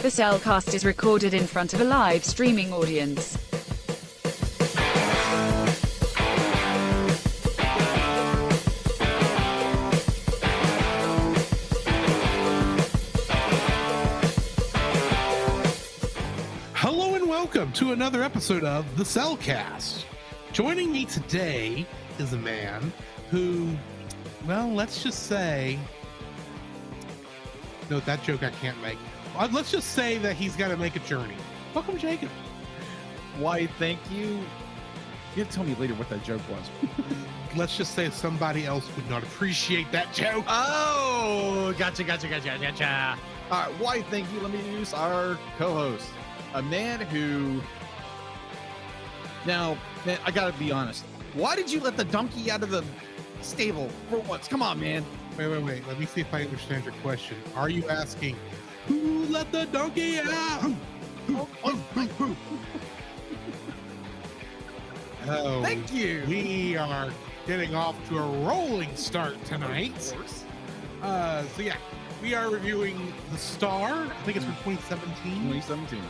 The Cellcast is recorded in front of a live streaming audience. Hello and welcome to another episode of The Cellcast. Joining me today is a man who, well, let's just say, no, that joke I can't make. Let's just say that he's got to make a journey. Welcome, Jacob. Why, thank you. You'll tell me later what that joke was. Let's just say somebody else would not appreciate that joke. Oh, gotcha. All right, why, thank you. Let me introduce our co-host, a man who... Now, man, I gotta be honest. Why did you let the donkey out of the stable for once? Come on, man. Wait. Let me see if I understand your question. Are you asking, who let the donkey out? Oh, Thank you. We are getting off to a rolling start tonight. Of course. So yeah, we are reviewing The Star. I think it's from 2017. 2017.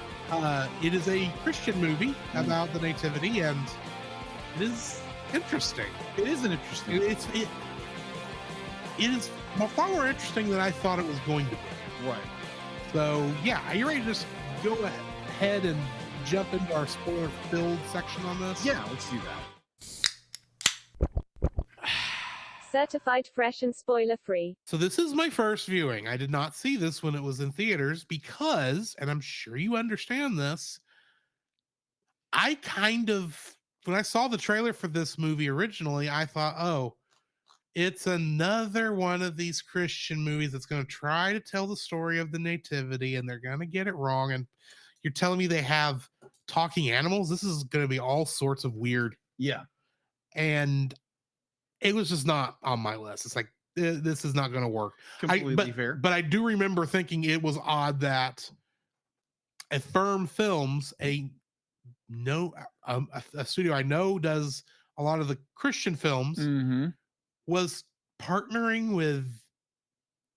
It is a Christian movie about the Nativity, and it is interesting. It is an interesting. It is far more interesting than I thought it was going to be. Right. So yeah, are you ready to just go ahead and jump into our spoiler-filled section on this? Yeah, let's do that. Certified fresh and spoiler-free. So this is my first viewing. I did not see this when it was in theaters because, and I'm sure you understand this, I when I saw the trailer for this movie originally, I thought, oh, it's another one of these Christian movies that's going to try to tell the story of the Nativity, and they're going to get it wrong. And you're telling me they have talking animals? This is going to be all sorts of weird. Yeah. And it was just not on my list. It's like, this is not going to work. Completely fair. But I do remember thinking it was odd that Affirm Films, a studio I know does a lot of the Christian films, was partnering with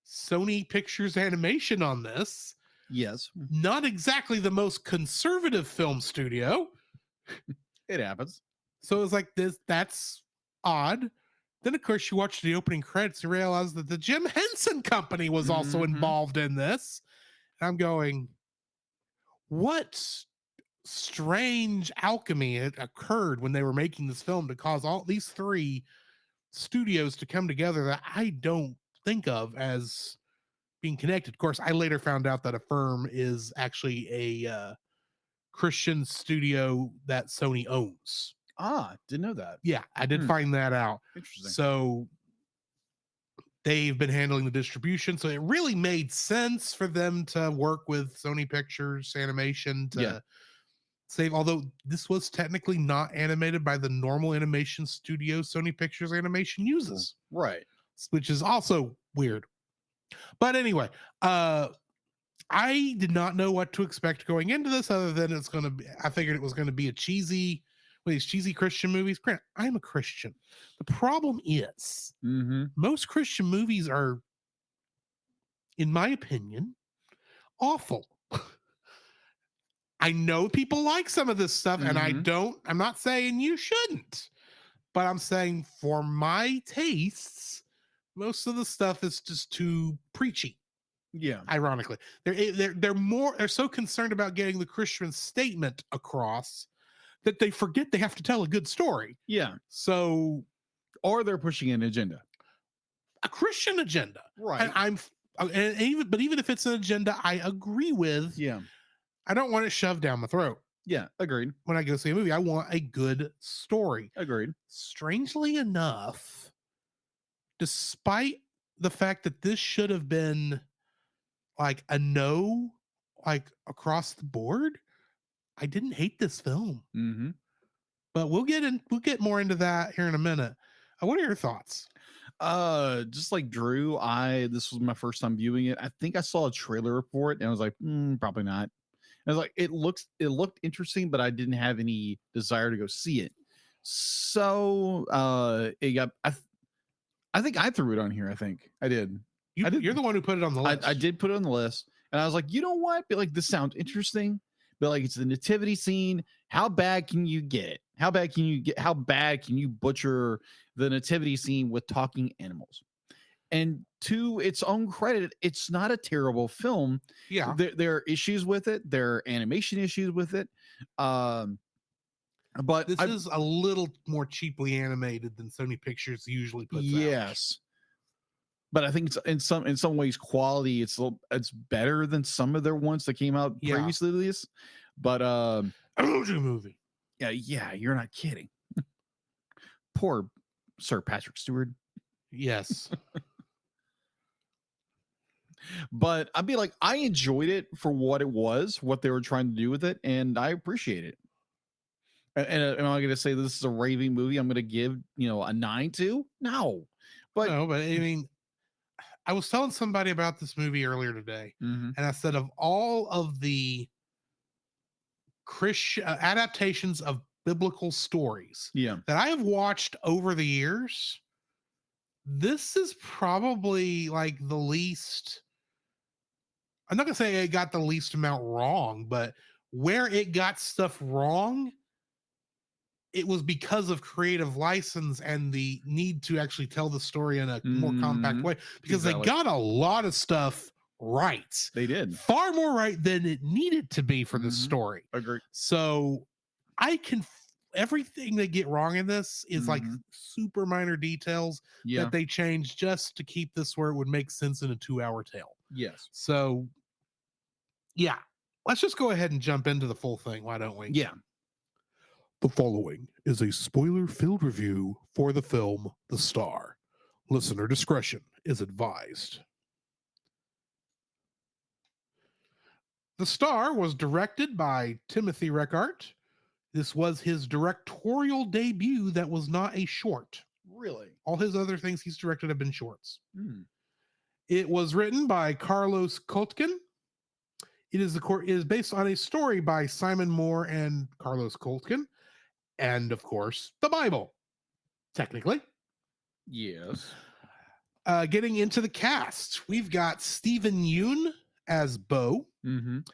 Sony Pictures Animation on this. Yes. Not exactly the most conservative film studio. It happens. So it was like that's odd. Then, of course, you watch the opening credits and realize that the Jim Henson Company was also involved in this. And I'm going, what strange alchemy had occurred when they were making this film to cause all these three studios to come together that I don't think of as being connected. Of course, I later found out that Affirm is actually a Christian studio that Sony owns. Ah, didn't know that. Yeah, I did find that out. Interesting. So they've been handling the distribution. So it really made sense for them to work with Sony Pictures Animation to save, although this was technically not animated by the normal animation studio Sony Pictures Animation uses. Right. Which is also weird. But anyway, I did not know what to expect going into this other than I figured it was going to be these cheesy Christian movies. Grant, I'm a Christian. The problem is most Christian movies are, in my opinion, awful. I know people like some of this stuff, and I'm not saying you shouldn't, but I'm saying for my tastes, most of the stuff is just too preachy. Yeah. Ironically, they're so concerned about getting the Christian statement across that they forget they have to tell a good story. Yeah. So, or they're pushing an agenda, a Christian agenda, right? And even if it's an agenda I agree with, I don't want it shoved down my throat. Yeah, agreed. When I go see a movie, I want a good story. Agreed. Strangely enough, despite the fact that this should have been like a no, like across the board, I didn't hate this film. But we'll get more into that here in a minute. What are your thoughts? Just like Drew, this was my first time viewing it. I think I saw a trailer for it and I was like, probably not. I was like, it looked interesting, but I didn't have any desire to go see it. So it got. I think I threw it on here. I think I did. You're the one who put it on the list. I did put it on the list, And I was like, you know what? But like, this sounds interesting. But like, it's the nativity scene. How bad can you get it? How bad can you butcher the nativity scene with talking animals? And to its own credit, it's not a terrible film. Yeah. There are issues with it. There are animation issues with it. But This is a little more cheaply animated than Sony Pictures usually puts out. yes. But I think it's in some ways quality it's better than some of their ones that came out previously to this. But Emoji movie. Yeah, you're not kidding. Poor Sir Patrick Stewart. Yes. But I'd be like, I enjoyed it for what it was, what they were trying to do with it, and I appreciate it. And am I going to say this is a raving movie I'm going to give, a 9 to? No. But I mean, I was telling somebody about this movie earlier today, and I said of all of the Christian adaptations of biblical stories that I have watched over the years, this is probably like the least. I'm not gonna say it got the least amount wrong, but where it got stuff wrong, it was because of creative license and the need to actually tell the story in a more compact way, because they got a lot of stuff right. They did far more right than it needed to be for the story. Agree. So everything they get wrong in this is like super minor details that they changed just to keep this where it would make sense in a 2-hour tale. Yes. So yeah, let's just go ahead and jump into the full thing. Why don't we? Yeah. The following is a spoiler-filled review for the film The Star. Listener discretion is advised. The Star was directed by Timothy Reckart. This was his directorial debut that was not a short. Really? All his other things he's directed have been shorts. It was written by Carlos Koltkin. It is based on a story by Simon Moore and Carlos Koltkin. And of course, the Bible, technically. Yes. Getting into the cast, we've got Stephen Yeun as Bo.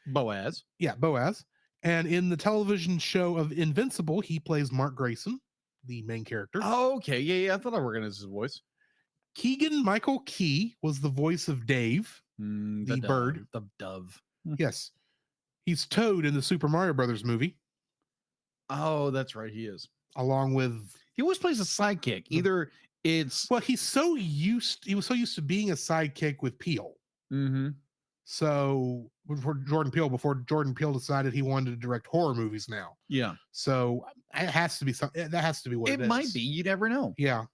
Boaz. Yeah, Boaz. And in the television show of Invincible, he plays Mark Grayson, the main character. Oh, okay. Yeah. I thought I recognized his voice. Keegan Michael Key was the voice of Dave, the bird. The dove. Yes. He's Toad in the Super Mario Brothers movie. Oh, that's right. He is. Along with... He always plays a sidekick. Either it's... Well, he was so used to being a sidekick with Peele. So before Jordan Peele decided he wanted to direct horror movies now. Yeah. So it has to be that has to be what it is. It might be. You never know. Yeah.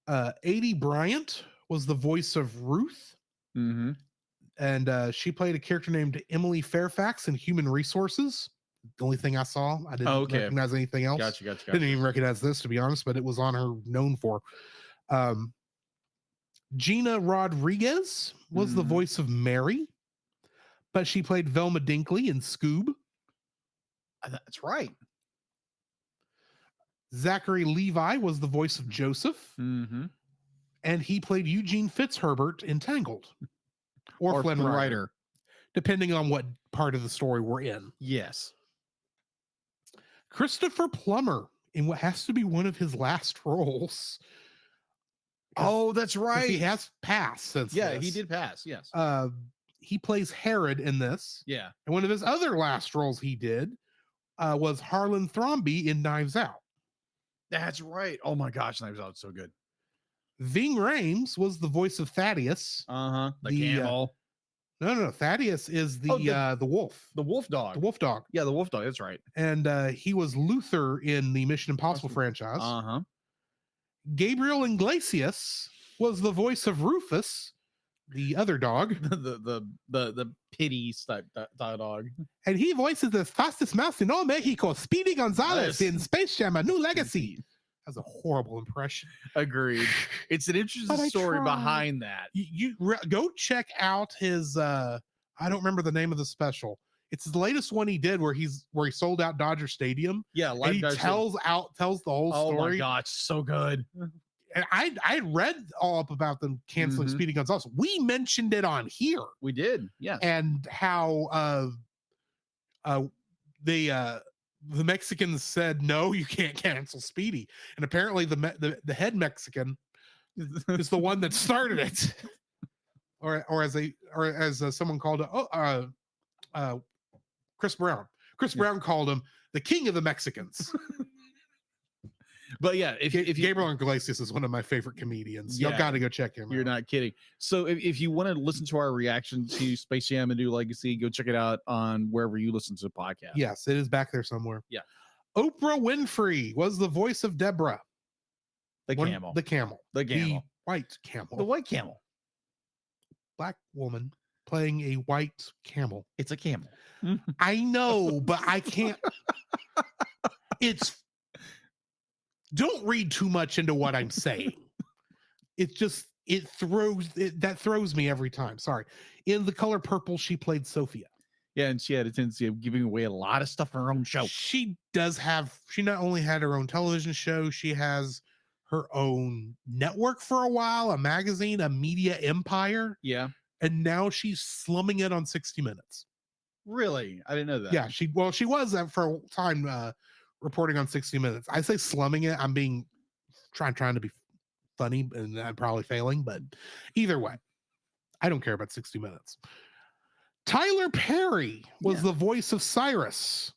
Adie Bryant was the voice of Ruth. And she played a character named Emily Fairfax in Human Resources. The only thing I saw. I didn't recognize anything else. Gotcha. Didn't even recognize this, to be honest, but it was on her known for. Gina Rodriguez was the voice of Mary, but she played Velma Dinkley in Scoob. That's right. Zachary Levi was the voice of Joseph, and he played Eugene Fitzherbert in Tangled. Or Flynn Rider, depending on what part of the story we're in. Yes. Christopher Plummer in what has to be one of his last roles. Oh, that's right. He has passed since this. He did pass. Yes. He plays Herod in this. Yeah. And one of his other last roles he did was Harlan Thrombey in Knives Out. That's right. Oh my gosh, Knives Out is so good. Ving Rhames was the voice of Thaddeus. The camel. No. Thaddeus is the wolf. The wolf dog. The wolf dog. Yeah, the wolf dog. That's right. And he was Luther in the Mission Impossible franchise. Gabriel Iglesias was the voice of Rufus, the other dog. the pity type dog. And he voices the fastest mouse in all Mexico, Speedy Gonzalez in Space Jam: A New Legacy. That's a horrible impression. Agreed. It's an interesting story behind that. You go check out his I don't remember the name of the special. It's the latest one he did where he sold out Dodger Stadium. Yeah, and he tells the whole story. Oh my gosh, so good. and I read all up about them canceling Mhm. Speedy Gonzales. We mentioned it on here, We did. Yes. and how the Mexicans said no, you can't cancel Speedy, and apparently the head Mexican is the one that started it, or as someone called it, Chris Brown. Chris Brown called him the king of the Mexicans. But yeah, if you Gabriel Iglesias is one of my favorite comedians. Y'all Yeah. got to go check him You're out. not kidding. So if you want to listen to our reaction to Space Jam: A New Legacy, go check it out on wherever you listen to the podcast. Yes, it is back there somewhere. Yeah. Oprah Winfrey was the voice of Deborah. The One- camel. The camel. The camel. The white camel. The white camel. Black woman playing a white camel. It's a camel. I know, but I can't. Don't read too much into what I'm saying. That throws me every time. Sorry. In The Color Purple, she played Sophia. Yeah, and she had a tendency of giving away a lot of stuff in her own show. She not only had her own television show, she has her own network for a while, a magazine, a media empire, Yeah. and now she's slumming it on 60 Minutes. Really? I didn't know that. Yeah, she was for a time reporting on 60 Minutes. I say slumming it. I'm being trying to be funny, and I'm probably failing, but either way, I don't care about 60 Minutes. Tyler Perry was the voice of Cyrus,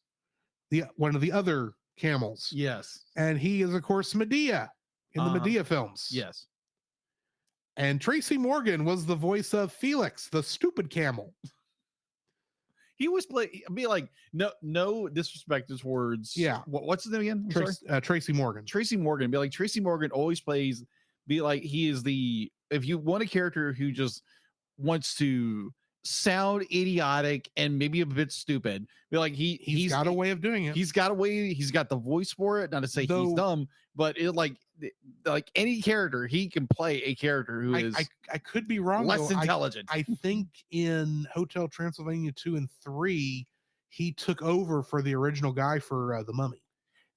one of the other camels. Yes. And he is, of course, Medea in the Medea films. Yes. And Tracy Morgan was the voice of Felix, the stupid camel. He was be like, no disrespect his words. Yeah. What's his name again? I'm sorry? Tracy Morgan. Tracy Morgan. Be like, Tracy Morgan always plays, be like, he is if you want a character who just wants to sound idiotic and maybe a bit stupid, be like, he's got a way of doing it. He's got a way, he's got the voice for it. Not to say he's dumb, but it like any character, he can play a character who is I could be wrong. Less intelligent. I think in Hotel Transylvania 2 and 3, he took over for the original guy for The Mummy.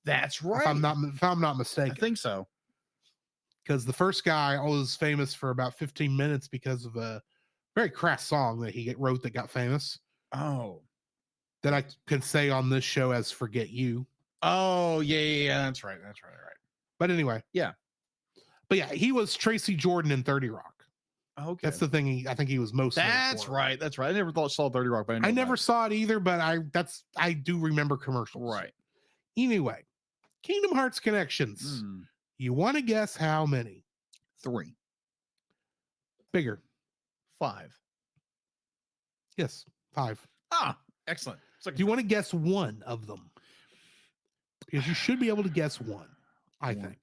That's right. If I'm not mistaken. I think so. Because the first guy was famous for about 15 minutes because of a very crass song that he wrote that got famous. Oh. That I can say on this show as Forget You. Oh, yeah. That's right. But anyway. Yeah. But yeah, he was Tracy Jordan in 30 Rock. Okay. That's the thing I think he was most. That's right. I never saw 30 Rock, but I never saw it either, but I do remember commercials. Right. Anyway, Kingdom Hearts connections. You want to guess how many? 3. Bigger. 5. Yes, 5. Ah, excellent. Do you want to guess one of them? Because you should be able to guess one, I think.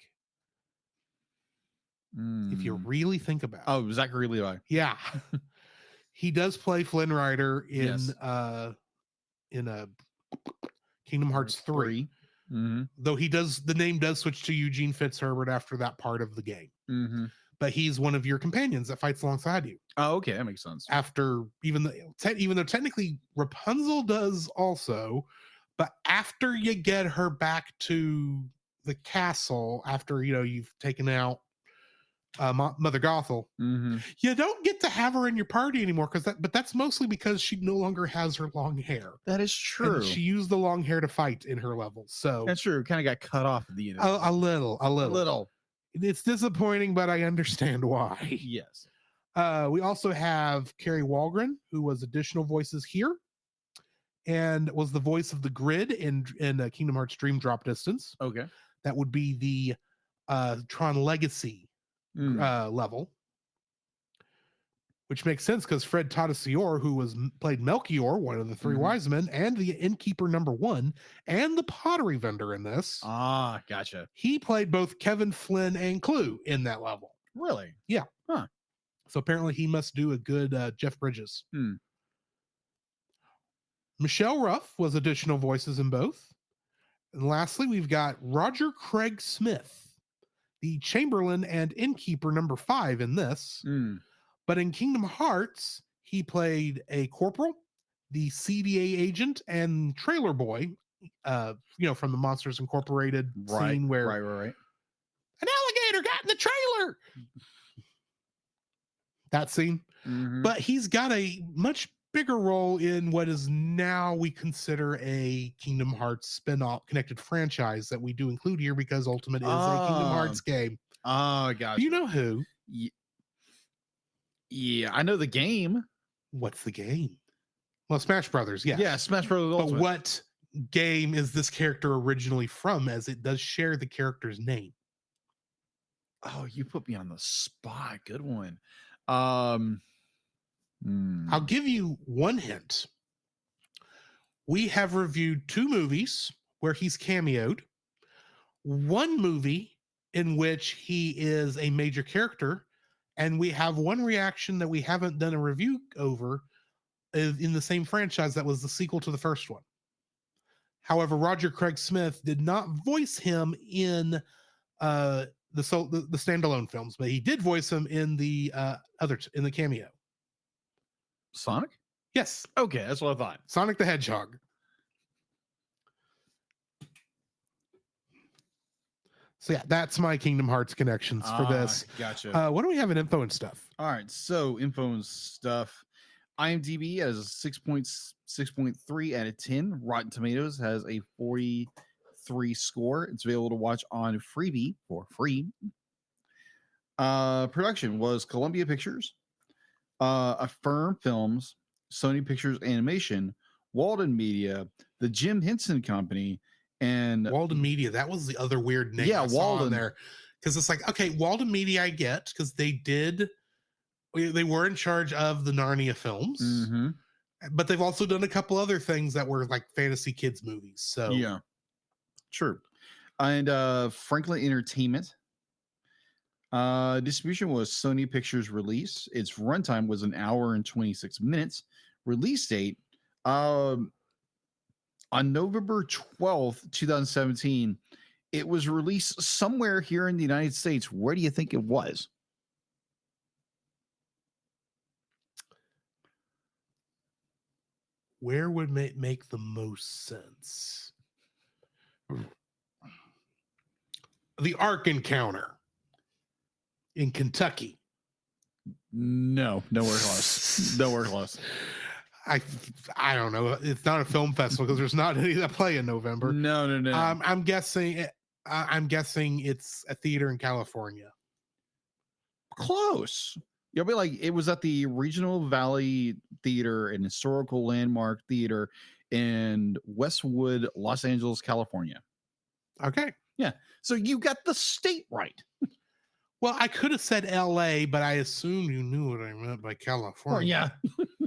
If you really think about it. Oh, Zachary Levi. Yeah. He does play Flynn Rider in Yes. Kingdom Hearts 3. Though the name does switch to Eugene Fitzherbert after that part of the game. But he's one of your companions that fights alongside you. Oh, okay, that makes sense. After even though technically Rapunzel does also, but after you get her back to the castle, after you've taken out Mother Gothel, you don't get to have her in your party anymore but that's mostly because she no longer has her long hair. That is true. And she used the long hair to fight in her levels. So that's true. Kind of got cut off at the end. A little. It's disappointing, but I understand why. Yes. We also have Carrie Walgren, who was additional voices here, and was the voice of the Grid in Kingdom Hearts Dream Drop Distance. Okay. That would be the Tron Legacy level, which makes sense because Fred Tatasciore, who played Melchior, one of the three wise men, and the innkeeper #1, and the pottery vendor in this. Ah, gotcha. He played both Kevin Flynn and Clue in that level. Really? Yeah. Huh. So apparently he must do a good Jeff Bridges. Michelle Ruff was additional voices in both. And lastly, we've got Roger Craig Smith, the Chamberlain and innkeeper #5 in this. But in Kingdom Hearts, he played a corporal, the CDA agent, and trailer boy, from the Monsters Incorporated scene where right. an alligator got in the trailer spoiler. That scene. Mhm. But he's got a much bigger role in what is now we consider a Kingdom Hearts spin-off connected franchise that we do include here because Ultimate is a Kingdom Hearts game. Oh, gosh. Do you know who? Yeah, I know the game. What's the game? Well, Smash Brothers, yes. Yeah, Smash Bros. But Ultimate. what game is this character originally from, as it does share the character's name? Oh, you put me on the spot. Good one. I'll give you one hint. We have reviewed 2 movies where he's cameoed, 1 movie in which he is a major character, and we have 1 reaction that we haven't done a review over in the same franchise that was the sequel to the first one. However, Roger Craig Smith did not voice him in the standalone films, but he did voice him in the in the cameo. Sonic? Yes. Okay, that's what I thought. Sonic the Hedgehog. So yeah, that's my Kingdom Hearts connections for this. Gotcha. What do we have in info and stuff? All right, so info and stuff. IMDb has a 6.3 out of 10. Rotten Tomatoes has a 43 score. It's available to watch on Freebie for free. Production was Columbia Pictures, Affirm Films, Sony Pictures Animation, Walden Media, the Jim Henson Company, and Walden Media. That was the other weird name. Yeah, I saw Walden on there, because it's like, okay, Walden Media I get because they were in charge of the Narnia films, but they've also done a couple other things that were like fantasy kids movies. So yeah, true. And Franklin Entertainment. Distribution was Sony Pictures release. Its runtime was 1 hour and 26 minutes. Release date on November 12th, 2017. It was released somewhere here in the United States. Where do you think it was? Where would it make the most sense? The Ark Encounter in Kentucky. No, nowhere close. Nowhere close. I don't know. It's not a film festival because there's not any that play in November. No. I'm guessing. I'm guessing it's a theater in California. Close. You'll be like, it was at the Regional Valley Theater and Historical Landmark Theater in Westwood, Los Angeles, California. Okay. Yeah. So you got the state right. Well, I could have said LA, but I assumed you knew what I meant by California. Oh, yeah.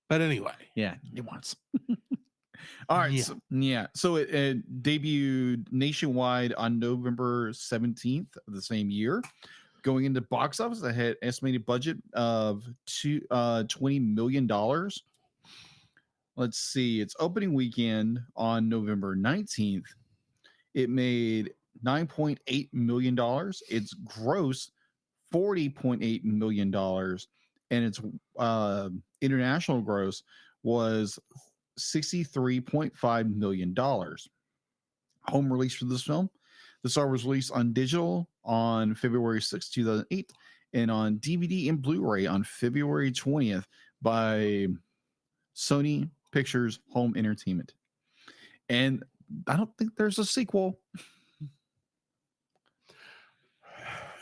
But anyway. Yeah, nuance. All right. Yeah. So it debuted nationwide on November 17th of the same year. Going into box office, I had estimated budget of $20 million. Let's see. Its opening weekend on November 19th, it made $9.8 million. Its gross $40.8 million. And its international gross was $63.5 million. Home release for this film. The Star was released on digital on February 6, 2008, and on DVD and Blu-ray on February 20th by Sony Pictures Home Entertainment. And I don't think there's a sequel.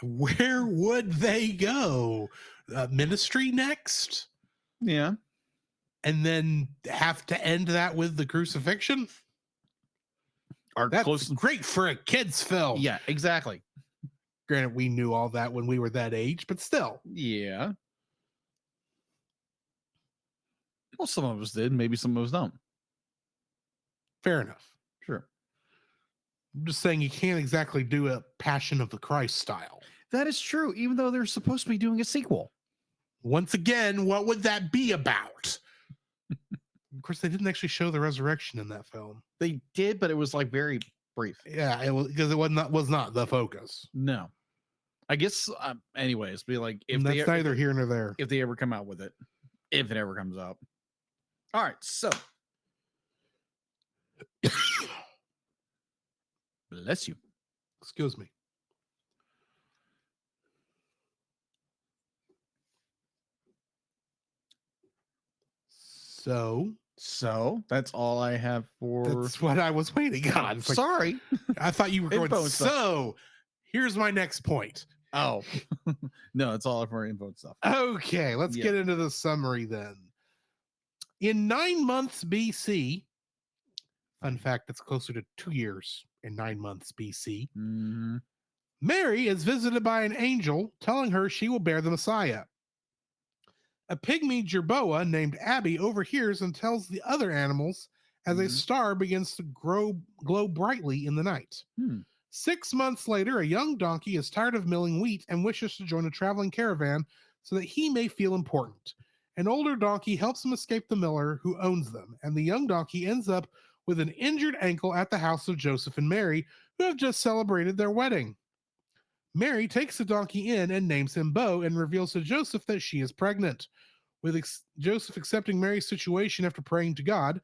Where would they go? Ministry next? Yeah. And then have to end that with the crucifixion? That's great for a kid's film. Yeah, exactly. Granted, we knew all that when we were that age, but still. Yeah. Well, some of us did. Maybe some of us don't. Fair enough. Sure. I'm just saying you can't exactly do a Passion of the Christ style. That is true, even though they're supposed to be doing a sequel. Once again, what would that be about? Of course, they didn't actually show the resurrection in that film. They did, but it was like very brief. Yeah, it was because it was not the focus. No. I guess, anyways, be like, if that's they neither here nor there. If they ever come out with it, if it ever comes out. All right, so bless you. Excuse me. So that's all I have for. that's what I was waiting on. It's like, Sorry. I thought you were going, Info and stuff. so here's my next point. Oh, no, it's all for info and stuff. Okay, let's Yeah. get into the summary then. In 9 months BC, fun fact, that's closer to 2 years in 9 months BC, Mm-hmm. Mary is visited by an angel telling her she will bear the Messiah. A pygmy jerboa named Abby overhears and tells the other animals as a Mhm. star begins to glow brightly in the night. 6 months later, a young donkey is tired of milling wheat and wishes to join a traveling caravan so that he may feel important. An older donkey helps him escape the miller who owns them, and the young donkey ends up with an injured ankle at the house of Joseph and Mary, who have just celebrated their wedding. Mary takes the donkey in and names him Bo and reveals to Joseph that she is pregnant. With Joseph accepting Mary's situation after praying to God,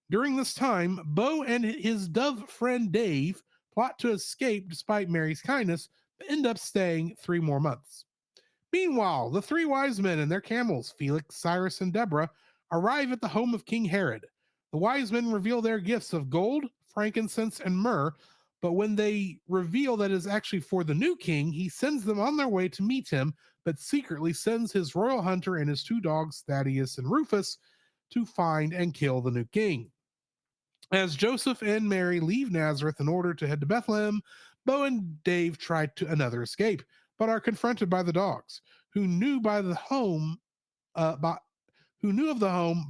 during this time, Bo and his dove friend Dave plot to escape despite Mary's kindness, but end up staying 3 more months. Meanwhile, the 3 wise men and their camels, Felix, Cyrus, and Deborah, arrive at the home of King Herod. The wise men reveal their gifts of gold, frankincense, and myrrh, but when they reveal that it is actually for the new king, he sends them on their way to meet him, but secretly sends his royal hunter and his 2 dogs, Thaddeus and Rufus, to find and kill the new king. As Joseph and Mary leave Nazareth in order to head to Bethlehem, Bo and Dave try to another escape, but are confronted by the dogs, who knew of the home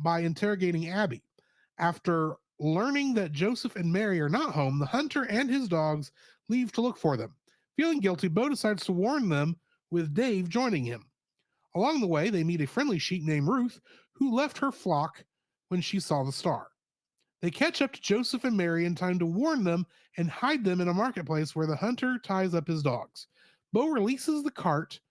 by interrogating Abby. After learning that Joseph and Mary are not home, the hunter and his dogs leave to look for them. Feeling guilty, Bo decides to warn them, with Dave joining him. Along the way, they meet a friendly sheep named Ruth, who left her flock when she saw the star. They catch up to Joseph and Mary in time to warn them and hide them in a marketplace where the hunter ties up his dogs. Bo releases the cart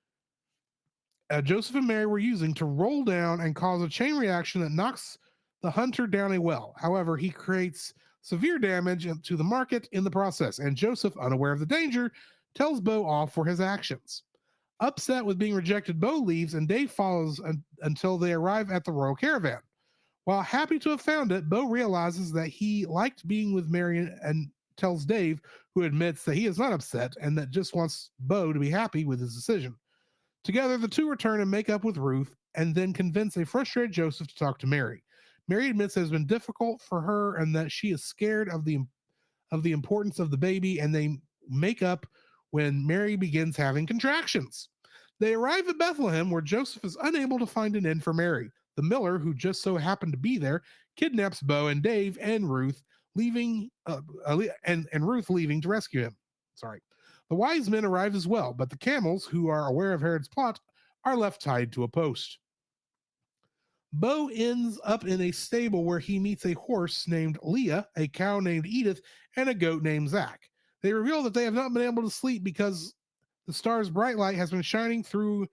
Joseph and Mary were using to roll down and cause a chain reaction that knocks the hunter down a well. However, he creates severe damage to the market in the process, and Joseph, unaware of the danger, tells Bo off for his actions. Upset with being rejected, Bo leaves and Dave follows until they arrive at the royal caravan. While happy to have found it, Bo realizes that he liked being with Mary and tells Dave, who admits that he is not upset and that just wants Bo to be happy with his decision. Together, the 2 return and make up with Ruth and then convince a frustrated Joseph to talk to Mary. Mary admits it has been difficult for her and that she is scared of the importance of the baby, and they make up when Mary begins having contractions. They arrive at Bethlehem, where Joseph is unable to find an inn for Mary. The miller, who just so happened to be there, kidnaps Bo and Dave and Ruth, leaving Ruth leaving to rescue him. The wise men arrive as well, but the camels, who are aware of Herod's plot, are left tied to a post. Bo ends up in a stable where he meets a horse named Leah, a cow named Edith, and a goat named Zach. They reveal that they have not been able to sleep because the star's bright light has been shining through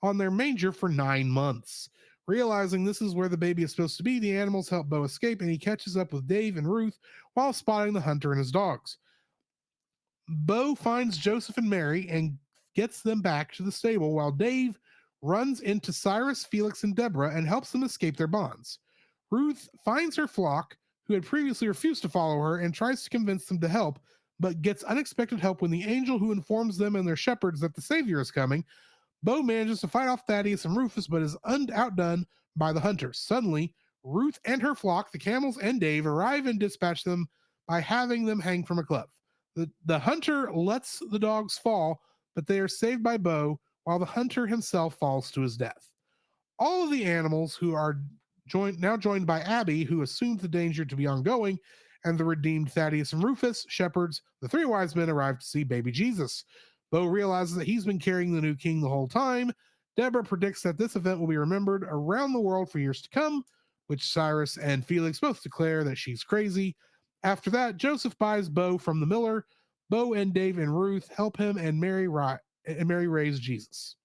on their manger for 9 months. Realizing this is where the baby is supposed to be, the animals help Bo escape, and he catches up with Dave and Ruth while spotting the hunter and his dogs. Bo finds Joseph and Mary and gets them back to the stable, while Dave runs into Cyrus, Felix, and Deborah and helps them escape their bonds. Ruth finds her flock, who had previously refused to follow her, and tries to convince them to help, but gets unexpected help when the angel who informs them and their shepherds that the Savior is coming. Bo manages to fight off Thaddeus and Rufus, but is outdone by the hunters. Suddenly, Ruth and her flock, the camels and Dave, arrive and dispatch them by having them hang from a cliff. The hunter lets the dogs fall, but they are saved by Bo, while the hunter himself falls to his death. All of the animals, who are now joined by Abby, who assumes the danger to be ongoing, and the redeemed Thaddeus and Rufus, shepherds, the 3 wise men arrive to see baby Jesus. Bo realizes that he's been carrying the new king the whole time. Deborah predicts that this event will be remembered around the world for years to come, which Cyrus and Felix both declare that she's crazy. After that, Joseph buys Bo from the miller. Bo and Dave and Ruth help him and Mary raise Jesus.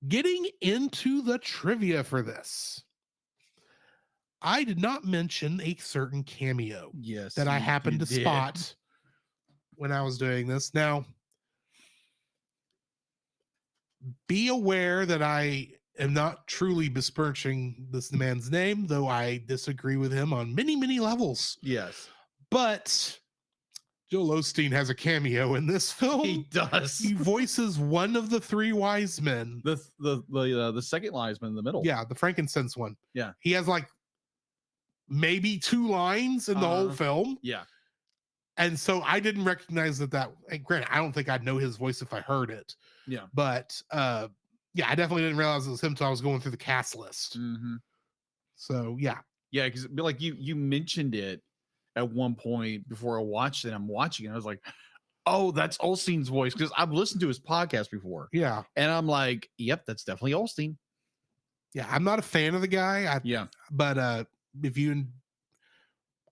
Getting into the trivia for this, I did not mention a certain cameo that I happened to spot when I was doing this. Now, be aware that I am not truly besmirching this man's name, though I disagree with him on many, many levels. Yes, But Joel Osteen has a cameo in this film. he does. He voices one of the three wise men. The second linesman in the middle. Yeah, the frankincense one. Yeah. He has like maybe 2 lines in the whole film. Yeah. And so I didn't recognize that. And granted, I don't think I'd know his voice if I heard it. Yeah. But yeah, I definitely didn't realize it was him until I was going through the cast list. Mm-hmm. So yeah. Yeah, because like you mentioned it at one point before I watched it. I'm watching it. I was like, oh, that's Olstein's voice, because I've listened to his podcast before. Yeah. And I'm like, yep, that's definitely Olstein. Yeah, I'm not a fan of the guy. But if you,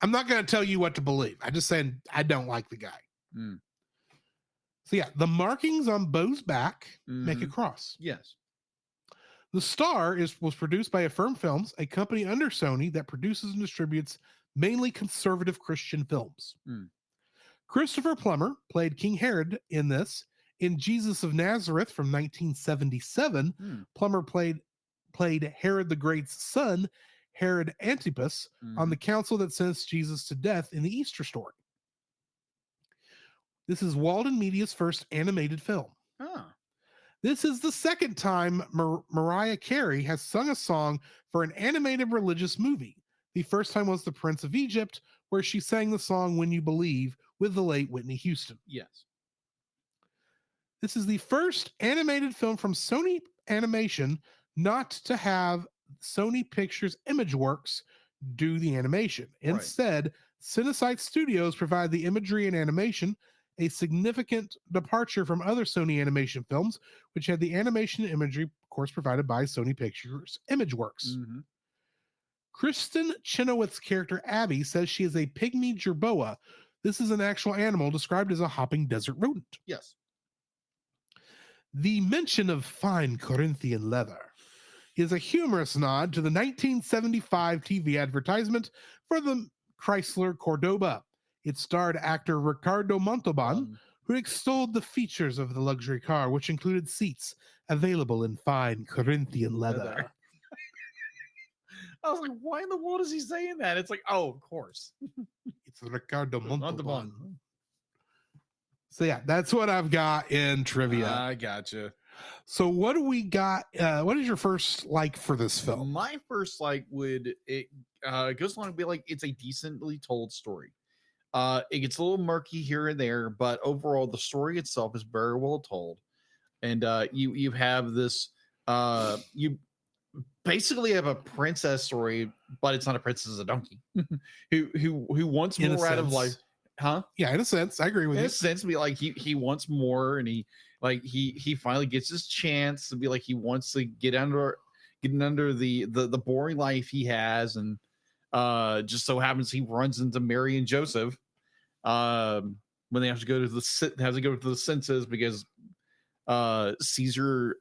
I'm not going to tell you what to believe. I'm just saying I don't like the guy. Mm. So yeah, the markings on Bo's back make a Mhm. cross. Yes. The Star was produced by Affirm Films, a company under Sony that produces and distributes mainly conservative Christian films. Mm. Christopher Plummer played King Herod in this. In Jesus of Nazareth from 1977, Plummer played Herod the Great's son, Herod Antipas, on the council that sentenced Jesus to death in the Easter story. This is Walden Media's first animated film. Oh. This is the second time Mariah Carey has sung a song for an animated religious movie. The first time was The Prince of Egypt, where she sang the song When You Believe with the late Whitney Houston. Yes. This is the first animated film from Sony Animation not to have Sony Pictures Imageworks do the animation. Instead, Cinesight Studios provide the imagery and animation, a significant departure from other Sony animation films, which had the animation and imagery, of course, provided by Sony Pictures Imageworks. Mm-hmm. Kristen Chenoweth's character Abby says she is a pygmy jerboa. This is an actual animal described as a hopping desert rodent. Yes. The mention of fine Corinthian leather is a humorous nod to the 1975 TV advertisement for the Chrysler Cordoba. It starred actor Ricardo Montalban, who extolled the features of the luxury car, which included seats available in fine Corinthian leather. I was like, why in the world is he saying that? It's like, oh, of course. It's Ricardo Montalban. Montalban. So yeah, that's what I've got in trivia. I gotcha. So what do we got? What is your first like for this film? My first like goes along to be like, it's a decently told story. It gets a little murky here and there, but overall the story itself is very well told. And you have this you basically have a princess story, but it's not a princess, it's a donkey who wants more out of life. Huh? Yeah, in a sense, I agree with you. In a sense, be like he wants more, and he finally gets his chance to be like, he wants to getting under the boring life he has, and just so happens he runs into Mary and Joseph when they have to go to the census because Caesar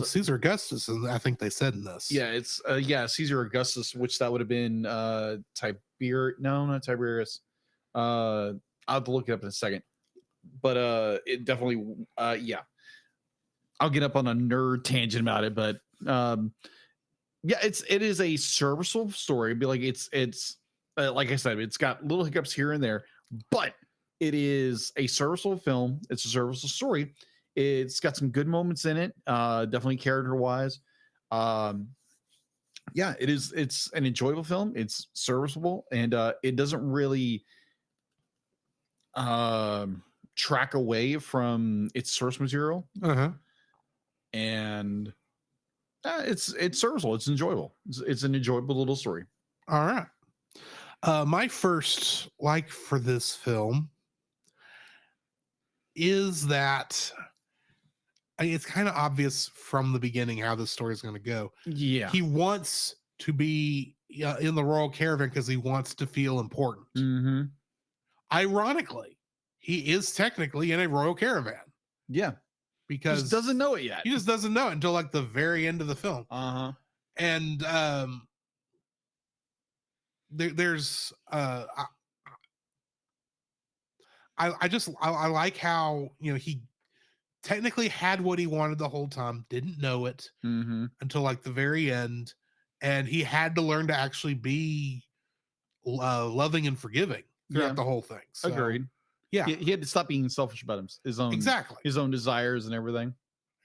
Caesar Augustus, and I think they said in this. Yeah, it's Caesar Augustus, which that would have been not Tiberius. I'll have to look it up in a second. But it definitely yeah. I'll get up on a nerd tangent about it, but yeah, it is a serviceable story. Be like it's like I said, it's got little hiccups here and there, but it is a serviceable film. It's a serviceable story. It's got some good moments in it, definitely character wise. Yeah, it is. It's an enjoyable film. It's serviceable, and it doesn't really track away from its source material. And it's serviceable. It's enjoyable. It's an enjoyable little story. All right. My first like for this film is that it's kind of obvious from the beginning how this story is going to go. Yeah. He wants to be in the royal caravan because he wants to feel important. Mm-hmm. Ironically, he is technically in a royal caravan. Yeah. Because he just doesn't know it yet. He just doesn't know it until like the very end of the film. Uh-huh. And there's I like how, he technically had what he wanted the whole time, didn't know it Mm-hmm. until like the very end, and he had to learn to actually be loving and forgiving throughout Yeah. the whole thing. So, Agreed. yeah, He had to stop being selfish about his own exactly, desires and everything.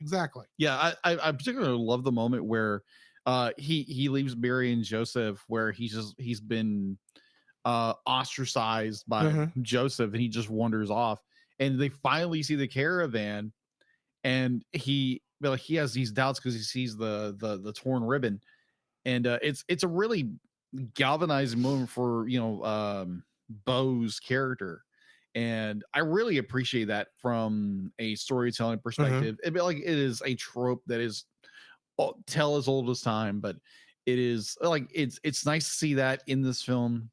exactly. Yeah, I particularly love the moment where he leaves Mary and Joseph, where he's been ostracized by Uh-huh. Joseph, and he just wanders off, and they finally see the caravan, and he has these doubts because he sees the torn ribbon, and it's a really galvanizing moment for Bo's character, and I really appreciate that from a storytelling perspective. It it is a trope that is tell as old as time, but it is like it's nice to see that in this film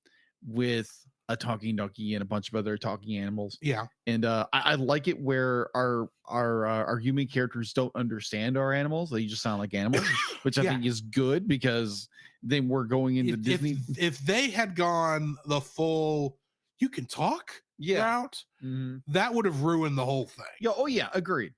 with a talking donkey and a bunch of other talking animals. Yeah, And I like it where our human characters don't understand our animals; they just sound like animals, which I Yeah. think is good because then we're going into Disney. If they had gone the full "you can talk" route, Mhm. that would have ruined the whole thing. Yeah. Oh yeah. Agreed.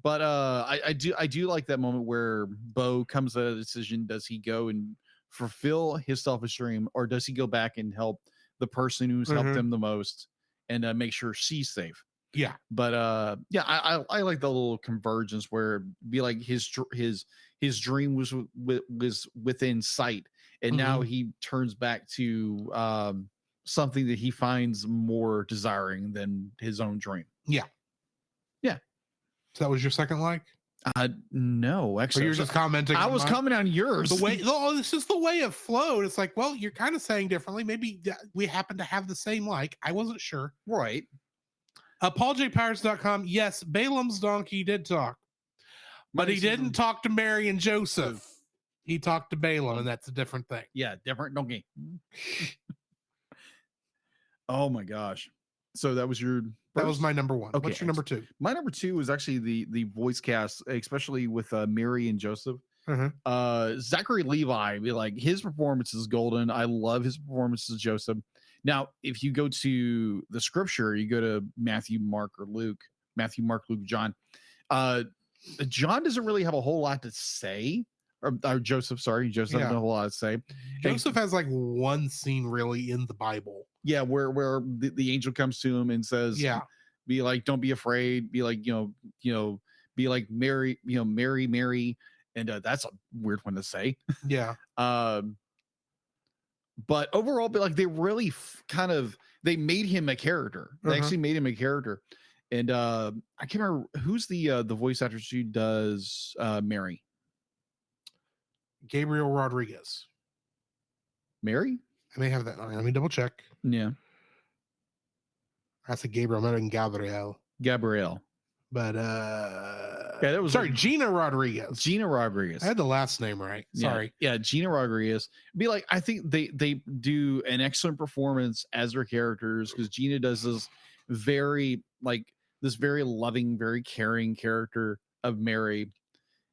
But I do like that moment where Bo comes to a decision: does he go and fulfill his selfish dream, or does he go back and help the person who's helped Mhm. him the most and make sure she's safe? Yeah, But yeah, I like the little convergence where it'd be like his dream was within sight, and now he turns back to something that he finds more desiring than his own dream. yeah. Yeah. So that was your second like? No, Or actually, you're just commenting? I on was mine? commenting on yours. The way, oh, this is the way it flowed. It's like, well, you're kind of saying differently. Maybe we happen to have the same like. I wasn't sure. Right. PaulJPowers.com. Yes, Balaam's donkey did talk, but he didn't talk to Mary and Joseph. He talked to Balaam, and that's a different thing. Yeah, different donkey. Oh my gosh. So that was your That was my number one. Okay, What's your number two? My number two was actually the voice cast, especially with Mary and Joseph. Zachary Levi, like his performance is golden. I love his performance as Joseph. Now, if you go to the scripture, you go to Matthew, Mark, Luke, John. John doesn't really have a whole lot to say. Or Joseph, sorry, Joseph doesn't have a whole lot to say. Joseph has like one scene really in the Bible. Yeah, where the angel comes to him and says, Yeah, be like, don't be afraid, be like, be like Mary, Mary, and that's a weird one to say. Yeah. But overall, but like they really they made him a character. They actually made him a character. And I can't remember who's the voice actress who does Mary. Gabriel Rodriguez. Mary? I may have that. Let me double check. Yeah. I said Gabriel, I'm not Gabriel. Gabrielle. But yeah, that was sorry, Gina Rodriguez. Gina Rodriguez. I had the last name right. Sorry. Yeah, Gina Rodriguez. Be like, I think they do an excellent performance as their characters because Gina does this very loving, very caring character of Mary.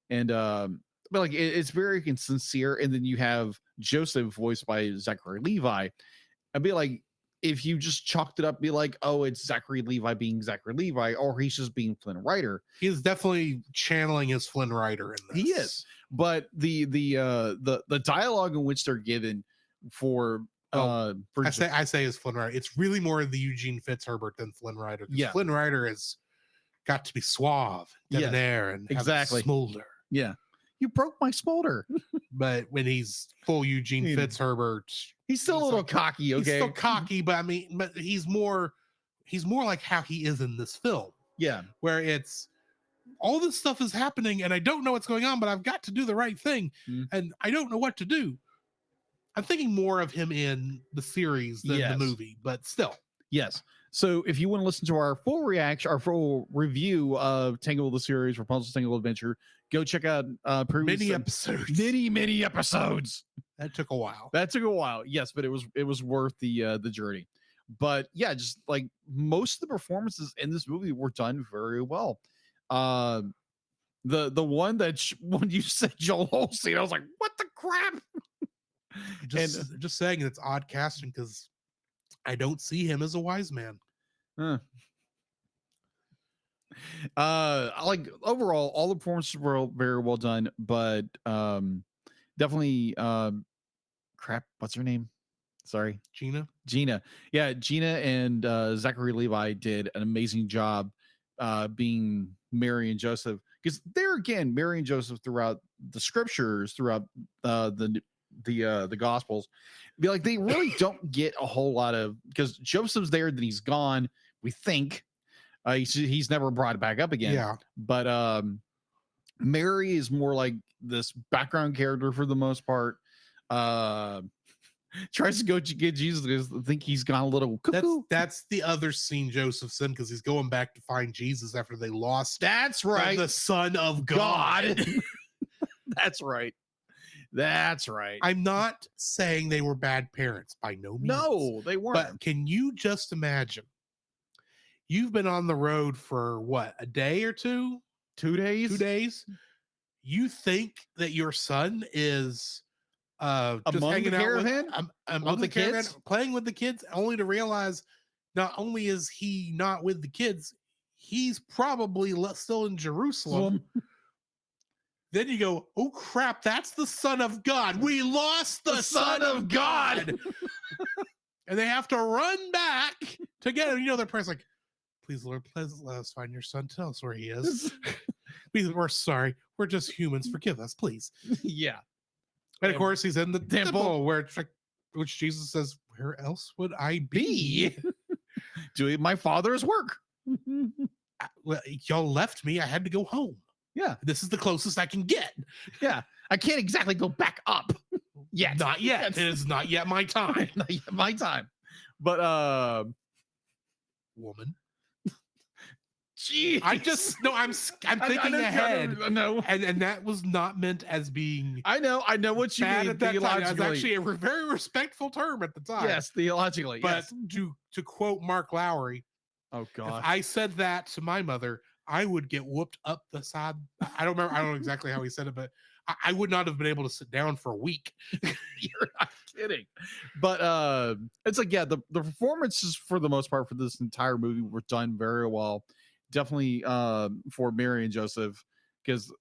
And but like it's very sincere. And then you have Joseph voiced by Zachary Levi. I'd be like, if you just chalked it up, be like, oh, it's Zachary Levi being Zachary Levi, or he's just being Flynn Rider. He's definitely channeling his Flynn Rider in this. He is. But the dialogue in which they're given for I say his Flynn Rider. It's really more the Eugene Fitzherbert than Flynn Rider. Yeah. Flynn Rider has got to be suave, debonair, and exactly smolder. Yeah. You broke my smolder. But when he's full Eugene Fitzherbert, he's still a little cocky. Okay, he's still cocky, but I mean, but he's more like how he is in this film. Yeah, where it's all this stuff is happening, and I don't know what's going on, but I've got to do the right thing, and I don't know what to do. I'm thinking more of him in the series than the movie, but still, yes. So if you want to listen to our full reaction, our full review of Tangle the series, Rapunzel's Tangle Adventure, go check out many episodes. Many episodes. That took a while. Yes, but it was worth the journey. But yeah, just like most of the performances in this movie were done very well. The one that when you said Joel Osteen, I was like, what the crap? Just saying it's odd casting because I don't see him as a wise man. I like overall all the performances were very well done, but definitely crap, what's her name? Sorry. Gina. Yeah, Gina and Zachary Levi did an amazing job being Mary and Joseph, because there again, Mary and Joseph throughout the scriptures, throughout the gospels, be like they really don't get a whole lot of, because Joseph's there, then he's gone. We think he's never brought back up again. Yeah. But Mary is more like this background character for the most part. Tries to go get Jesus because I think he's gone a little cuckoo. That's the other scene Joseph's in, because he's going back to find Jesus after they lost. That's right. The Son of God. That's right. That's right. I'm not saying they were bad parents by no means. No, they weren't. But can you just imagine? You've been on the road for what, a day or two? 2 days? 2 days? You think that your son is just among hanging the out caravan? among the kids? caravan, playing with the kids, only to realize not only is he not with the kids, he's probably still in Jerusalem. Then you go, oh crap, that's the Son of God. We lost the Son of God. And they have to run back to get him. You know, their prayer's like, please, Lord, please let us find your son. Tell us where he is. We're sorry. We're just humans. Forgive us, please. Yeah. And of course, he's in the temple where it's like, which Jesus says, where else would I be? Doing my Father's work. Well, y'all left me. I had to go home. Yeah. This is the closest I can get. Yeah. I can't exactly go back up. Yet. Not yet. It is not yet my time. Not yet my time. But woman. Jeez. I'm thinking ahead. No. And that was not meant as being I know what you mean. at that time. It was actually a very respectful term at the time. Yes, theologically. But yes. to quote Mark Lowry, oh god, if I said that to my mother, I would get whooped up the side. I don't know exactly how he said it, but I would not have been able to sit down for a week. You're not kidding. But it's like, yeah, the performances for the most part for this entire movie were done very well. Definitely for Mary and Joseph, because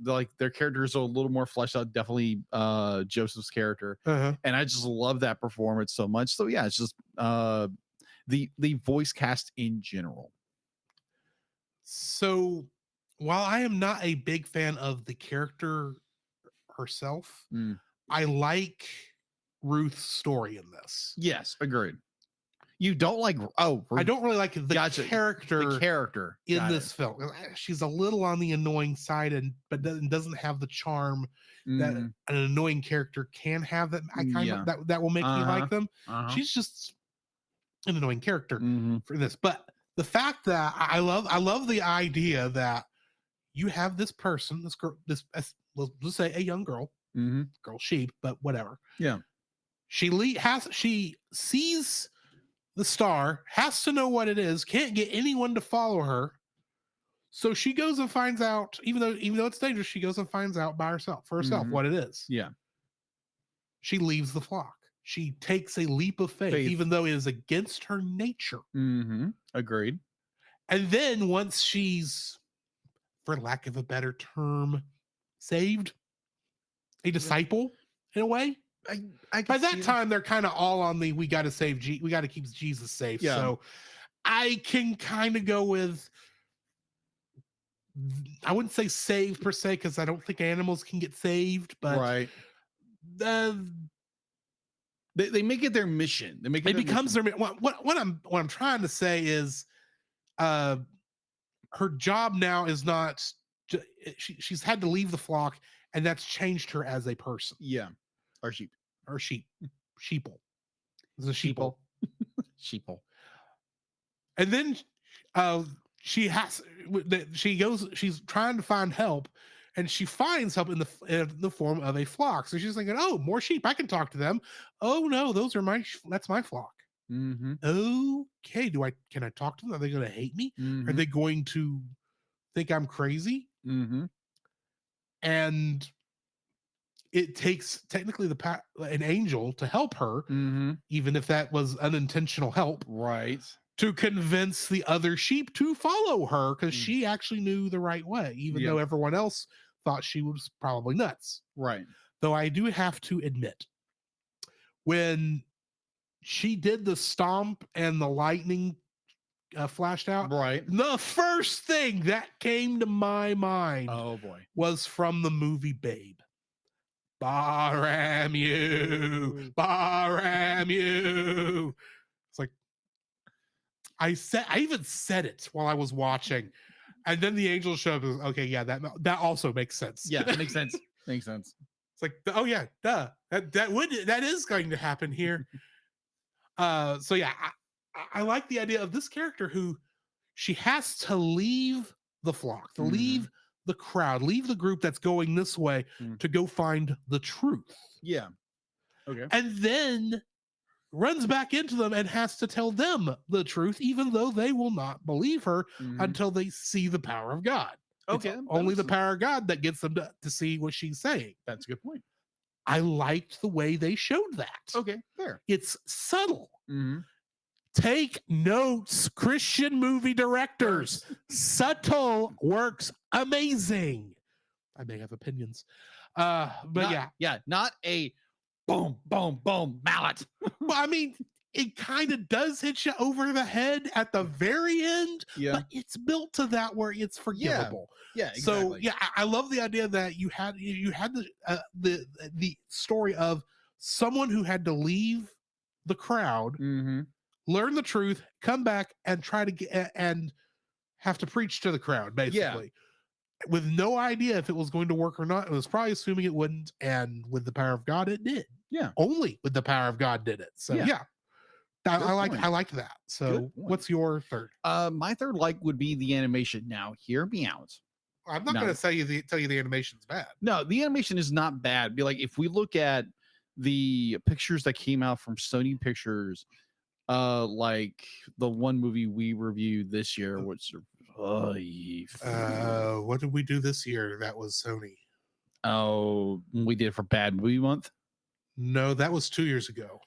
like their characters are a little more fleshed out. Definitely Joseph's character, and I just love that performance so much. So yeah, it's just the voice cast in general. So while I am not a big fan of the character herself, I like Ruth's story in this. Yes, agreed. You don't like I don't really like the character in this film. She's a little on the annoying side, but doesn't have the charm that an annoying character can have. That I kind of that will make me like them. She's just an annoying character for this. But the fact that I love the idea that you have this person, this girl, let's say a young girl, girl sheep, but whatever. Yeah, she sees the star, has to know what it is, can't get anyone to follow her, so she goes and finds out. Even though it's dangerous, she goes and finds out for herself what it is. Yeah, she leaves the flock. She takes a leap of faith, even though it is against her nature. Agreed. And then once she's, for lack of a better term, saved, a disciple in a way. By that time, they're kind of all on the we got to save we got to keep Jesus safe. Yeah. So I can kind of go with, I wouldn't say saved per se, because I don't think animals can get saved, but right. They make it their mission. It becomes their mission. What I'm trying to say is, her job now is not. She's had to leave the flock, and that's changed her as a person. Yeah, or sheeple. It's a sheeple. Sheeple. And then she's trying to find help, and she finds help in the form of a flock. So she's thinking, oh, more sheep, I can talk to them. Oh no, that's my flock. Okay, can I talk to them? Are they going to hate me? Are they going to think I'm crazy? And it takes technically an angel to help her, even if that was unintentional help, right? to convince the other sheep to follow her because she actually knew the right way, even though everyone else thought she was probably nuts. Right. Though I do have to admit, when she did the stomp and the lightning flashed out, Right. the first thing that came to my mind Oh boy. was from the movie Babe. Baramu, Baramu. It's like I even said it while I was watching, and then the angel showed up. Okay, yeah, that also makes sense. Yeah, makes sense. Makes sense. It's like, oh yeah, duh. That is going to happen here. So yeah, I like the idea of this character who she has to leave the flock, to leave the crowd, leave the group that's going this way to go find the truth. Yeah. Okay. And then runs back into them and has to tell them the truth, even though they will not believe her until they see the power of God. Okay. It's only the power of God that gets them to see what she's saying. That's a good point. I liked the way they showed that. Okay, fair. It's subtle. Take notes, Christian movie directors. Subtle works amazing. I may have opinions. But not a boom, boom, boom mallet. Well, I mean, it kind of does hit you over the head at the very end, but it's built to that where it's forgivable. Yeah, exactly. So yeah, I love the idea that you had the story of someone who had to leave the crowd, learn the truth, come back and try to get and have to preach to the crowd, basically. With no idea if it was going to work or not. It was probably assuming it wouldn't, and with the power of God, it did. Yeah. Only with the power of God did it. So yeah. I liked that. So what's your third? My third would be the animation. Now, hear me out. I'm not going to tell you the animation's bad. No, the animation is not bad. Be like, if we look at the pictures that came out from Sony Pictures, like the one movie we reviewed this year, which what did we do this year? That was Sony. Oh, we did it for Bad Movie Month. No, that was 2 years ago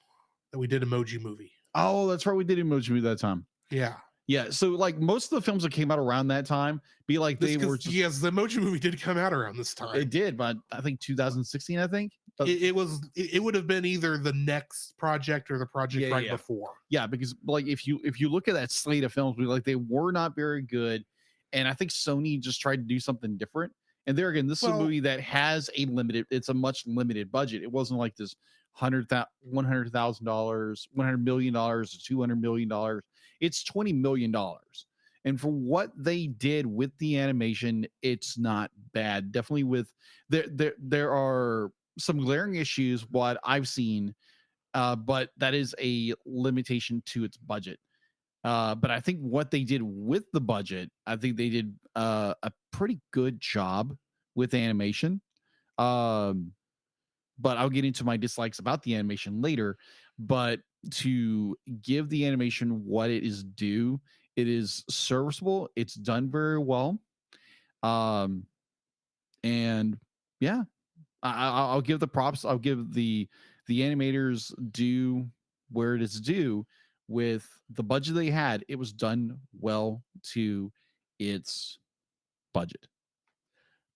that we did Emoji Movie. Oh, that's right. We did Emoji Movie that time. Yeah. Yeah. So like most of the films that came out around that time, be like they were just, yes, the Emoji Movie did come out around this time. It did, but I think 2016, I think. But it would have been either the next project or the project before. Yeah, because like if you look at that slate of films, they were not very good. And I think Sony just tried to do something different. And there again, this is a movie that has it's a much limited budget. It wasn't like this $100,000, $100 million, $200 million. It's $20 million. And for what they did with the animation, it's not bad. Definitely with there are some glaring issues, what I've seen, but that is a limitation to its budget. But I think what they did with the budget, I think they did a pretty good job with animation. But I'll get into my dislikes about the animation later. But to give the animation what it is due, it is serviceable. It's done very well. And yeah, I'll give the props. I'll give the animators due where it is due. With the budget they had, it was done well to its budget.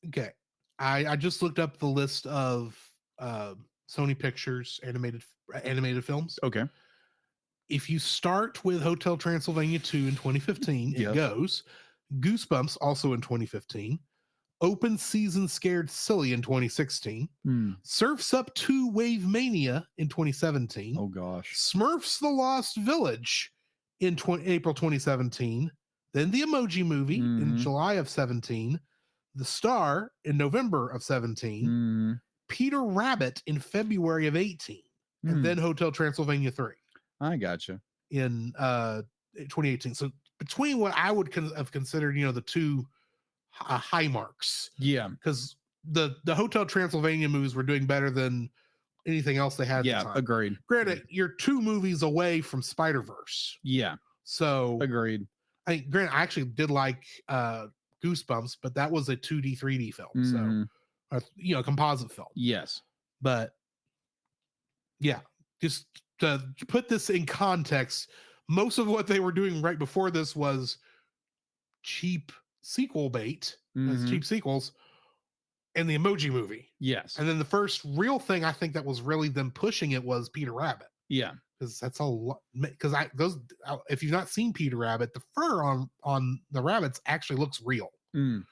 Okay. I just looked up the list of Sony Pictures animated films. Okay. If you start with Hotel Transylvania 2 in 2015, it goes Goosebumps also in 2015, Open Season Scared Silly in 2016, Surf's Up 2 Wave Mania in 2017. Oh gosh. Smurfs The Lost Village in April 2017, then the Emoji Movie in July of 17, The Star in November of 17, Peter Rabbit in February of 18, and then Hotel Transylvania 3. I gotcha. In 2018. So between what I would have considered, the two high marks. Yeah. Because the Hotel Transylvania movies were doing better than anything else they had. Yeah, agreed. Granted, you're 2 movies away from Spider-Verse. Yeah. So agreed. I actually did like Goosebumps, but that was a 2D, 3D film. So, composite film. Yes. But yeah, just to put this in context, most of what they were doing right before this was cheap sequel bait, as Mhm. cheap sequels, and the Emoji Movie. Yes. And then the first real thing I think that was really them pushing it was Peter Rabbit. Yeah. Because that's a lot. Because if you've not seen Peter Rabbit, the fur on the rabbits actually looks real. Mm.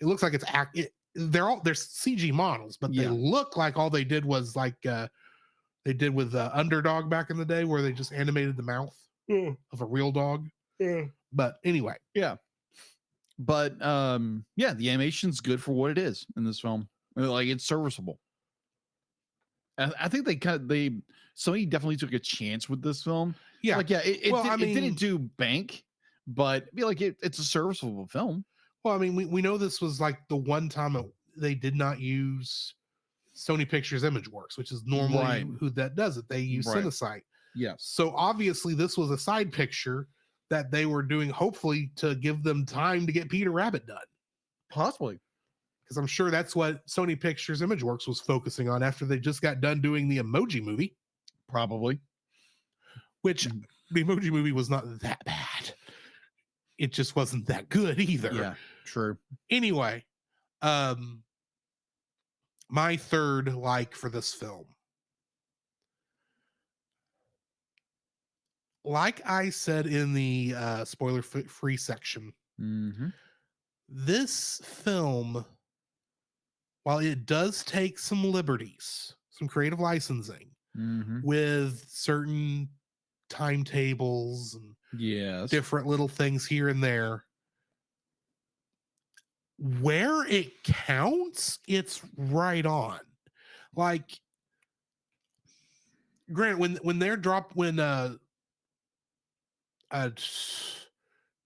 It looks like they're CG models, but they Yeah. look like all they did was like they did with Underdog back in the day, where they just animated the mouth of a real dog. But anyway, Yeah. But yeah, the animation's good for what it is in this film. Like, it's serviceable. I think Sony definitely took a chance with this film. yeah. Like, yeah, it Well, didn't do bank, but I feel like it's a serviceable film. Well, I mean, we know this was like the one time they did not use Sony Pictures ImageWorks, which is normally Right. who that does it. They use Right. Cinesite. Yes. So obviously this was a side picture that they were doing, hopefully to give them time to get Peter Rabbit done. Possibly. Because I'm sure that's what Sony Pictures ImageWorks was focusing on after they just got done doing the Emoji Movie. Probably. Which the Emoji Movie was not that bad. It just wasn't that good either. Yeah, true. Anyway, my third like for this film. Like I said in the spoiler-free section, Mm-hmm. this film, while it does take some liberties, some creative licensing Mm-hmm. with certain timetables and Yes. different little things here and there, where it counts, it's right on. Like, Grant, when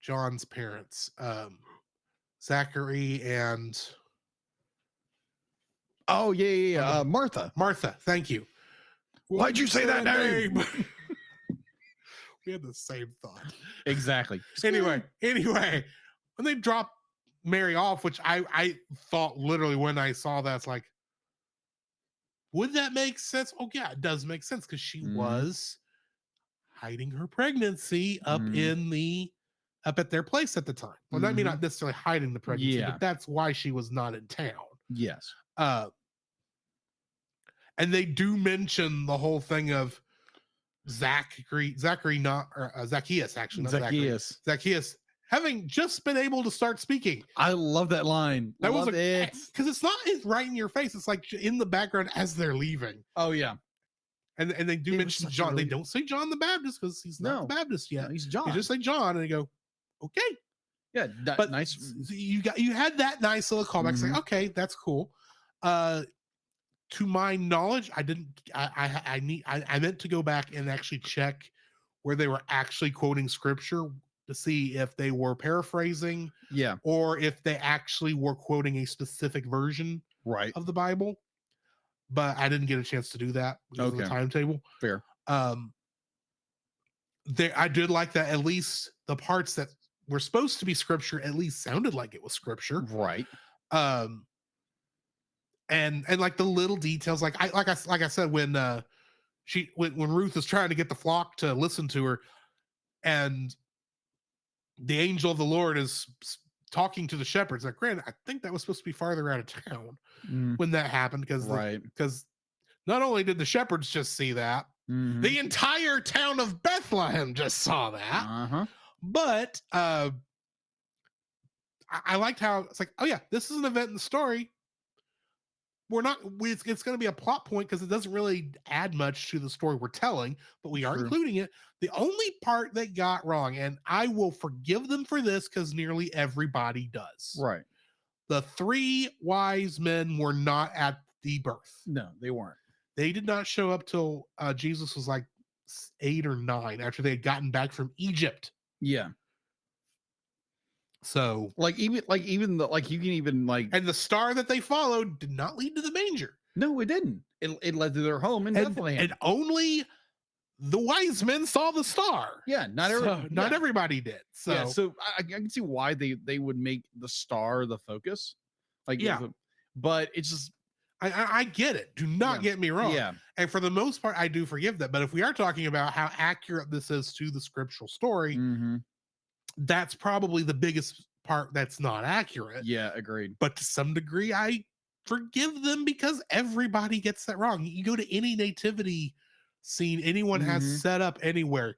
John's parents, Zachary and Oh, yeah. Martha. Thank you. Why'd you say that name? We had the same thought. Exactly. Anyway, when they drop Mary off, which I thought literally when I saw that, it's like, would that make sense? Oh yeah, it does make sense because she was hiding her pregnancy up at their place at the time. Well, I mean, not necessarily hiding the pregnancy, but that's why she was not in town. Yes. And they do mention the whole thing of Zacchaeus, actually, not Zacchaeus having just been able to start speaking. I love that line. That love was it. Because it's right in your face. It's like in the background as they're leaving. Oh yeah. And they do mention John. They don't say John the Baptist because he's not the Baptist yet. No, he's John. They just say John, and they go, okay. Yeah, but nice. You had that nice little callback. It's like, okay, that's cool. To my knowledge, I meant to go back and actually check where they were actually quoting scripture to see if they were paraphrasing, or if they actually were quoting a specific version of the Bible. But I didn't get a chance to do that because of the timetable. Fair. I did like that at least the parts that were supposed to be scripture at least sounded like it was scripture. Right. And like the little details, like I said, when Ruth is trying to get the flock to listen to her, and the angel of the Lord is talking to the shepherds, like, Grant, I think that was supposed to be farther out of town when that happened, because not only did the shepherds just see that, the entire town of Bethlehem just saw that. But I liked how it's like, oh yeah, this is an event in the story. It's going to be a plot point because it doesn't really add much to the story we're telling, but we are including it. The only part they got wrong, and I will forgive them for this because nearly everybody does. Right. The 3 wise men were not at the birth. No, they weren't. They did not show up till Jesus was like 8 or 9 after they had gotten back from Egypt. Yeah. So and the star that they followed did not lead to the manger. No, it didn't. It led to their home in Bethlehem. And only the wise men saw the star. Yeah, not everybody did. So I can see why they would make the star the focus. But it's just, I get it. Do not get me wrong. Yeah. And for the most part, I do forgive that. But if we are talking about how accurate this is to the scriptural story, Mm-hmm. that's probably the biggest part that's not accurate. Yeah, agreed. But to some degree, I forgive them because everybody gets that wrong. You go to any nativity scene anyone has Mhm. set up anywhere,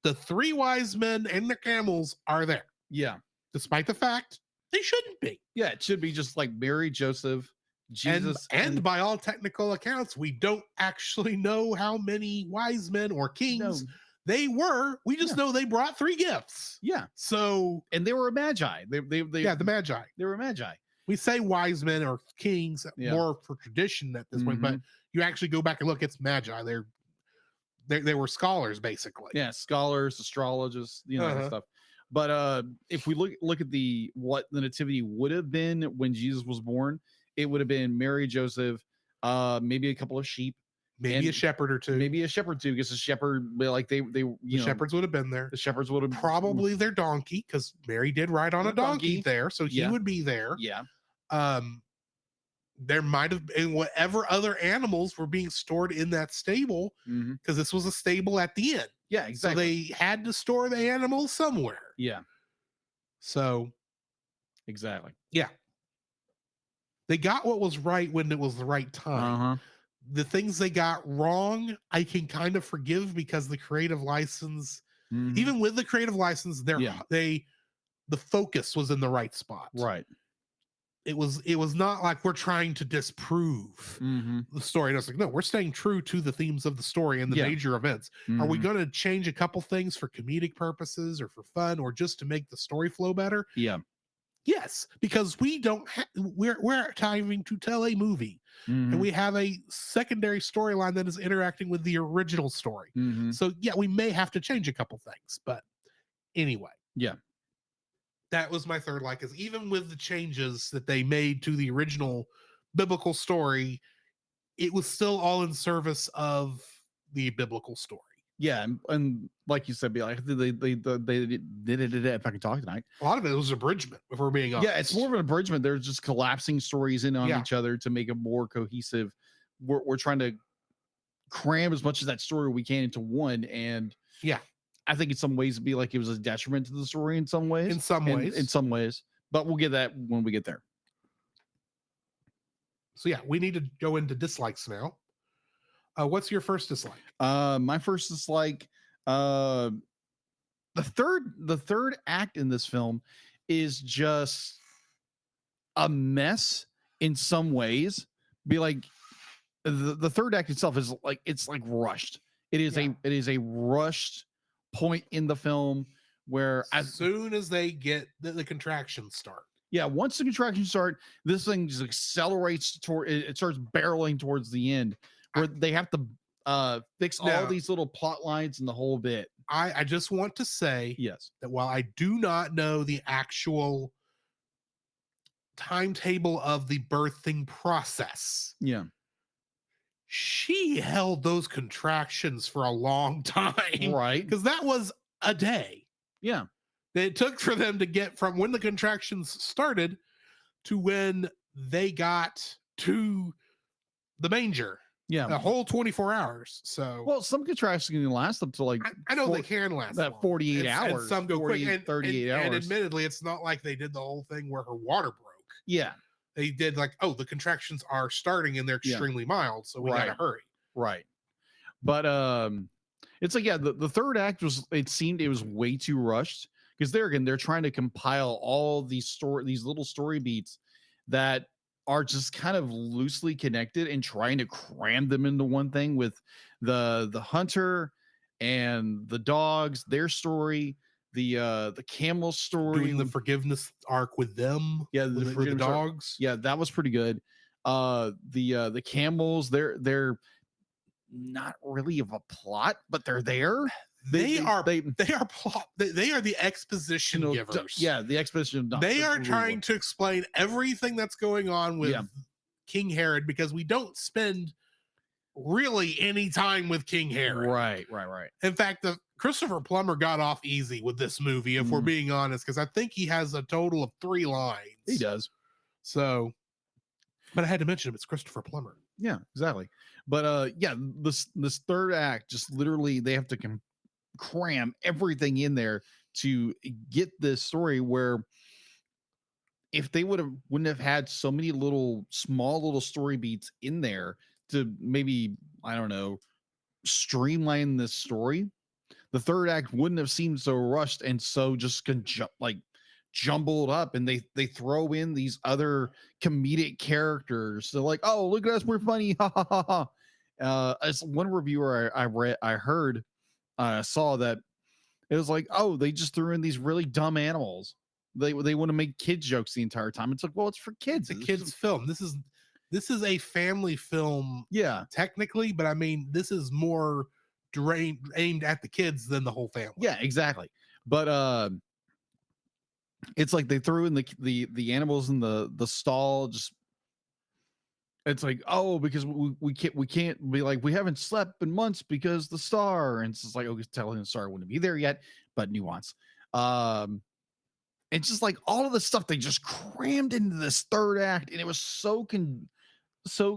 the 3 wise men and the camels are there, Yeah. despite the fact they shouldn't be. Yeah, it should be just like Mary, Joseph, Jesus, And by all technical accounts, we don't actually know how many wise men or kings No. they were. We just Yeah. know they brought 3 gifts. Yeah, So and they were magi. They yeah, the Magi. they were magi. We say wise men or kings Yeah. more for tradition at this point, but you actually go back and look, it's Magi. They were scholars basically. Yeah, scholars, astrologists, that Uh-huh. stuff. But if we look at what the nativity would have been when Jesus was born, it would have been Mary, Joseph, maybe a couple of sheep, Maybe and a shepherd or 2. maybe a shepherd too, because the shepherd, like they the shepherds would have been there. the shepherds would have Probably their donkey, because Mary did ride on A a donkey donkey. there, so he Yeah. would be there. Yeah, There might have been whatever other animals were being stored in that stable, because this was a stable at the end. yeah, exactly. So they had to store the animals somewhere. Yeah, So exactly. they got what was right when it was the right time. The things they got wrong, I can kind of forgive, because the creative license, even with the creative license, the focus was in the right spot. Right. It was not like we're trying to disprove the story. And it's like, no, we're staying true to the themes of the story and the Yeah. major events. Are we going to change a couple things for comedic purposes or for fun or just to make the story flow better? Yeah. Yes, because we don't we're trying to tell a movie, and we have a secondary storyline that is interacting with the original story. So yeah, we may have to change a couple things, but anyway. Yeah. That was my third like, is even with the changes that they made to the original biblical story, it was still all in service of the biblical story. Yeah, and like you said, be like they did it. If I can talk tonight, A lot of it was abridgment, if we're being honest. yeah, it's more of an abridgment. They're just collapsing stories in on Yeah. each other to make it more cohesive. We're trying to cram as much of that story we can into one, and Yeah. I think in some ways it'd be like it was a detriment to the story in some ways. In some ways, but we'll get that when we get there. So yeah, we need to go into dislikes now. What's your first dislike? My first dislike, the third act in this film is just a mess in some ways. Be like the third act itself is like it's like rushed. It is a rushed point in the film where As soon as they get the contractions start. Yeah, once the contractions start, this thing just accelerates toward it starts barreling towards the end, where they have to fix all these little plot lines and the whole bit. I just want to say Yes, that while I do not know the actual timetable of the birthing process, yeah, she held those contractions for a long time. right, Because that was a day yeah, that it took for them to get from when the contractions started to when they got to the manger. yeah. A whole 24 hours. So Well, some contractions can last up to like I know they can last that long. 48 And hours. some go 40, quick. And, 38 and hours. admittedly, it's not like they did the whole thing where her water broke. Yeah, They did like, oh, the contractions are starting and they're Yeah. extremely mild, so we gotta Right. hurry. right. But it's like the third act seemed it was way too rushed because they're trying to compile all these little story beats that are just kind of loosely connected and trying to cram them into one thing with the hunter and the dogs, their story, the camel story, Doing the forgiveness arc with them. Yeah, with the forgiveness arc. dogs. Yeah, that was pretty good. The camels, they're not really of a plot, but they're there. They are plot. They are the exposition you know, givers. yeah, the exposition. They are trying to explain everything that's going on with Yeah. King Herod, because we don't spend really any time with King Herod. Right. In fact, the Christopher Plummer got off easy with this movie, if we're Mhm. being honest, because I think he has a total of 3 lines. He does. So But I had to mention him. It's Christopher Plummer. Yeah, exactly. But yeah, this third act just literally they have to cram everything in there to get this story where if they wouldn't have had so many small little story beats in there to maybe, I don't know, streamline this story, the third act wouldn't have seemed so rushed and so just jumbled up. And they throw in these other comedic characters. So like, oh, look at us, we're funny, ha ha ha ha. As one reviewer I saw that it was like, oh, they just threw in these really dumb animals. They want to make kids jokes the entire time. It's like, well, it's for kids. It's a kids film. This is a family film. Yeah, technically, but I mean, this is more aimed at the kids than the whole family. Yeah, exactly. But it's like they threw in the animals in the stall. Just it's like, oh, because we can't be like, we haven't slept in months because the star, and it's just like, okay, telling the star wouldn't be there yet, but nuance. It's just like all of the stuff they just crammed into this third act, and it was so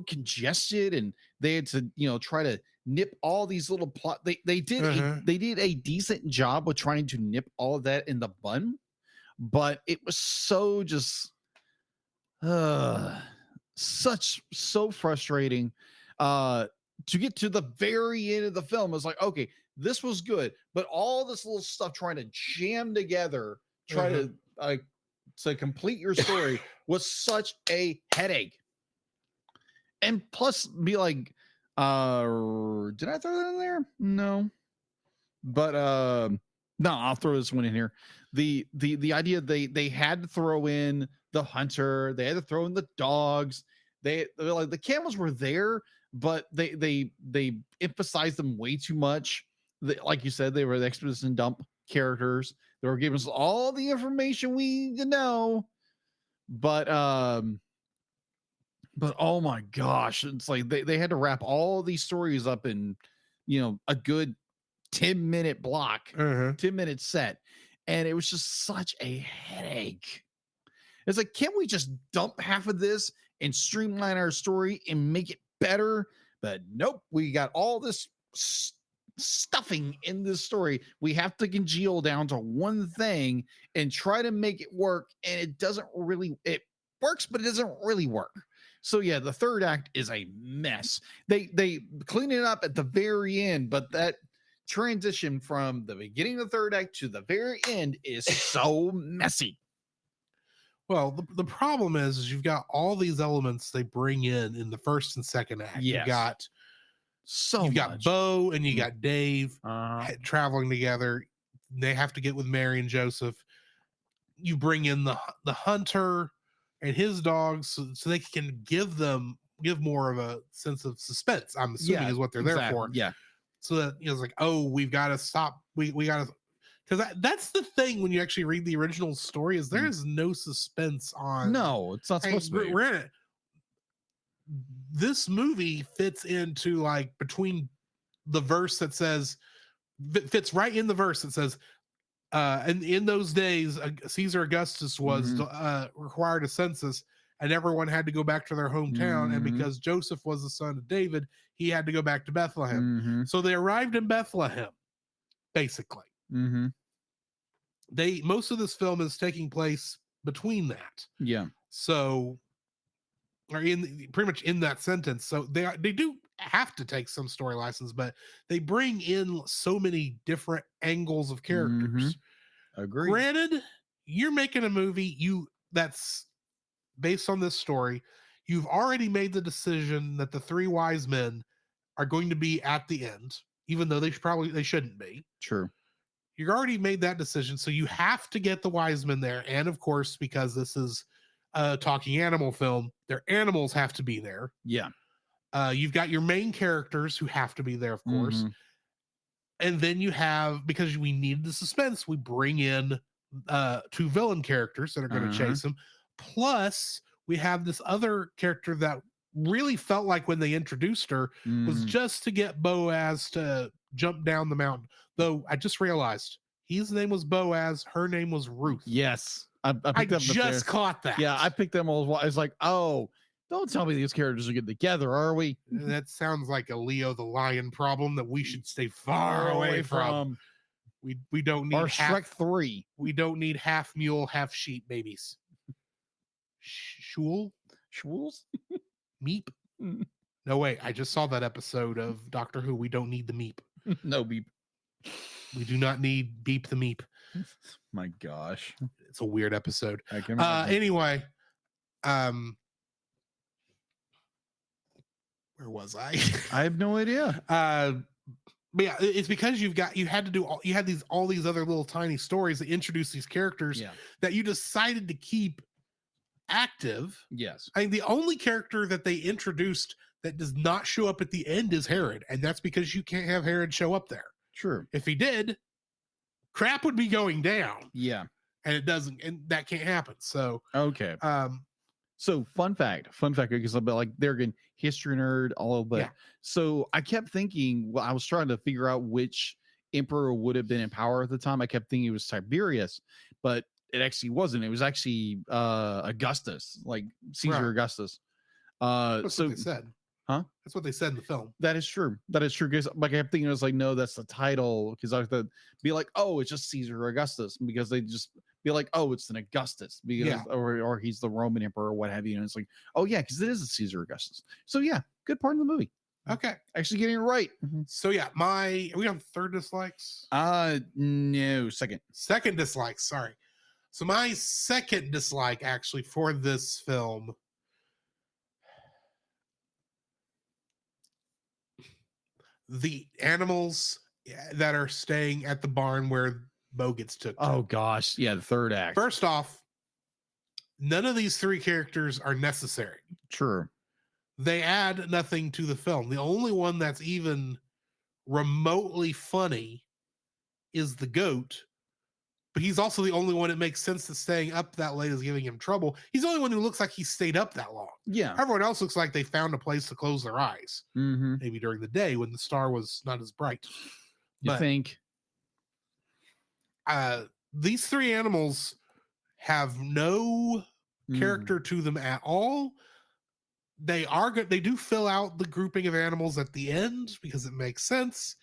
congested, and they had to try to nip all these little plot. They did a decent job with trying to nip all of that in the bun, but it was so just so frustrating to get to the very end of the film. It's like, okay, this was good, but all this little stuff trying to jam together, to complete your story was such a headache. And plus be like, did I throw that in there? No. But no, I'll throw this one in here. The idea they had to throw in the hunter, they had to throw in the dogs. They're like, the camels were there, but they emphasized them way too much. Like you said, they were the exposition dump characters. They were giving us all the information we need to know. But oh my gosh, it's like they had to wrap all these stories up in a good 10-minute block, 10-minute set, and it was just such a headache. It's like, can't we just dump half of this and streamline our story and make it better? But nope, we got all this stuffing in this story. We have to congeal down to one thing and try to make it work, and it works, but it doesn't really work. So yeah, the third act is a mess. They clean it up at the very end, but that transition from the beginning of the third act to the very end is so messy. Well, the problem is you've got all these elements they bring in the first and second act. Yes. You've got Bo and you got Dave traveling together. They have to get with Mary and Joseph. You bring in the hunter and his dogs so they can give more of a sense of suspense, I'm assuming is what they're there for. Yeah. So that it's like, oh, we've got to stop. We got to, because that's the thing when you actually read the original story is there is no suspense on. No, it's not supposed to be. We're in it. This movie fits into like between the verse that says fits right in the verse that says and in those days Caesar Augustus was required a census and everyone had to go back to their hometown, and because Joseph was the son of David, he had to go back to Bethlehem. So they arrived in Bethlehem basically. Most of this film is taking place between that. Yeah. So or pretty much in that sentence. So they do have to take some story license, but they bring in so many different angles of characters. Agree. Granted, you're making a movie that's based on this story. You've already made the decision that the three wise men are going to be at the end, even though they shouldn't be. True. You already made that decision, so you have to get the wise men there. And of course, because this is a talking animal film, their animals have to be there. Yeah. You've got your main characters who have to be there, of course. And then you have, because we need the suspense, we bring in two villain characters that are going to chase them. Plus, we have this other character that really felt like when they introduced her was just to get Boaz to jump down the mountain. Though I just realized his name was Boaz, her name was Ruth. Yes. I just caught that. Yeah, I picked them all. I was like, oh, Don't tell me these characters are getting together, are we? That sounds like a Leo the Lion problem that we should stay far away from. We don't need Or Shrek 3. We don't need half mule, half sheep babies. Shul? Schwools? Meep? No, wait. I just saw that episode of Doctor Who. We don't need the meep. No beep. We do not need beep the meep. My gosh. It's a weird episode. I can imagine. Anyway, where was I? I have no idea. But yeah, it's because you had all these other little tiny stories that introduce these characters that you decided to keep active. Yes. I mean, the only character that they introduced that does not show up at the end is Herod, and that's because you can't have Herod show up there. True. If he did, crap would be going down. Yeah. And it doesn't, and that can't happen. So okay. So fun fact, because I'm like they're again history nerd, all of that. Yeah. So I kept thinking, I was trying to figure out which emperor would have been in power at the time. I kept thinking it was Tiberius, but it actually wasn't. It was actually Augustus, like Caesar Augustus. That's what they said. Huh? That's what they said in the film. That is true. Because like I kept thinking, I was like, no, that's the title. Because I thought be like, oh, it's just Caesar Augustus, because they just be like, oh, it's an Augustus, because or he's the Roman emperor or what have you. And it's like, oh yeah, because it is a Caesar Augustus. So yeah, good part of the movie. Okay, actually getting it right. So yeah, are we on third dislikes? No, second dislikes. Sorry. So my second dislike actually for this film. The animals that are staying at the barn where Bo gets took to. Oh gosh, yeah, the third act. First off, none of these three characters are necessary. True. They add nothing to the film. The only one that's even remotely funny is the goat, but he's also the only one that makes sense that staying up that late is giving him trouble. He's the only one who looks like he stayed up that long. Yeah. Everyone else looks like they found a place to close their eyes. Mm-hmm. Maybe during the day when the star was not as bright. You think? These three animals have no character to them at all. They are good. They do fill out the grouping of animals at the end because it makes sense.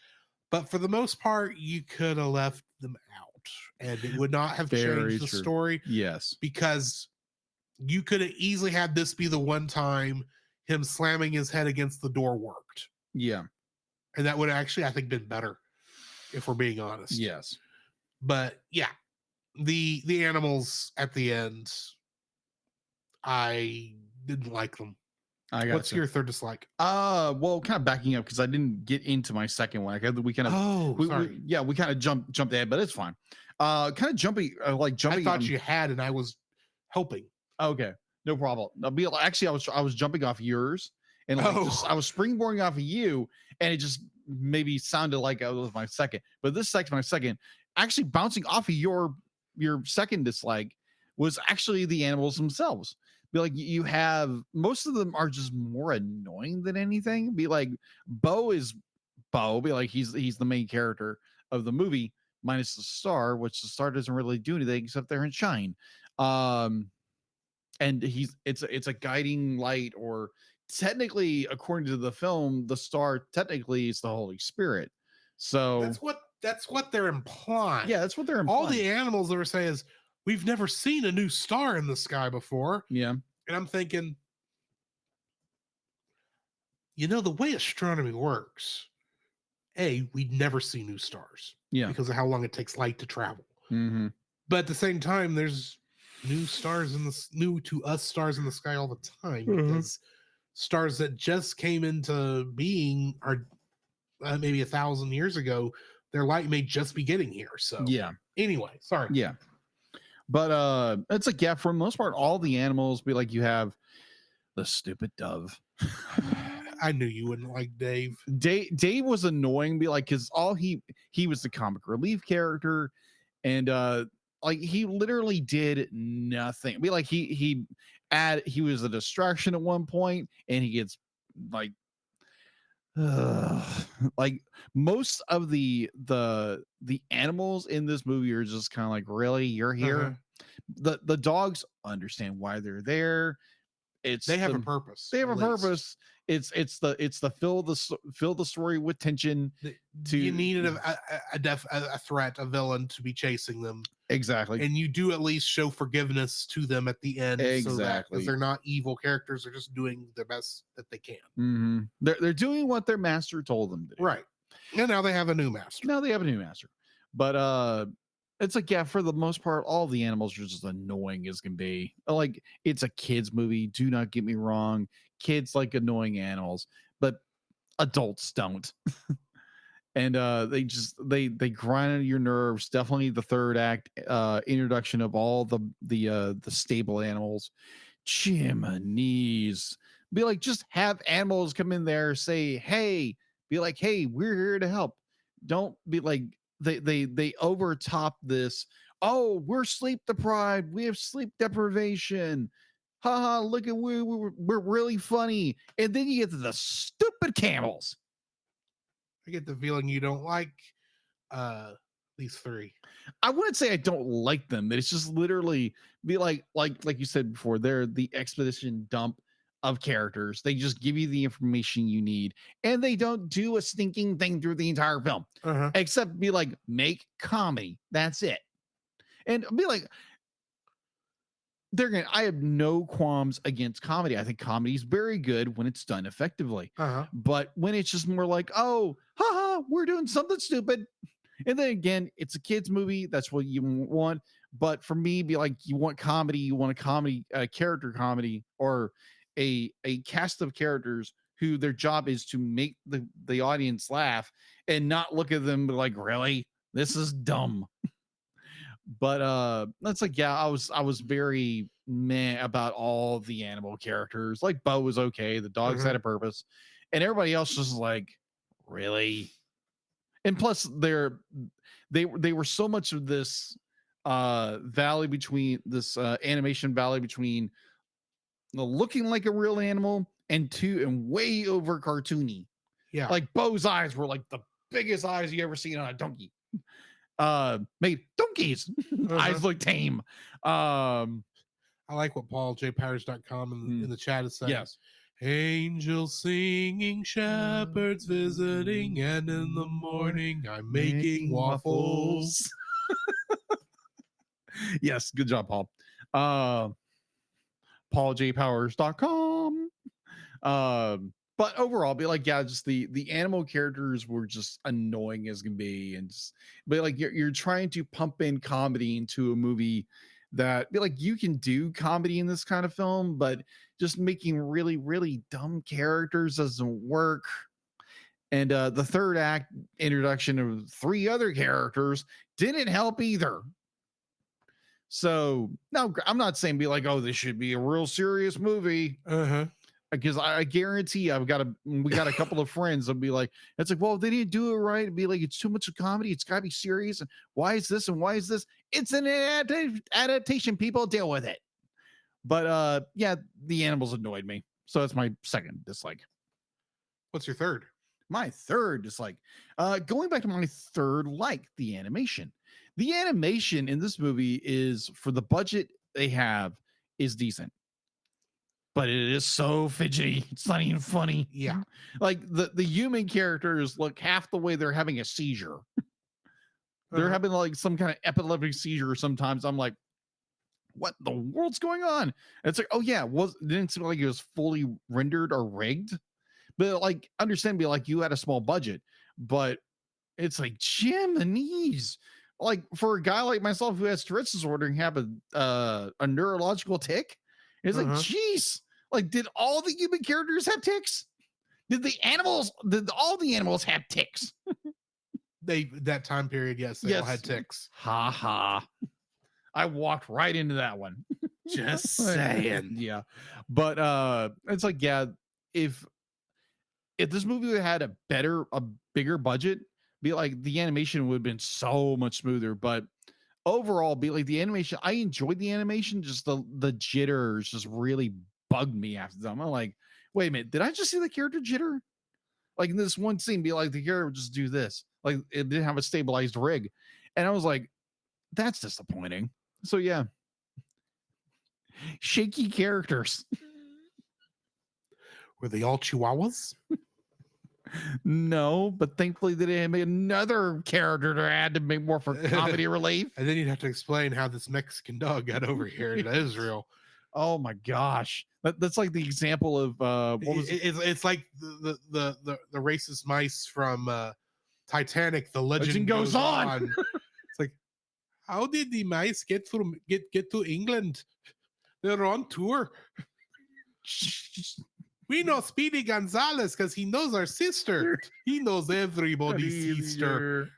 But for the most part, you could have left them out and it would not have changed the story. Yes. Because you could have easily had this be the one time him slamming his head against the door worked. Yeah. And that would actually, I think, been better if we're being honest. Yes. But yeah, the animals at the end, I didn't like them. What's your third dislike? Well, kind of backing up because I didn't get into my second one. We kind of we kind of jumped ahead, but it's fine. Kind of jumping. I thought you had, and I was helping. Okay, no problem. Actually, I was jumping off yours, and I was springboarding off of you, and it just maybe sounded like it was my second. But this second, my second, actually bouncing off of your second dislike was actually the animals themselves. Be like, you have most of them are just more annoying than anything. Be like, Bo is Bo. Be like, he's the main character of the movie, minus the star, which the star doesn't really do anything except there and shine. And it's a guiding light, or technically, according to the film, the star technically is the Holy Spirit. So that's what they're implying. Yeah, that's what they're implying. All the animals that were saying is, we've never seen a new star in the sky before. Yeah. And I'm thinking, the way astronomy works, we'd never see new stars. Yeah. Because of how long it takes light to travel. Mm-hmm. But at the same time, there's new to us stars in the sky all the time. Because stars that just came into being are maybe 1,000 years ago, their light may just be getting here. So yeah. Anyway, sorry. Yeah. But it's like, yeah, for the most part, all the animals be like, you have the stupid dove. I knew you wouldn't like Dave. Dave was annoying, be like, because he was the comic relief character, and like he literally did nothing. Be like he was a distraction at one point, and he gets like like most of the animals in this movie are just kind of like, really, you're here. The dogs understand why they're there. They have a purpose. They have a at least. purpose. It's the fill the story with tension. You needed a threat, a villain to be chasing them. Exactly. And you do at least show forgiveness to them at the end. So that Exactly. because they're not evil characters, they're just doing the best that they can. Mm-hmm. They're doing what their master told them to do. Right. And now they have a new master. Now they have a new master. But it's like, yeah, for the most part, all the animals are just annoying as can be. Like, it's a kids movie. Do not get me wrong. Kids like annoying animals, but adults don't. And they grind on your nerves. Definitely the third act introduction of all the stable animals. Chimneys. Be like, just have animals come in there, say, hey, be like, hey, we're here to help. Don't be like, they overtop this. Oh, we're sleep deprived. We have sleep deprivation. Haha, look at we're really funny. And then you get to the stupid camels. I get the feeling you don't like these three. I wouldn't say I don't like them, but it's just literally be like you said before, they're the expedition dump of characters. They just give you the information you need, and they don't do a stinking thing through the entire film, except be like, make comedy. That's it. And be like, I have no qualms against comedy. I think comedy is very good when it's done effectively. But when it's just more like, oh, haha, we're doing something stupid. And then again, it's a kid's movie. That's what you want. But for me, be like, you want comedy, you want a comedy, character comedy, or a cast of characters who their job is to make the audience laugh and not look at them like, really? This is dumb. But that's like, yeah, I was very meh about all the animal characters. Like, Bo was okay, the dogs had a purpose, and everybody else was like, really? And plus they were so much of this valley between this animation valley between looking like a real animal and way over cartoony. Yeah, like Bo's eyes were like the biggest eyes you ever seen on a donkey. Made donkeys eyes look tame. I like what PaulJPowers.com in the chat is saying. Yes. Angels singing, shepherds visiting, and in the morning I'm making waffles. Yes, good job, Paul. PaulJPowers.com. But overall, be like, yeah, just the animal characters were just annoying as can be, and just but like you're trying to pump in comedy into a movie that be like, you can do comedy in this kind of film, but just making really, really dumb characters doesn't work. And the third act introduction of three other characters didn't help either. So no, I'm not saying be like, oh, this should be a real serious movie. Because I guarantee we got a couple of friends that'll be like, it's like, well, they didn't do it right. It'd be like, it's too much of comedy. It's got to be serious. And why is this? And why is this? It's an adaptation. People deal with it. But yeah, the animals annoyed me. So that's my second dislike. What's your third? My third dislike. Going back to my third like, the animation. The animation in this movie is, for the budget they have, is decent. But it is so fidgety. It's not even funny. Yeah. Like the human characters look half the way they're having a seizure. They're having like some kind of epileptic seizure sometimes. I'm like, what the world's going on? And it's like, oh yeah, it didn't seem like it was fully rendered or rigged. But like, understand, be like, you had a small budget, but it's like, Jiminy's. Like, for a guy like myself who has Tourette's disorder and have a neurological tick, it's like, geez. Like, did all the human characters have ticks? Did all the animals have ticks? That time period, yes, they all had ticks. Ha ha. I walked right into that one. Just saying. Yeah. But it's like, yeah, if this movie had a bigger budget, be like, the animation would have been so much smoother. But overall, be like, the animation, I enjoyed the animation, just the jitters just really bugged me after them. I'm like, wait a minute, did I just see the character jitter? Like, in this one scene, be like, the character would just do this. Like, it didn't have a stabilized rig. And I was like, that's disappointing. So yeah. Shaky characters. Were they all Chihuahuas? No, but thankfully they didn't make another character to add to make more for comedy relief. And then you'd have to explain how this Mexican dog got over here to Israel. Oh my gosh, that's like the example of what was It's like the racist mice from Titanic. The legend goes on. It's like, how did the mice get to England? They're on tour. We know Speedy Gonzalez because he knows our sister. He knows everybody's sister.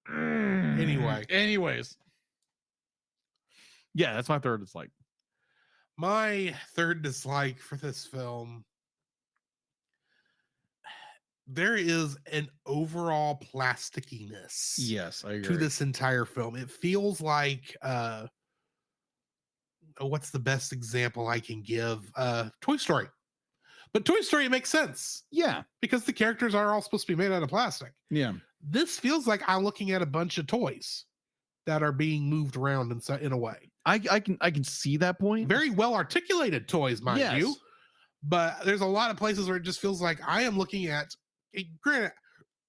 Anyways. Yeah, that's my third dislike. My third dislike for this film, there is an overall plastickiness. Yes, I agree. To this entire film. It feels like what's the best example I can give? Toy Story. But Toy Story, it makes sense. Yeah. Because the characters are all supposed to be made out of plastic. Yeah. This feels like I'm looking at a bunch of toys that are being moved around in a way. I can see that point. Very well articulated toys, mind you. But there's a lot of places where it just feels like I am looking at, granted,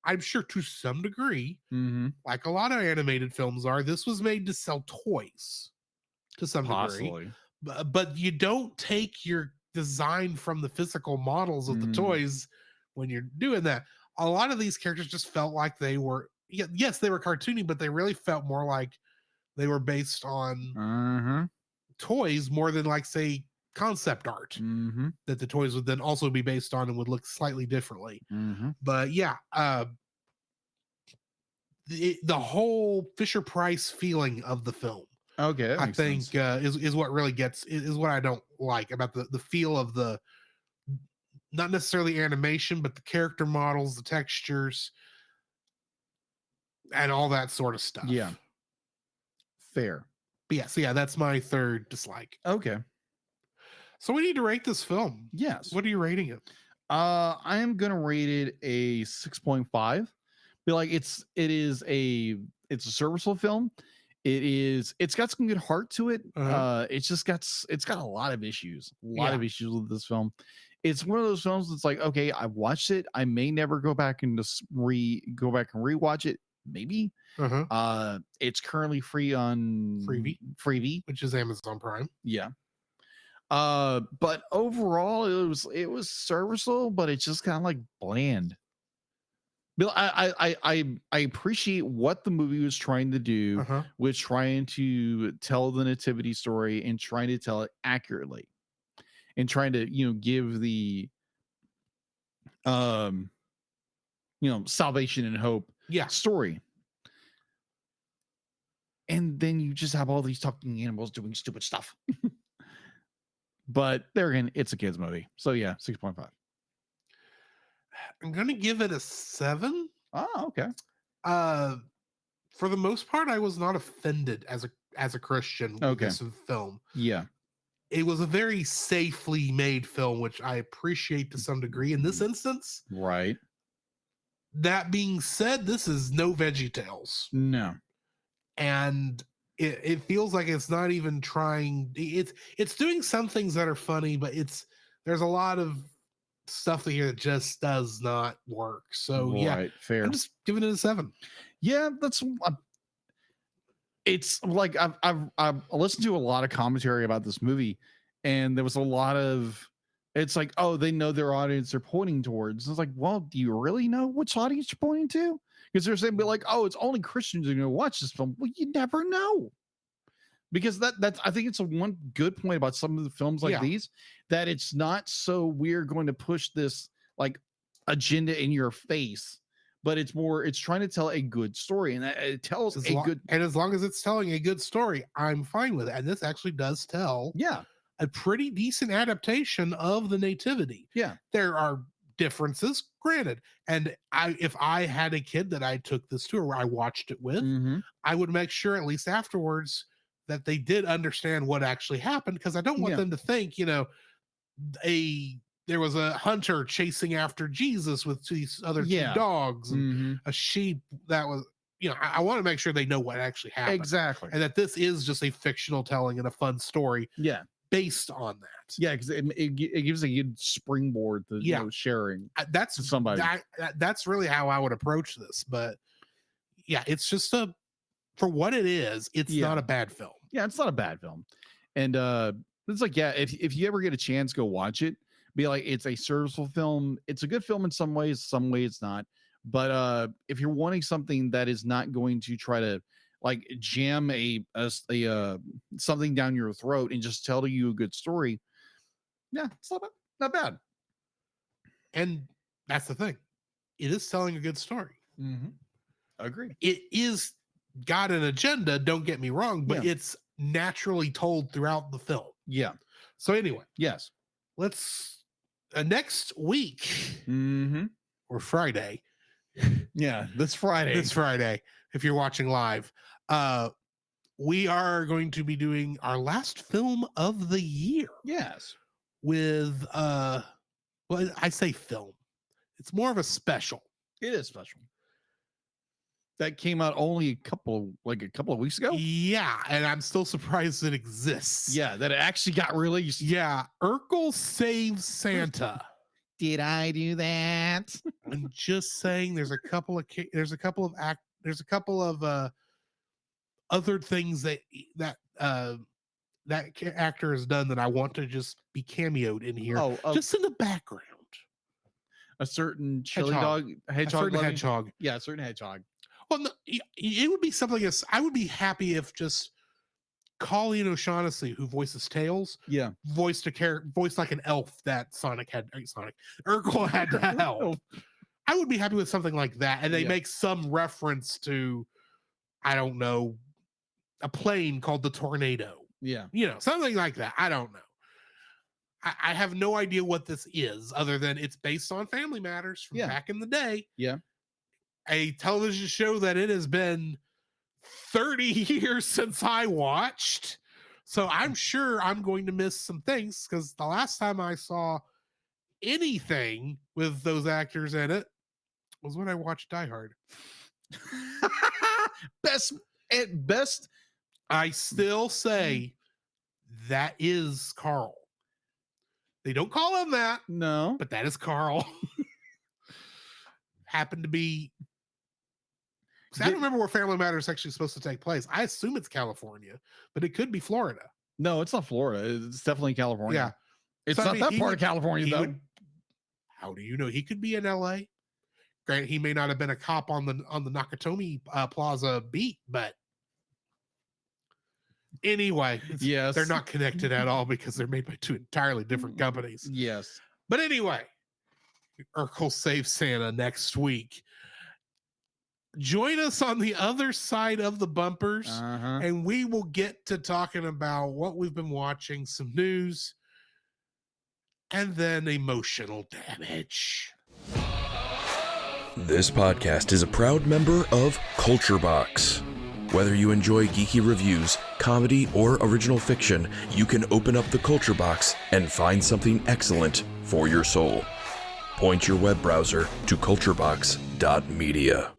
I'm sure to some degree, like a lot of animated films are, this was made to sell toys to some degree. But you don't take your design from the physical models of the toys when you're doing that. A lot of these characters just felt like they were, yes, they were cartoony, but they really felt more like they were based on toys more than, like, say, concept art that the toys would then also be based on and would look slightly differently. But yeah, the whole Fisher-Price feeling of the film, okay, I think is what really is what I don't like about the feel of the, not necessarily animation, but the character models, the textures, and all that sort of stuff. Yeah. Fair. But yeah, so yeah, that's my third dislike. Okay. So we need to rate this film. Yes. What are you rating it? I am gonna rate it a 6.5. Be like it's a serviceable film. It's got some good heart to it. It's got a lot of issues. A lot of issues with this film. It's one of those films that's like, okay, I watched it. I may never go back and rewatch it. Maybe. It's currently free on Freevee, which is Amazon Prime. Yeah. But overall it was serviceable, but it's just kind of like bland. Bill, I appreciate what the movie was trying to do, was trying to tell the nativity story and trying to tell it accurately, and trying to give the salvation and hope story. And then you just have all these talking animals doing stupid stuff. But there again, it's a kids movie, so yeah, 6.5. I'm gonna give it a 7. Oh, okay. For the most part, I was not offended as a Christian with this film. Yeah, it was a very safely made film, which I appreciate to some degree in this instance. Right. That being said, this is no VeggieTales. No. And it feels like it's not even trying. It's doing some things that are funny, but there's a lot of stuff here that just does not work. So yeah, fair. I'm just giving it a 7. Yeah, that's. It's like I've listened to a lot of commentary about this movie, and there was a lot of. It's like, oh, they know their audience they're pointing towards. It's like, well, do you really know which audience you're pointing to? Because they're saying, like, oh, it's only Christians who are going to watch this film. Well, you never know. Because that's I think it's a one good point about some of the films like these, that it's not so we're going to push this like agenda in your face, but it's trying to tell a good story, and it tells and as long as it's telling a good story, I'm fine with it. And this actually does tell a pretty decent adaptation of the nativity. Yeah, there are differences, granted, and if I had a kid that I took this to or I watched it with, I would make sure at least afterwards that they did understand what actually happened, because I don't want them to think, there was a hunter chasing after Jesus with these other 2 dogs and a sheep that was, I want to make sure they know what actually happened. Exactly. And that this is just a fictional telling and a fun story. Yeah. based on that. Yeah, because it gives a good springboard to sharing. That's to somebody. That's really how I would approach this. But yeah, it's just for what it is, it's not a bad film. Yeah, it's not a bad film. And it's like, if you ever get a chance, go watch it. Be like, it's a serviceable film. It's a good film in some ways it's not. But if you're wanting something that is not going to try to like jam a something down your throat and just tell you a good story, yeah, it's not bad. And that's the thing. It is telling a good story. Mm-hmm. Agree. It is got an agenda, don't get me wrong, but it's naturally told throughout the film. Yeah. So anyway, yes. Let's next week or Friday. Yeah, this Friday. If you're watching live, we are going to be doing our last film of the year. Yes. With well, I say film. It's more of a special. It is special. That came out only a couple of weeks ago. Yeah, and I'm still surprised it exists. Yeah, that it actually got released. Yeah, Urkel Saves Santa. Did I do that? I'm just saying, there's a couple of other things that actor has done that I want to just be cameoed in here, just in the background. A certain hedgehog. Yeah, a certain hedgehog. Well, no, it would be something as I would be happy if just Colleen O'Shaughnessy, who voices Tails, voiced like an elf that Urkel had to help. I would be happy with something like that, and they make some reference to, I don't know, a plane called the Tornado. Yeah, something like that. I don't know. I have no idea what this is, other than it's based on Family Matters from back in the day. Yeah. A television show that it has been 30 years since I watched. So I'm sure I'm going to miss some things, because the last time I saw anything with those actors in it was when I watched Die Hard. Best. I still say that is Carl. They don't call him that. No. But that is Carl. Happened to be... I don't remember where Family Matters is actually supposed to take place. I assume it's California, but it could be Florida. No, it's not Florida. It's definitely California. Yeah. It's not that part of California, though. How do you know? He could be in LA. Granted, he may not have been a cop on the Nakatomi Plaza beat, but anyway, yes, they're not connected at all because they're made by two entirely different companies. Yes. But anyway, Urkel Saves Santa next week. Join us on the other side of the bumpers, and we will get to talking about what we've been watching, some news, and then emotional damage. This podcast is a proud member of Culture Box. Whether you enjoy geeky reviews, comedy, or original fiction, you can open up the Culture Box and find something excellent for your soul. Point your web browser to culturebox.media.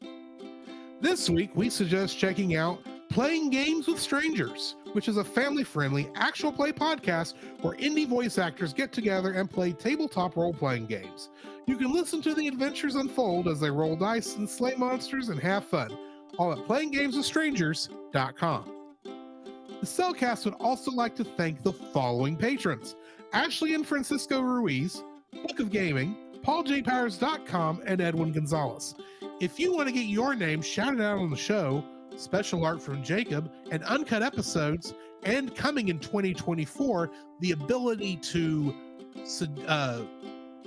This week, we suggest checking out Playing Games with Strangers, which is a family-friendly actual play podcast where indie voice actors get together and play tabletop role-playing games. You can listen to the adventures unfold as they roll dice and slay monsters and have fun, all at playinggameswithstrangers.com. The Cellcast would also like to thank the following patrons: Ashley and Francisco Ruiz, Book of Gaming, PaulJPowers.com, and Edwin Gonzalez. If you want to get your name shouted out on the show, special art from Jacob, and uncut episodes, and coming in 2024, the ability to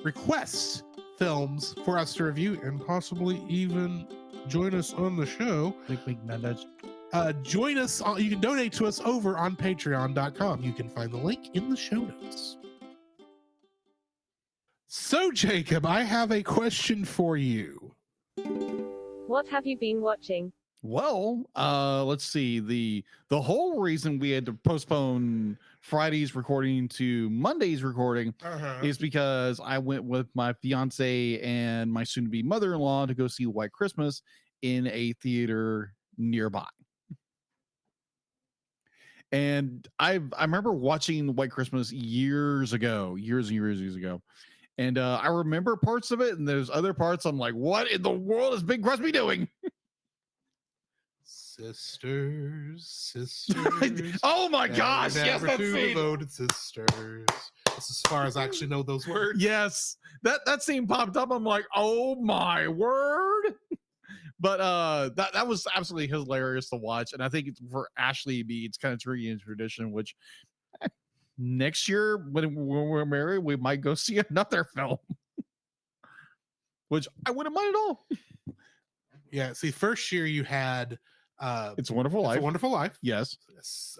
request films for us to review and possibly even join us on the show. Join us. You can donate to us over on patreon.com. You can find the link in the show notes. So, Jacob, I have a question for you. What have you been watching? Well, let's see. The whole reason we had to postpone Friday's recording to Monday's recording is because I went with my fiance and my soon-to-be mother-in-law to go see White Christmas in a theater nearby. And I remember watching White Christmas years ago, years and years ago. And I remember parts of it, and there's other parts I'm like, what in the world is Big Crosby doing? Sisters. Oh my gosh, yes, that's two scene. devoted sisters. That's as far as I actually know those words. Yes, that scene popped up. I'm like, oh my word. But that was absolutely hilarious to watch. And I think it's for Ashley B, it's kind of turning into tradition, which next year when we're married, we might go see another film. Which I wouldn't mind at all. Yeah, see, first year you had It's a Wonderful Life. It's a Wonderful Life. Yes.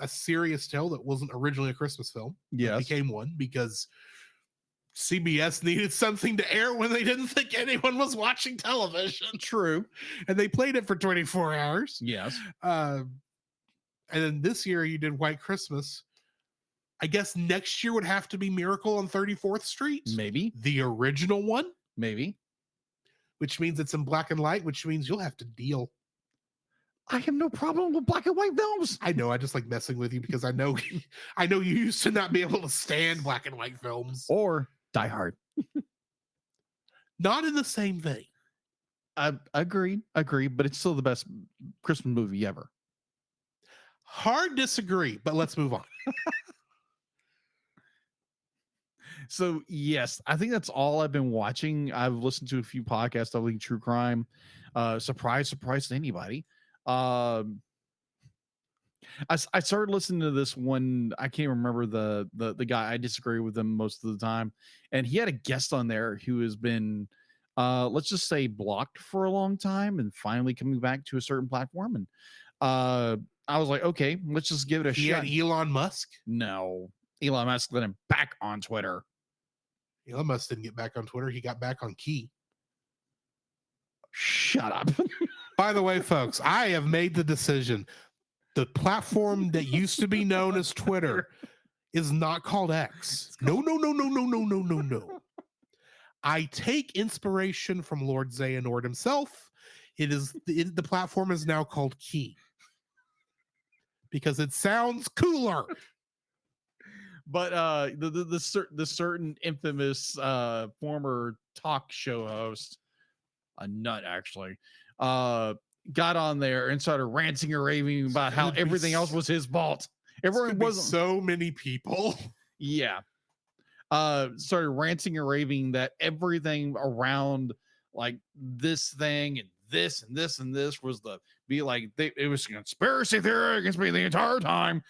A serious tale that wasn't originally a Christmas film. Yes. It became one because CBS needed something to air when they didn't think anyone was watching television. True. And they played it for 24 hours. Yes. And then this year you did White Christmas. I guess next year would have to be Miracle on 34th Street. Maybe. The original one. Maybe. Which means it's in black and white, which means you'll have to deal. I have no problem with black and white films. I know. I just like messing with you because I know you used to not be able to stand black and white films. Or Die Hard. Not in the same vein. I agree, but it's still the best Christmas movie ever. Hard disagree, but let's move on. So yes, I think that's all I've been watching. I've listened to a few podcasts of like true crime. Surprise to anybody. I started listening to this one. I can't remember the guy. I disagree with him most of the time, and he had a guest on there who has been, let's just say, blocked for a long time, and finally coming back to a certain platform. And I was like, okay, let's just give it a shot. Had Elon Musk? No, Elon Musk let him back on Twitter. Elon Musk didn't get back on Twitter. He got back on Key. Shut up. By the way, folks, I have made the decision. The platform that used to be known as Twitter is not called X. No. I take inspiration from Lord Xehanort himself. The platform is now called Key because it sounds cooler. But the certain infamous former talk show host, a nut actually, got on there and started ranting and raving about how everything else was his fault. Everyone wasn't. So many people. Yeah. Started ranting and raving that everything around like this thing and this and this and this was it was a conspiracy theory against me the entire time.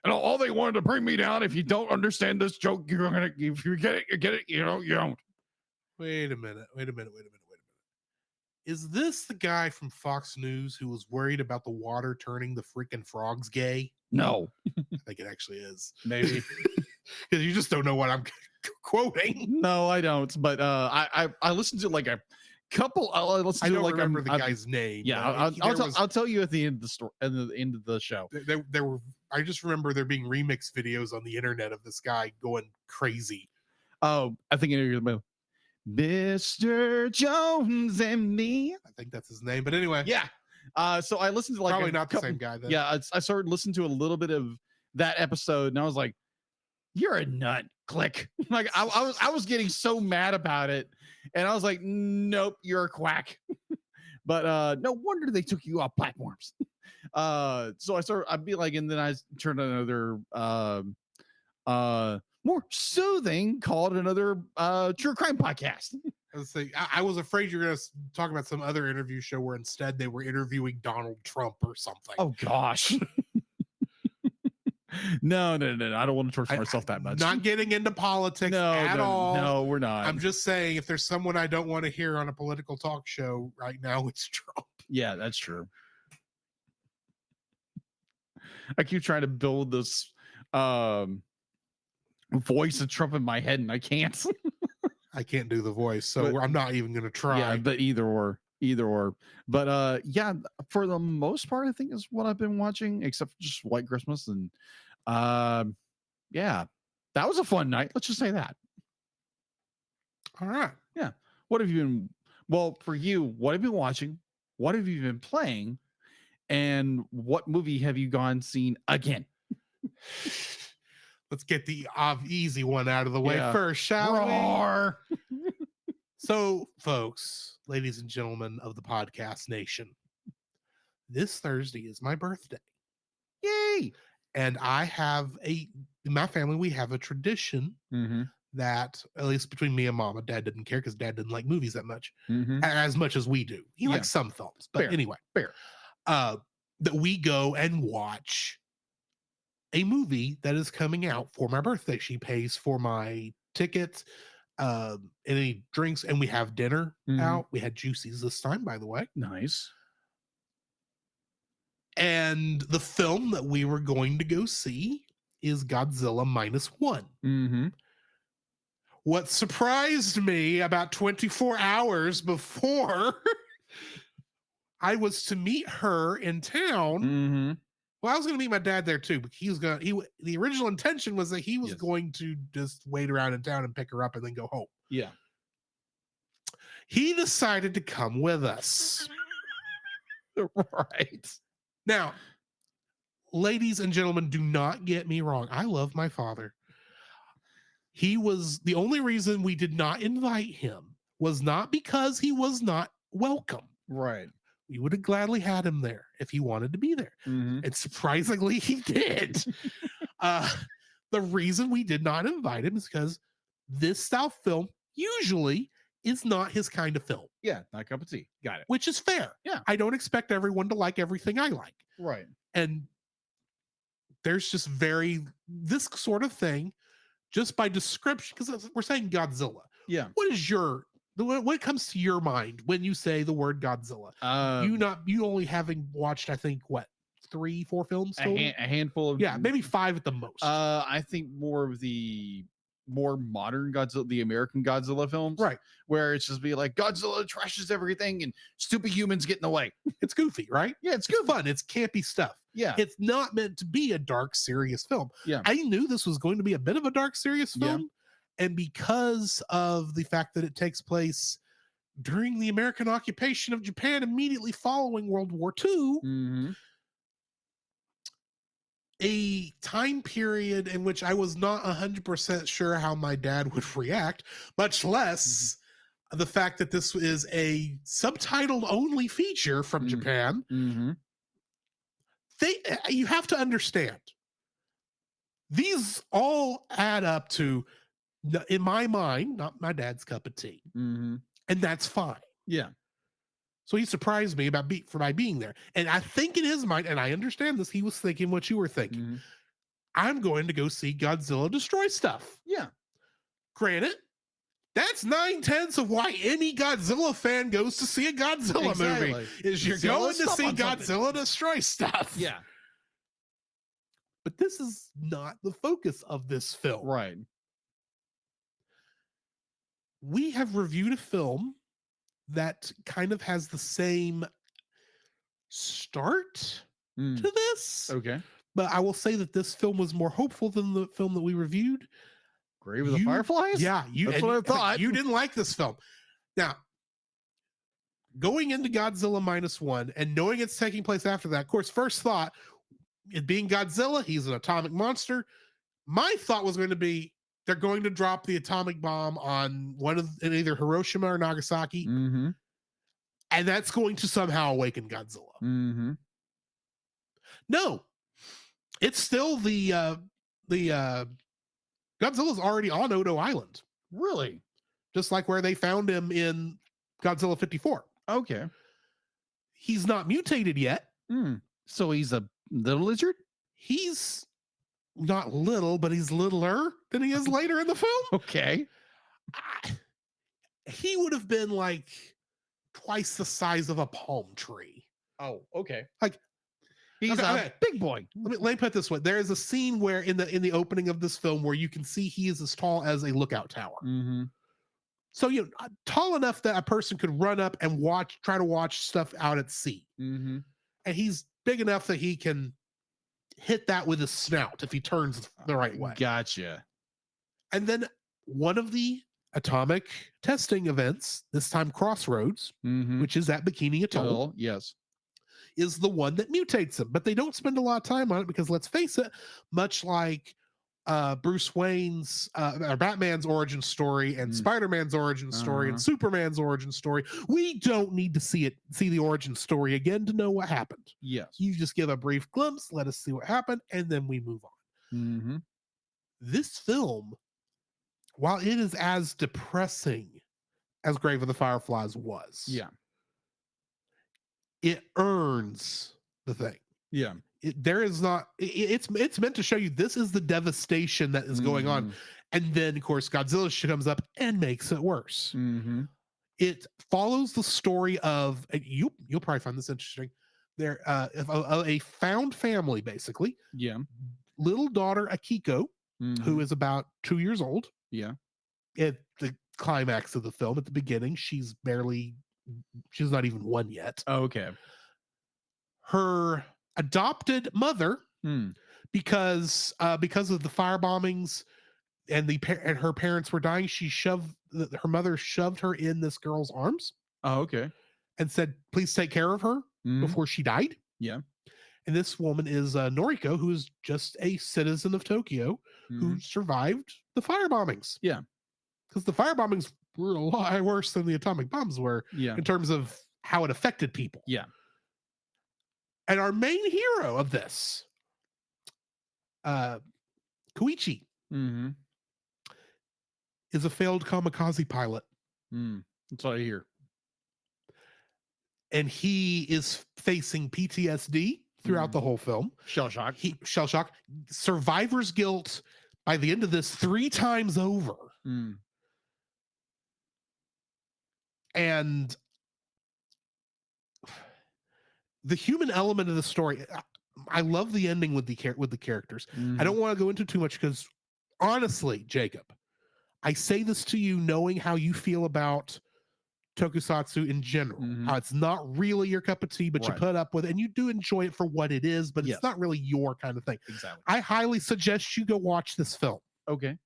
And all they wanted to bring me down. If you don't understand this joke, if you get it, you get it. You don't. Wait a minute. Is this the guy from Fox News who was worried about the water turning the freaking frogs gay? No. I think it actually is. Maybe. Because you just don't know what I'm quoting. No, I don't. But I listened to like a couple. I don't remember the guy's name. Yeah, I'll tell you at the end of the story, at the end of the show. There were. I just remember there being remix videos on the internet of this guy going crazy. Oh, I think you're about Mr. Jones and me. I think that's his name. But anyway, yeah. So I listened to like probably not the same guy. Then. Yeah, I started listening to a little bit of that episode, and I was like, "You're a nut." Click. Like I was getting so mad about it, and I was like, "Nope, you're a quack." But no wonder they took you off platforms. So I'd be like, and then I turned on another more soothing called another true crime podcast. I was afraid you're going to talk about some other interview show where instead they were interviewing Donald Trump or something. Oh gosh. No. I don't want to torture myself that much. Not getting into politics at all. No, we're not. I'm just saying if there's someone I don't want to hear on a political talk show right now, it's Trump. Yeah, that's true. I keep trying to build this voice of Trump in my head and I can't. I can't do the voice, so I'm not even going to try. Yeah, but either or. But yeah, for the most part, I think is what I've been watching, except for just White Christmas. And yeah, that was a fun night. Let's just say that. All right. Yeah. What have you been? Well, for you, what have you been watching? What have you been playing? And what movie have you seen again? Let's get the easy one out of the way Yeah. first, shall Roar. we? So, folks, ladies and gentlemen of the podcast nation, this Thursday is my birthday. Yay. And I have in my family, we have a tradition Mm-hmm. that, at least between me and Mama, Dad didn't care because Dad didn't like movies that much, Mm-hmm. as much as we do. He Yeah. likes some films, but Fair. anyway, Fair. that we go and watch a movie that is coming out for my birthday. She pays for my tickets, any drinks, and we have dinner Mhm. out. We had Juicy's this time, by the way. Nice. And the film that we were going to go see is Godzilla -1. Mm-hmm. What surprised me about 24 hours before I was to meet her in town. Mm-hmm. Well, I was going to meet my dad there too, but the original intention was that he was Yes. going to just wait around in town and pick her up and then go home. Yeah. He decided to come with us. Right. Now, ladies and gentlemen, do not get me wrong. I love my father. He was the only reason we did not invite him was not because he was not welcome. Right. We would have gladly had him there if he wanted to be there. Mm-hmm. And surprisingly, he did. The reason we did not invite him is because this style film usually is not his kind of film, Yeah. Not a cup of tea. Got it. which is fair. Yeah. I don't expect everyone to like everything I like. Right. And there's just this sort of thing, just by description, because we're saying Godzilla. Yeah. What comes to your mind when you say the word Godzilla? You only having watched, I think, what, 3-4 films total? a handful of. Yeah, maybe 5 at the most. I think more of the more modern Godzilla, the American Godzilla films, Right. where it's just be like Godzilla trashes everything and stupid humans get in the way. It's goofy, right? Yeah, it's It's good. fun. It's campy stuff. Yeah. It's not meant to be a dark, serious film. Yeah. I knew this was going to be a bit of a dark, serious Yeah. film. And because of the fact that it takes place during the American occupation of Japan immediately following World War II, Mm-hmm. a time period in which I was not 100% sure how my dad would react, much less the fact that this is a subtitled only feature from Mm. Japan. Mm-hmm. You have to understand, these all add up to, in my mind, not my dad's cup of tea, Mm-hmm. and that's fine. Yeah. So he surprised me for my being there, and I think in his mind, and I understand this, he was thinking what you were thinking. Mm-hmm. I'm going to go see Godzilla destroy stuff. Yeah. Granted, that's 9/10 of why any Godzilla fan goes to see a Godzilla movie. Exactly. Is you're Godzilla going to stomp see on something. Godzilla destroy stuff. Yeah. But this is not the focus of this film. Right. We have reviewed a film that kind of has the same start Mm. to this, Okay. but I will say that this film was more hopeful than the film that we reviewed. Grave of the You- Fireflies? Yeah, That's what I thought. You didn't like this film. Now, going into Godzilla -1 and knowing it's taking place after that, of course, first thought, it being Godzilla, he's an atomic monster. My thought was going to be they're going to drop the atomic bomb on in either Hiroshima or Nagasaki, Mm-hmm. and that's going to somehow awaken Godzilla. Mm-hmm. No, it's still the Godzilla's already on Odo Island, Really? just like where they found him in Godzilla 54. Okay. He's not mutated yet. Mm. So he's a little lizard? He's not little, but he's littler than he is later in the film. Okay. He would have been like twice the size of a palm tree. Oh, okay. Like, he's okay, a okay. big boy. Let me put it this way. There is a scene where in the opening of this film where you can see he is as tall as a lookout tower. Mm-hmm. So, tall enough that a person could run up and try to watch stuff out at sea. Mm-hmm. And he's big enough that he can hit that with his snout if he turns the right way. Gotcha. And then one of the atomic testing events, this time Crossroads, Mm-hmm. which is at Bikini Atoll, Yes. is the one that mutates him. But they don't spend a lot of time on it because, let's face it, much like Bruce Wayne's or Batman's origin story and Spider-Man's origin story and Superman's origin story, we don't need to see the origin story again to know what happened. Yes. You just give a brief glimpse, let us see what happened, and then we move on. This film, while it is as depressing as Grave of the Fireflies was, it earns the thing. Yeah. It's meant to show you this is the devastation that is going on, and then of course Godzilla comes up and makes it worse. It follows the story of, and you'll probably find this interesting, there a found family, basically. Little daughter Akiko, who is about 2 years old. At the climax of the film, at the beginning, she's not even one yet. Okay. Her adopted mother, because of the fire bombings and her parents were dying, her mother shoved her in this girl's arms. Oh, okay. And said, please take care of her before she died. Yeah. And this woman is Noriko, who is just a citizen of Tokyo who survived the fire bombings. Yeah. Because the fire bombings were a lot worse than the atomic bombs were in terms of how it affected people. Yeah. And our main hero of this, Koichi, is a failed kamikaze pilot. That's all I hear. And he is facing PTSD throughout the whole film. Shell shock. Survivor's guilt by the end of this 3 times over. And the human element of the story, I love the ending with the characters. I don't want to go into too much because, honestly, Jacob, I say this to you knowing how you feel about tokusatsu in general, how it's not really your cup of tea, but you put up with it and you do enjoy it for what it is, but it's not really your kind of thing. Exactly. I highly suggest you go watch this film. Okay.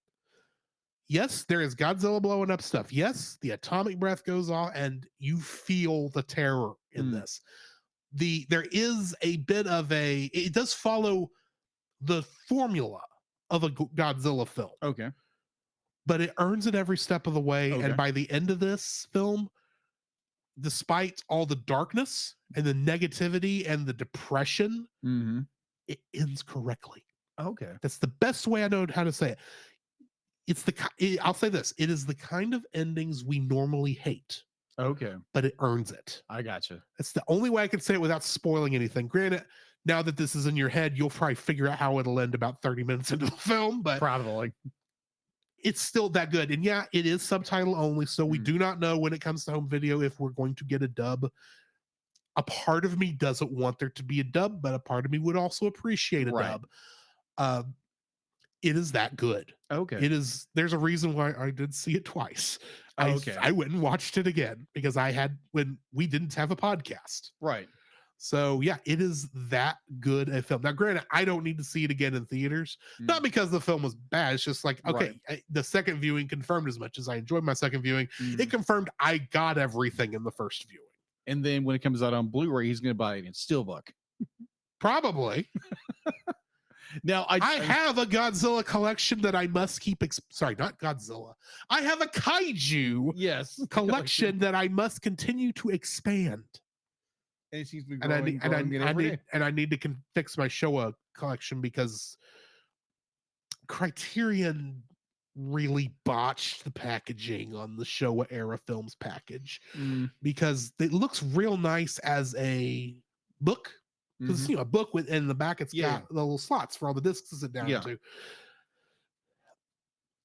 Yes, there is Godzilla blowing up stuff. Yes, the atomic breath goes off and you feel the terror in this. There is a bit of it does follow the formula of a Godzilla film. Okay. But it earns it every step of the way. Okay. And by the end of this film, despite all the darkness and the negativity and the depression, it ends correctly. Okay. That's the best way I know how to say it. I'll say this. It is the kind of endings we normally hate. Okay. But it earns it. I gotcha. It's the only way I can say it without spoiling anything. Granted, now that this is in your head, you'll probably figure out how it'll end about 30 minutes into the film, but probably it's still that good. And yeah, it is subtitle only, so we do not know when it comes to home video if we're going to get a dub. A part of me doesn't want there to be a dub, but a part of me would also appreciate a dub. It is that good. Okay. There's a reason why I did see it twice. I went and watched it again because when we didn't have a podcast. Right. So yeah, it is that good a film. Now, granted, I don't need to see it again in theaters, not because the film was bad. It's just like, okay, the second viewing confirmed as much as I enjoyed my second viewing. It confirmed I got everything in the first viewing. And then when it comes out on Blu-ray, he's going to buy it in Steelbook. Probably. Now, I have a Godzilla collection that I must keep. Sorry, not Godzilla. I have a kaiju collection that I must continue to expand. And it seems to be growing, I need to fix my Showa collection because Criterion really botched the packaging on the Showa era films package because it looks real nice as a book. Because a book in the back, it's got the little slots for all the discs to sit down to.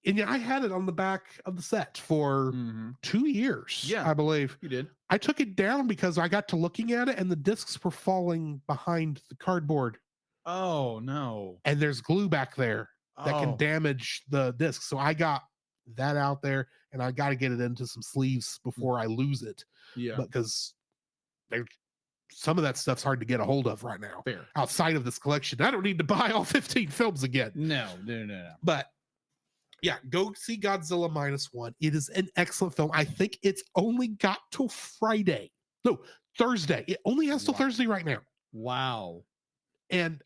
And I had it on the back of the set for 2 years, I believe. You did. I took it down because I got to looking at it and the discs were falling behind the cardboard. Oh, no. And there's glue back there that can damage the disc. So I got that out there and I got to get it into some sleeves before I lose it. Yeah. Because some of that stuff's hard to get a hold of right now. Fair. Outside of this collection. I don't need to buy all 15 films again. No. But yeah, go see Godzilla -1. It is an excellent film. I think it's only got till Friday. No, Thursday. It only has till Thursday right now. Wow. And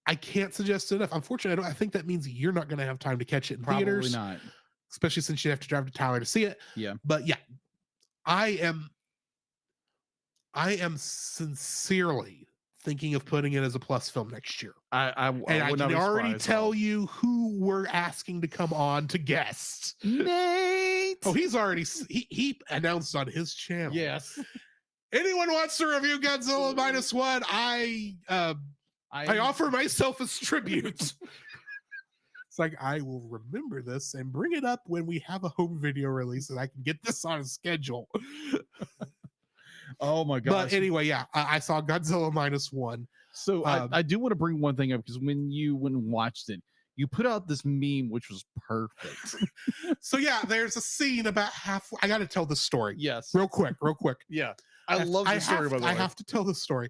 I can't suggest it enough. Unfortunately, I think that means you're not going to have time to catch it in Probably theaters, not. especially since you have to drive to Tyler to see it. Yeah. But yeah, I am sincerely thinking of putting it as a plus film next year. I And I would not can be already surprised at all. tell you who we're asking to come on to guest. Nate. Oh, he's already he announced on his channel. Yes. Anyone wants to review Godzilla -1? I offer myself as tribute. It's like, I will remember this and bring it up when we have a home video release and I can get this on a schedule. Oh my gosh. But anyway, yeah, I saw Godzilla -1. So I do want to bring one thing up, because when you watched it, you put out this meme which was perfect. So yeah, there's a scene about half. I got to tell this story Yes. real quick. Yeah. I love the story, by the way. I have to tell the story.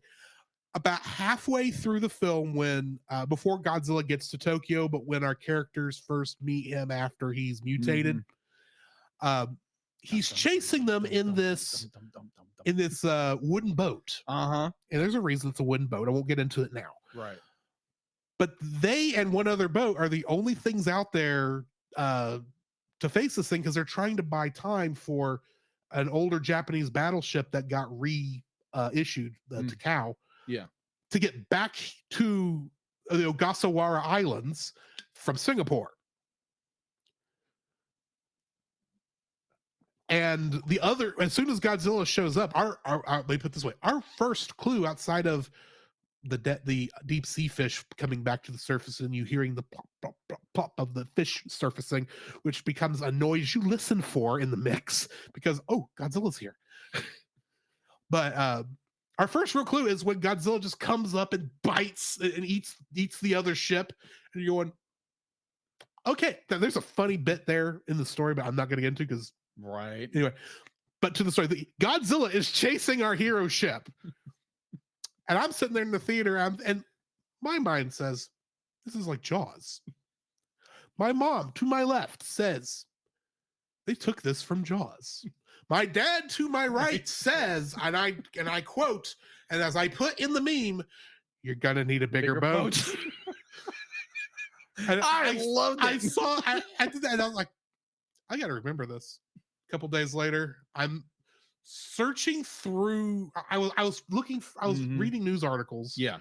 About halfway through the film, when before Godzilla gets to Tokyo, but when our characters first meet him after he's mutated, he's chasing them in this wooden boat. Uh-huh. And there's a reason it's a wooden boat. I won't get into it now. Right. But they and one other boat are the only things out there to face this thing, because they're trying to buy time for an older Japanese battleship that got reissued, Takao. Yeah. To get back to the Ogasawara Islands from Singapore. And the other, as soon as Godzilla shows up, our let me put it this way, our first clue outside of the deep sea fish coming back to the surface and you hearing the plop, plop, plop, plop of the fish surfacing, which becomes a noise you listen for in the mix because, oh, Godzilla's here. But our first real clue is when Godzilla just comes up and bites and eats the other ship, and you're going, okay, there's a funny bit there in the story, but I'm not going to get into because right. Anyway, but to the story, Godzilla is chasing our hero ship, and I'm sitting there in the theater, and my mind says, "This is like Jaws." My mom, to my left, says, "They took this from Jaws." My dad, to my right, says, and I quote, and as I put in the meme, "You're gonna need a bigger boat." And I loved it. I did that, and I was like, I got to remember this. A couple days later, I'm searching through. I was reading news articles. Yeah.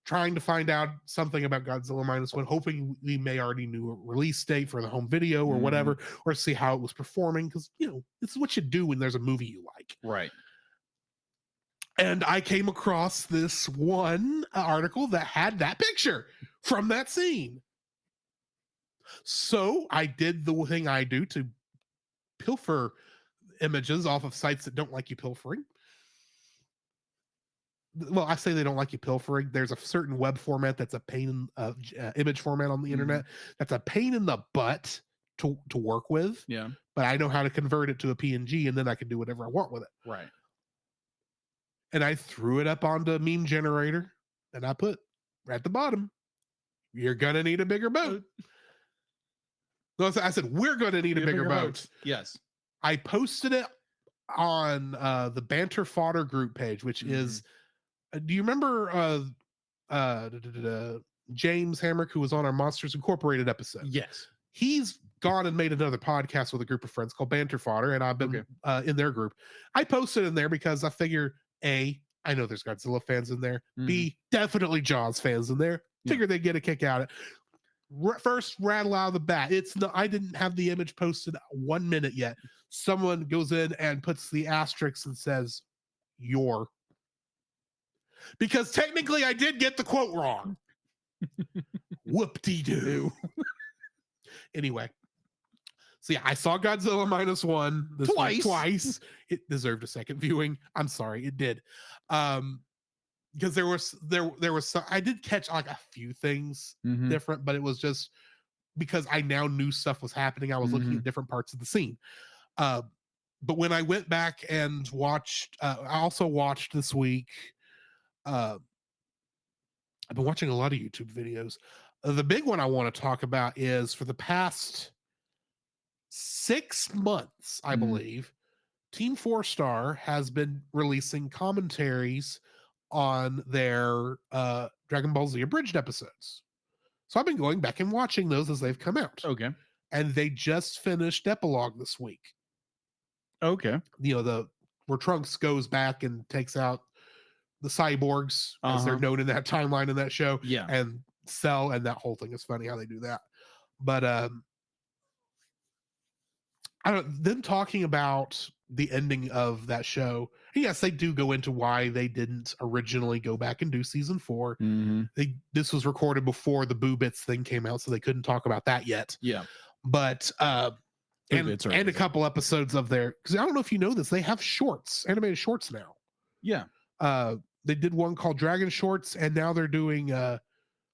Trying to find out something about Godzilla -1, hoping we may already knew a release date for the home video or whatever, or see how it was performing, because this is what you do when there's a movie you like. Right. And I came across this one article that had that picture from that scene. So I did the thing I do to pilfer images off of sites that don't like you pilfering. Well, I say they don't like you pilfering. There's a certain web format that's a pain in image format on the internet that's a pain in the butt to work with. Yeah. But I know how to convert it to a PNG, and then I can do whatever I want with it. Right. And I threw it up onto Meme Generator, and I put right at the bottom, "You're gonna need a bigger boat." No, I said, "We're gonna need a bigger boat." Yes. I posted it on the Banter Fodder group page, which is. Do you remember James Hamrick, who was on our Monsters Incorporated episode? Yes. He's gone and made another podcast with a group of friends called Banter Fodder, and I've been in their group. I posted in there because I figure, A, I know there's Godzilla fans in there. B, definitely Jaws fans in there. Figure they get a kick out of it. First rattle out of the bat. I didn't have the image posted 1 minute yet. Someone goes in and puts the asterisk and says, "Your." Because technically I did get the quote wrong. Whoop-de-doo. Anyway. So yeah, I saw Godzilla -1 this week twice. It deserved a second viewing. I'm sorry, it did. Because there was some, I did catch like a few things different, but it was just because I now knew stuff was happening. I was looking at different parts of the scene. But when I went back and watched, I also watched this week. I've been watching a lot of YouTube videos. The big one I want to talk about is for the past 6 months, I believe, Team 4 Star has been releasing commentaries on their Dragon Ball Z abridged episodes. So I've been going back and watching those as they've come out. Okay. And they just finished epilogue this week. Okay. Where Trunks goes back and takes out the cyborgs, as they're known in that timeline in that show. Yeah. And Cell, and that whole thing is funny how they do that. But them talking about the ending of that show. Yes, they do go into why they didn't originally go back and do season 4. Mm-hmm. This was recorded before the Boo Bits thing came out, so they couldn't talk about that yet. Yeah. But and a couple episodes of their, because I don't know if you know this, they have shorts, animated shorts now. Yeah. They did one called Dragon Shorts, and now they're doing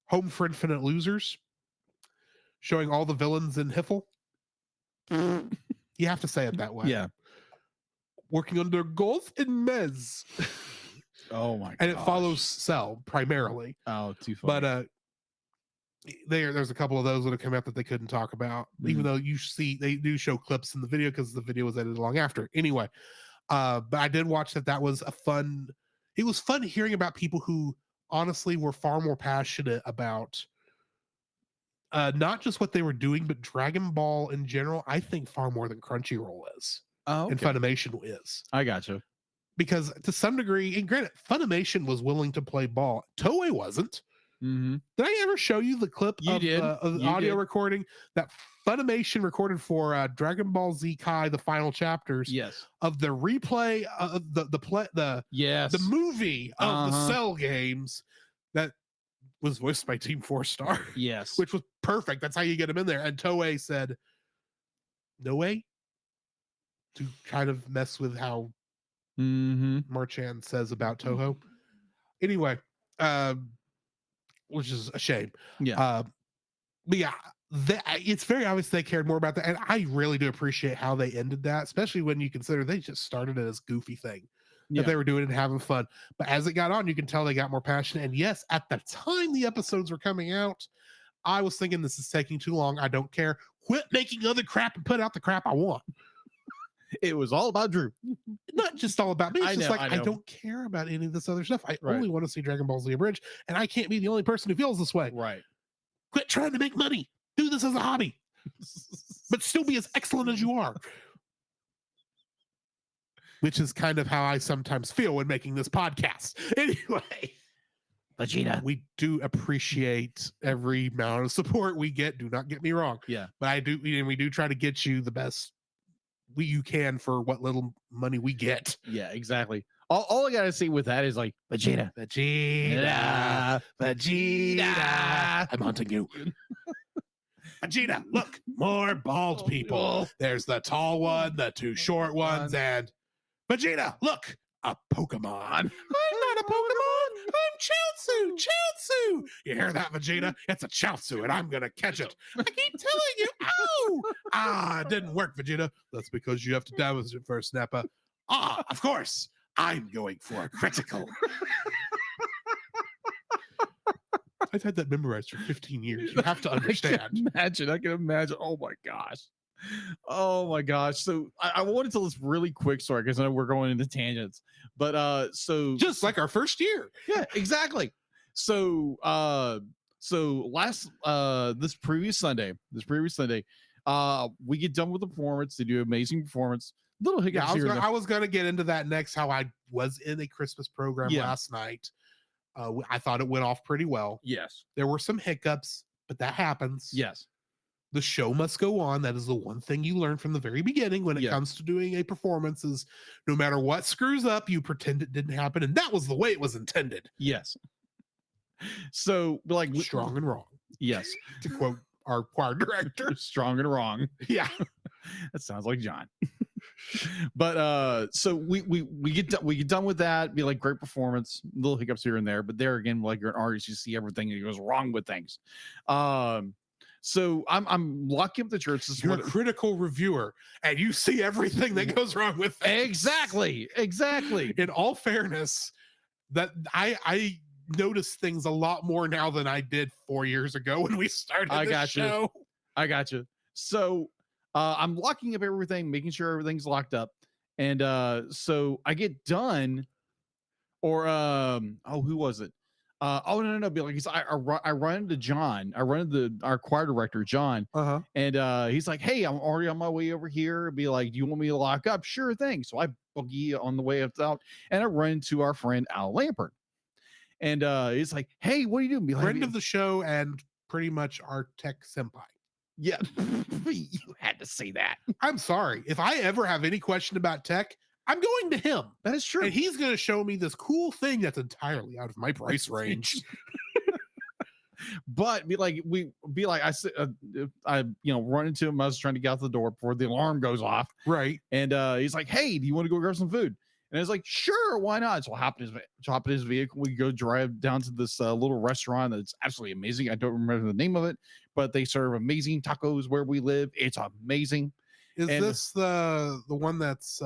Home for Infinite Losers, showing all the villains in Hiffle. You have to say it that way. Yeah. Working under Golf and Mez. Oh my god. And it follows Cell primarily. Oh, too funny. But there's a couple of those that have come out that they couldn't talk about, even though you see they do show clips in the video because the video was edited along after. Anyway, but I did watch that. That was it was fun hearing about people who honestly were far more passionate about not just what they were doing, but Dragon Ball in general. I think far more than Crunchyroll is. Oh, okay. And Funimation is. I gotcha. Because to some degree, and granted, Funimation was willing to play ball. Toei wasn't. Mm-hmm. Did I ever show you the clip of the audio recording that Funimation recorded for Dragon Ball Z Kai, the final chapters? Yes. Of the replay of the movie of the Cell games that was voiced by Team 4-Star. Yes. Which was perfect. That's how you get them in there. And Toei said, no way. To kind of mess with how Marchand says about Toho. Anyway, which is a shame. Yeah. But yeah, it's very obvious they cared more about that. And I really do appreciate how they ended that, especially when you consider they just started it as goofy thing that they were doing and having fun. But as it got on, you can tell they got more passionate. And yes, at the time the episodes were coming out, I was thinking this is taking too long. I don't care. Quit making other crap and put out the crap I want. It was all about Drew. Not just all about me. It's just I I don't care about any of this other stuff. I only want to see Dragon Ball Z Abridged, and I can't be the only person who feels this way. Right. Quit trying to make money. Do this as a hobby, but still be as excellent as you are. Which is kind of how I sometimes feel when making this podcast. Anyway, Vegeta, we do appreciate every amount of support we get. Do not get me wrong. Yeah, but we do try to get you the best you can for what little money we get. Yeah, exactly. All I gotta say with that is like Vegeta. I'm hunting you. Vegeta, look, more bald people. There's the tall one, the two short ones, and Vegeta, look, a Pokemon. I'm not a Pokemon. I'm Chaozu. You hear that, Vegeta? It's a Chaozu, and I'm gonna catch it. I keep telling you. Ow! It didn't work, Vegeta. That's because you have to damage it first, Nappa. Of course. I'm going for a critical. I've had that memorized for 15 years. You have to understand. I can imagine. Oh my gosh. So I want to tell this really quick story because I know we're going into tangents. But so just like our first year. Yeah, exactly. So last this previous Sunday, we get done with the performance. They do an amazing performance. Little hiccups here. I was gonna get into that next. How I was in a Christmas program last night. I thought it went off pretty well. Yes. There were some hiccups, but that happens. Yes. The show must go on. That is the one thing you learn from the very beginning when it comes to doing a performance is no matter what screws up, you pretend it didn't happen. And that was the way it was intended. Yes. So like strong and wrong. Yes. To quote our choir director. Strong and wrong. Yeah. That sounds like John. But so we get done with that, be like great performance, little hiccups here and there, but there again, like you're an artist, you see everything that goes wrong with things. So I'm locking up the church. You're a critical reviewer, and you see everything that goes wrong with things. Exactly. In all fairness, that I notice things a lot more now than I did 4 years ago when we started this show. I got you. So I'm locking up everything, making sure everything's locked up. And so I get done. Or who was it? No, be like, I run into John. I run into our choir director, John, and he's like, "Hey, I'm already on my way over here." Be like, "Do you want me to lock up?" Sure thing. So I boogie on the way out, and I run into our friend Al Lampert, and he's like, "Hey, what are you doing?" Be like, Friend of the show and pretty much our tech senpai. yeah, you had to say that. I'm sorry. If I ever have any question about tech, I'm going to him. That is true. And he's going to show me this cool thing that's entirely out of my price range. But I said, I run into him. I was trying to get out the door before the alarm goes off. Right. And he's like, "Hey, do you want to go grab some food?" And I was like, "Sure, why not?" So I hop in his vehicle. We go drive down to this little restaurant that's absolutely amazing. I don't remember the name of it, but they serve amazing tacos where we live. It's amazing. Is this the one that's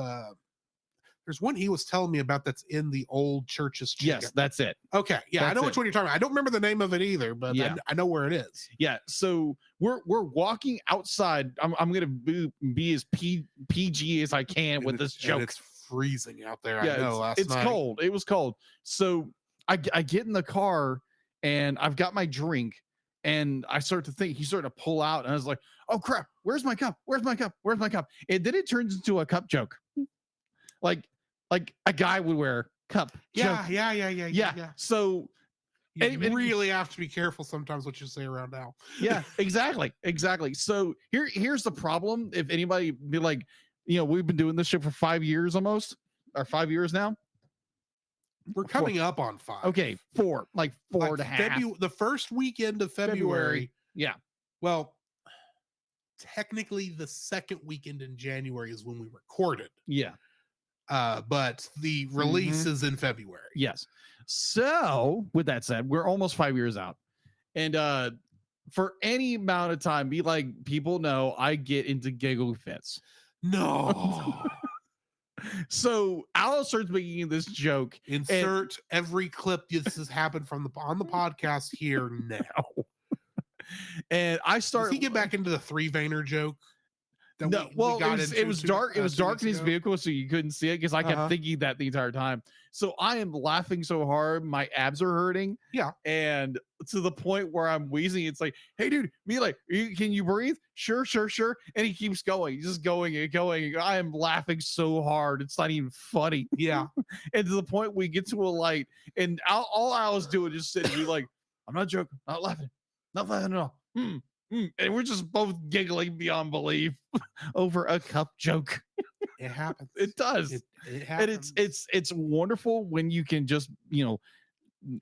there's one he was telling me about that's in the old church's chicken. Yes, that's it. Okay. Yeah, I know That's which one you're talking about. I don't remember the name of it either, but Yeah. I know where it is. Yeah. So we're walking outside. I'm gonna be as PG as I can with this joke. And it's freezing out there. Yeah, I know. it's night. cold. It was cold. So I get in the car and I've got my drink and I start to think. He started to pull out and I was like, "Oh crap! Where's my cup? Where's my cup? Where's my cup?" And then it turns into a cup joke, like a guy would wear cup. Yeah, joke. yeah. So You really have to be careful sometimes what you say around now. yeah, exactly. So here's the problem. If anybody be like, we've been doing this shit for 5 years almost, or 5 years now. We're coming up on 5. Okay, 4, like four and a half. The first weekend of February. Yeah. Well, technically the second weekend in January is when we recorded. Yeah. But the release is in February. Yes. So with that said, we're almost 5 years out. And for any amount of time, be like, people know I get into giggle fits. No. So Al starts making this joke. Insert every clip this has happened from on the podcast here now. And I start. Does he get back into the 3 Vayner joke? No, it was dark. It was dark in his vehicle, so you couldn't see it because I kept thinking that the entire time. So I am laughing so hard, my abs are hurting. Yeah, and to the point where I'm wheezing. It's like, "Hey, dude, can you breathe?" Sure. And he keeps going, just going and going. I am laughing so hard, it's not even funny. Yeah, and to the point we get to a light, and all I was doing is sitting, be like, "I'm not joking, not laughing at all." And we're just both giggling beyond belief over a cup joke. It happens. It does. It happens. And it's wonderful when you can just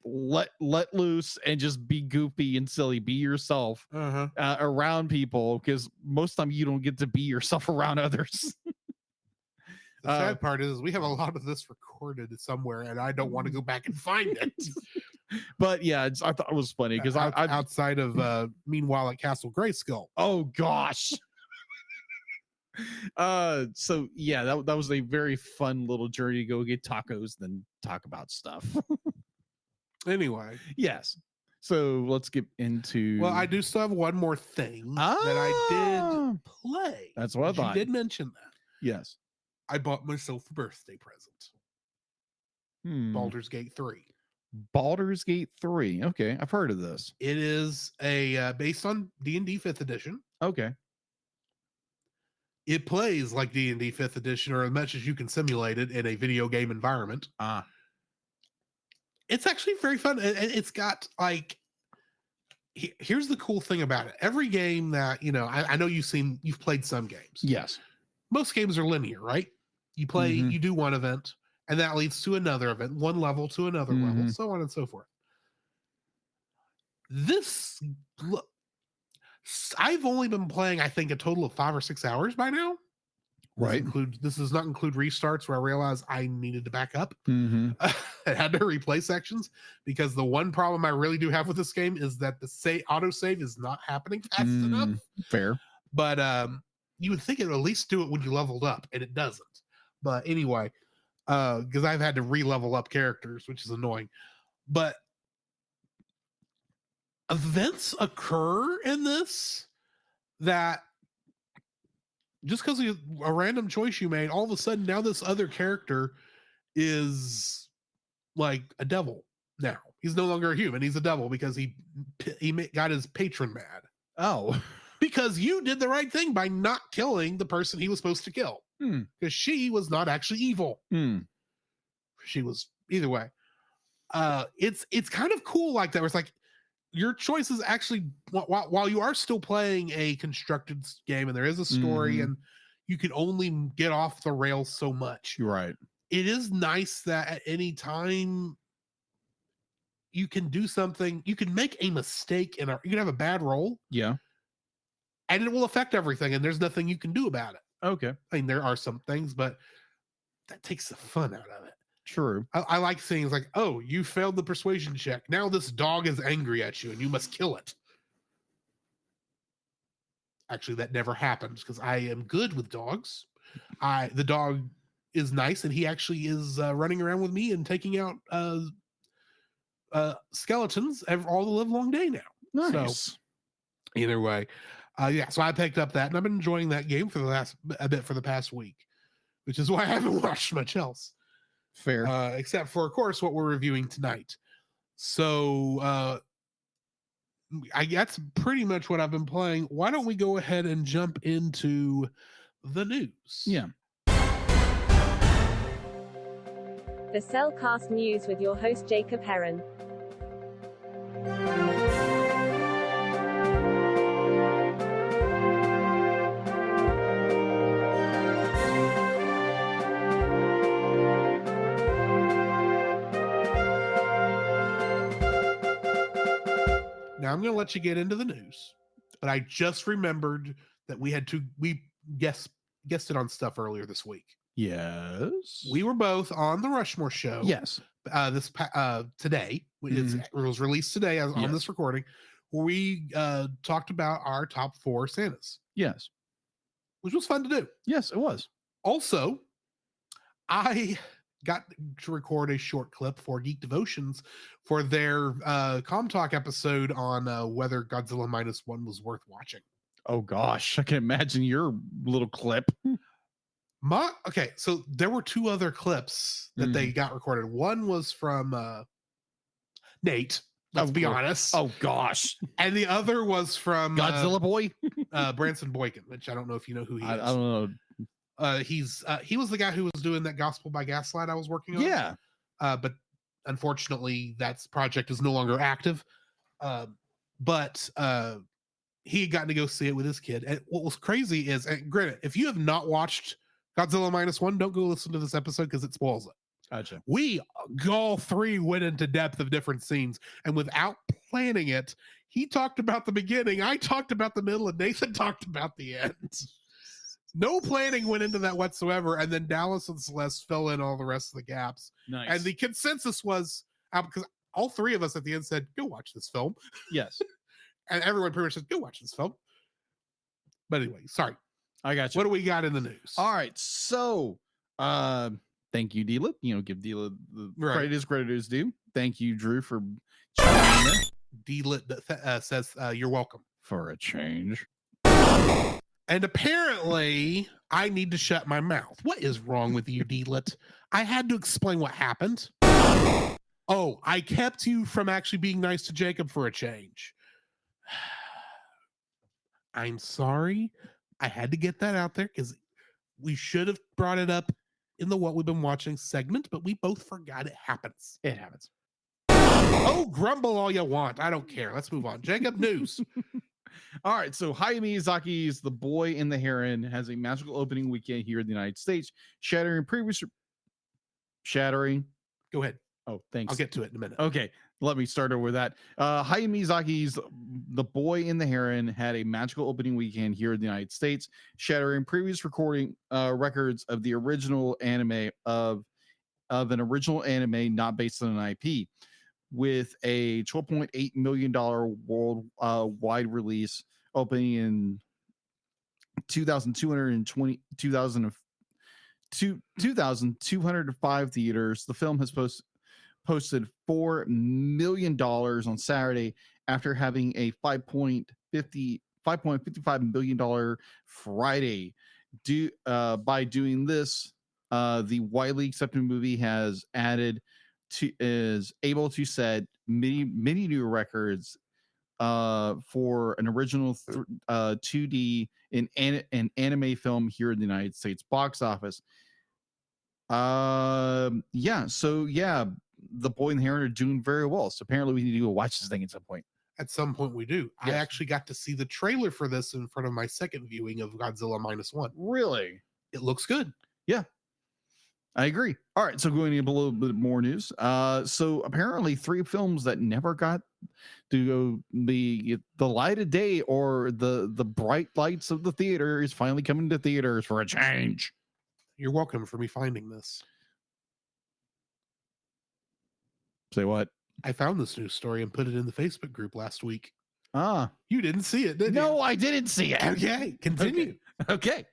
let loose and just be goofy and silly, be yourself around people, because most of the time you don't get to be yourself around others. The sad part is we have a lot of this recorded somewhere, and I don't want to go back and find it. But yeah, I thought it was funny because I'm outside of Meanwhile at Castle Grayskull. Oh gosh. So yeah, that was a very fun little journey to go get tacos, then talk about stuff. Anyway, yes. So let's get into. Well, I do still have one more thing that I did play. That's what I thought. You did mention that. Yes. I bought myself a birthday present. Baldur's Gate 3. Baldur's Gate 3. Okay, I've heard of this. It is a based on D&D 5th edition. Okay. It plays like D&D 5th edition, or as much as you can simulate it in a video game environment. It's actually very fun. It's got like, here's the cool thing about it. Every game that, I know you've played some games. Yes. Most games are linear, right? You play, you do one event, and that leads to another event, one level to another level, so on and so forth. I've only been playing, I think, a total of 5 or 6 hours by now. Right. This does not include restarts where I realized I needed to back up. I had to replay sections because the one problem I really do have with this game is that the autosave is not happening fast enough. Fair. But you would think it would at least do it when you leveled up, and it doesn't. But anyway, because I've had to re-level up characters, which is annoying. But events occur in this that just because of a random choice you made, all of a sudden now this other character is like a devil now. He's no longer a human. He's a devil because he got his patron mad. Oh, Because you did the right thing by not killing the person he was supposed to kill. Because she was not actually evil. She was either way. It's kind of cool like that. Where it's like your choices actually, while you are still playing a constructed game and there is a story and you can only get off the rails so much. you're right. It is nice that at any time you can do something, you can make a mistake you can have a bad roll. Yeah. And it will affect everything, and there's nothing you can do about it. Okay. I mean, there are some things, but that takes the fun out of it. True. I like things like, oh, you failed the persuasion check. Now this dog is angry at you, and you must kill it. Actually, that never happens because I am good with dogs. The dog is nice, and he actually is running around with me and taking out skeletons all the live long day now. Nice. So, either way. So I picked up that, and I've been enjoying that game for the past week, which is why I haven't watched much else. Fair. Except for, of course, what we're reviewing tonight. So that's pretty much what I've been playing. Why don't we go ahead and jump into the news? Yeah. The Cellcast News with your host Jacob Heron. Now I'm going to let you get into the news, but I just remembered that we guessed it on stuff earlier this week. Yes. We were both on the Rushmore show. Yes. Today, it was released today on this recording, where we talked about our top 4 Santas. Yes. Which was fun to do. Yes, it was. Also, I got to record a short clip for Geek Devotions for their Talk episode on whether Godzilla -1 was worth watching. Oh gosh, I can imagine your little clip. Okay, so there were 2 other clips that they got recorded. One was from Nate, let's be honest. Oh gosh. And the other was from Godzilla Boy? Branson Boykin, which I don't know if you know who he is. I don't know. He was the guy who was doing that Gospel by Gaslight I was working on. Yeah. But unfortunately, that project is no longer active. But he had gotten to go see it with his kid. And what was crazy is, and granted, if you have not watched Godzilla -1, don't go listen to this episode because it spoils it. Gotcha. We all 3 went into depth of different scenes, and without planning it, he talked about the beginning, I talked about the middle, and Nathan talked about the end. No planning went into that whatsoever, and then Dallas and Celeste fill in all the rest of the gaps. Nice. And the consensus was, because all 3 of us at the end said, go watch this film. Yes. And everyone pretty much said, go watch this film. But anyway, sorry. I got you. What do we got in the news? All right. So, thank you, Deela. Give Deela the credit is due. Thank you, Drew, for chiming in. Deela says, you're welcome. For a change. And apparently, I need to shut my mouth. What is wrong with you, Deela? I had to explain what happened. Oh, I kept you from actually being nice to Jacob for a change. I'm sorry. I had to get that out there because we should have brought it up in the What We've Been Watching segment, but we both forgot it happens. It happens. Oh, grumble all you want. I don't care. Let's move on. Jacob, news. All right. So Hayao Miyazaki's The Boy and the Heron has a magical opening weekend here in the United States, shattering. Go ahead. Oh, thanks. I'll get to it in a minute. Okay. Let me start over with that. Hayao Miyazaki's The Boy and the Heron had a magical opening weekend here in the United States, shattering previous recording records of the original anime of an original anime not based on an IP, with a $12.8 million worldwide release opening in 2,205 theaters. The film has posted $4 million on Saturday after having a $5.55 million Friday. By doing this, the widely accepted movie has added is able to set many new records for an original 2D in an anime film here in the United States box office. Yeah, so yeah, The Boy and the Heron are doing very well. So apparently we need to go watch this thing at some point. At some point we do. I Yes. actually got to see the trailer for this in front of my second viewing of Godzilla -1. Really? It looks good. I agree. All right, so going into a little bit more news. So apparently 3 films that never got to go the light of day or the bright lights of the theater is finally coming to theaters for a change. You're welcome for me finding this. Say what? I found this news story and put it in the Facebook group last week. Ah, You didn't see it, did you? no, I didn't see it. Okay, continue. Okay.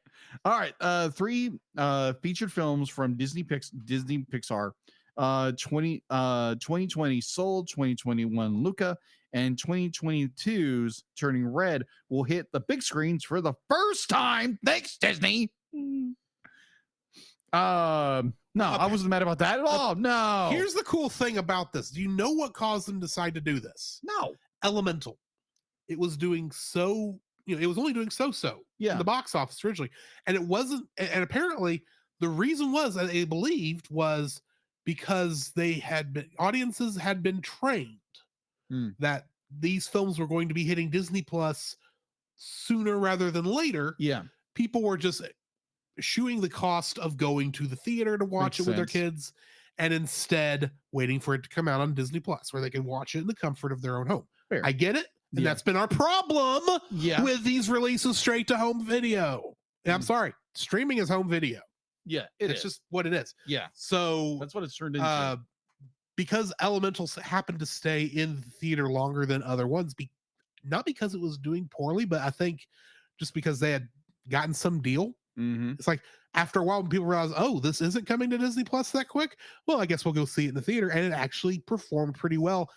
All right. 3 featured films from Disney Pixar. 2020 Soul, 2021 Luca, and 2022's Turning Red will hit the big screens for the first time. Thanks, Disney. No, I wasn't mad about that at all. No. Here's the cool thing about this. Do you know what caused them to decide to do this? no. Elemental. It was doing so, it was only doing so in Yeah. the box office originally. And it wasn't, and apparently the reason was that they believed was because audiences had been trained that these films were going to be hitting Disney Plus sooner rather than later. Yeah. People were just eschewing the cost of going to the theater to watch Makes it with their sense. kids and instead waiting for it to come out on Disney Plus where they can watch it in the comfort of their own home. Fair. I get it. And Yeah. that's been our problem Yeah. with these releases straight to home video. And I'm sorry, streaming is home video. Yeah. It's just what it is. yeah. So That's what it's turned into. because Elementals happened to stay in the theater longer than other ones, not because it was doing poorly, but I think just because they had gotten some deal. Mm-hmm. It's like after a while when people realize, oh, this isn't coming to Disney Plus that quick, well, I guess we'll go see it in the theater. And it actually performed pretty well.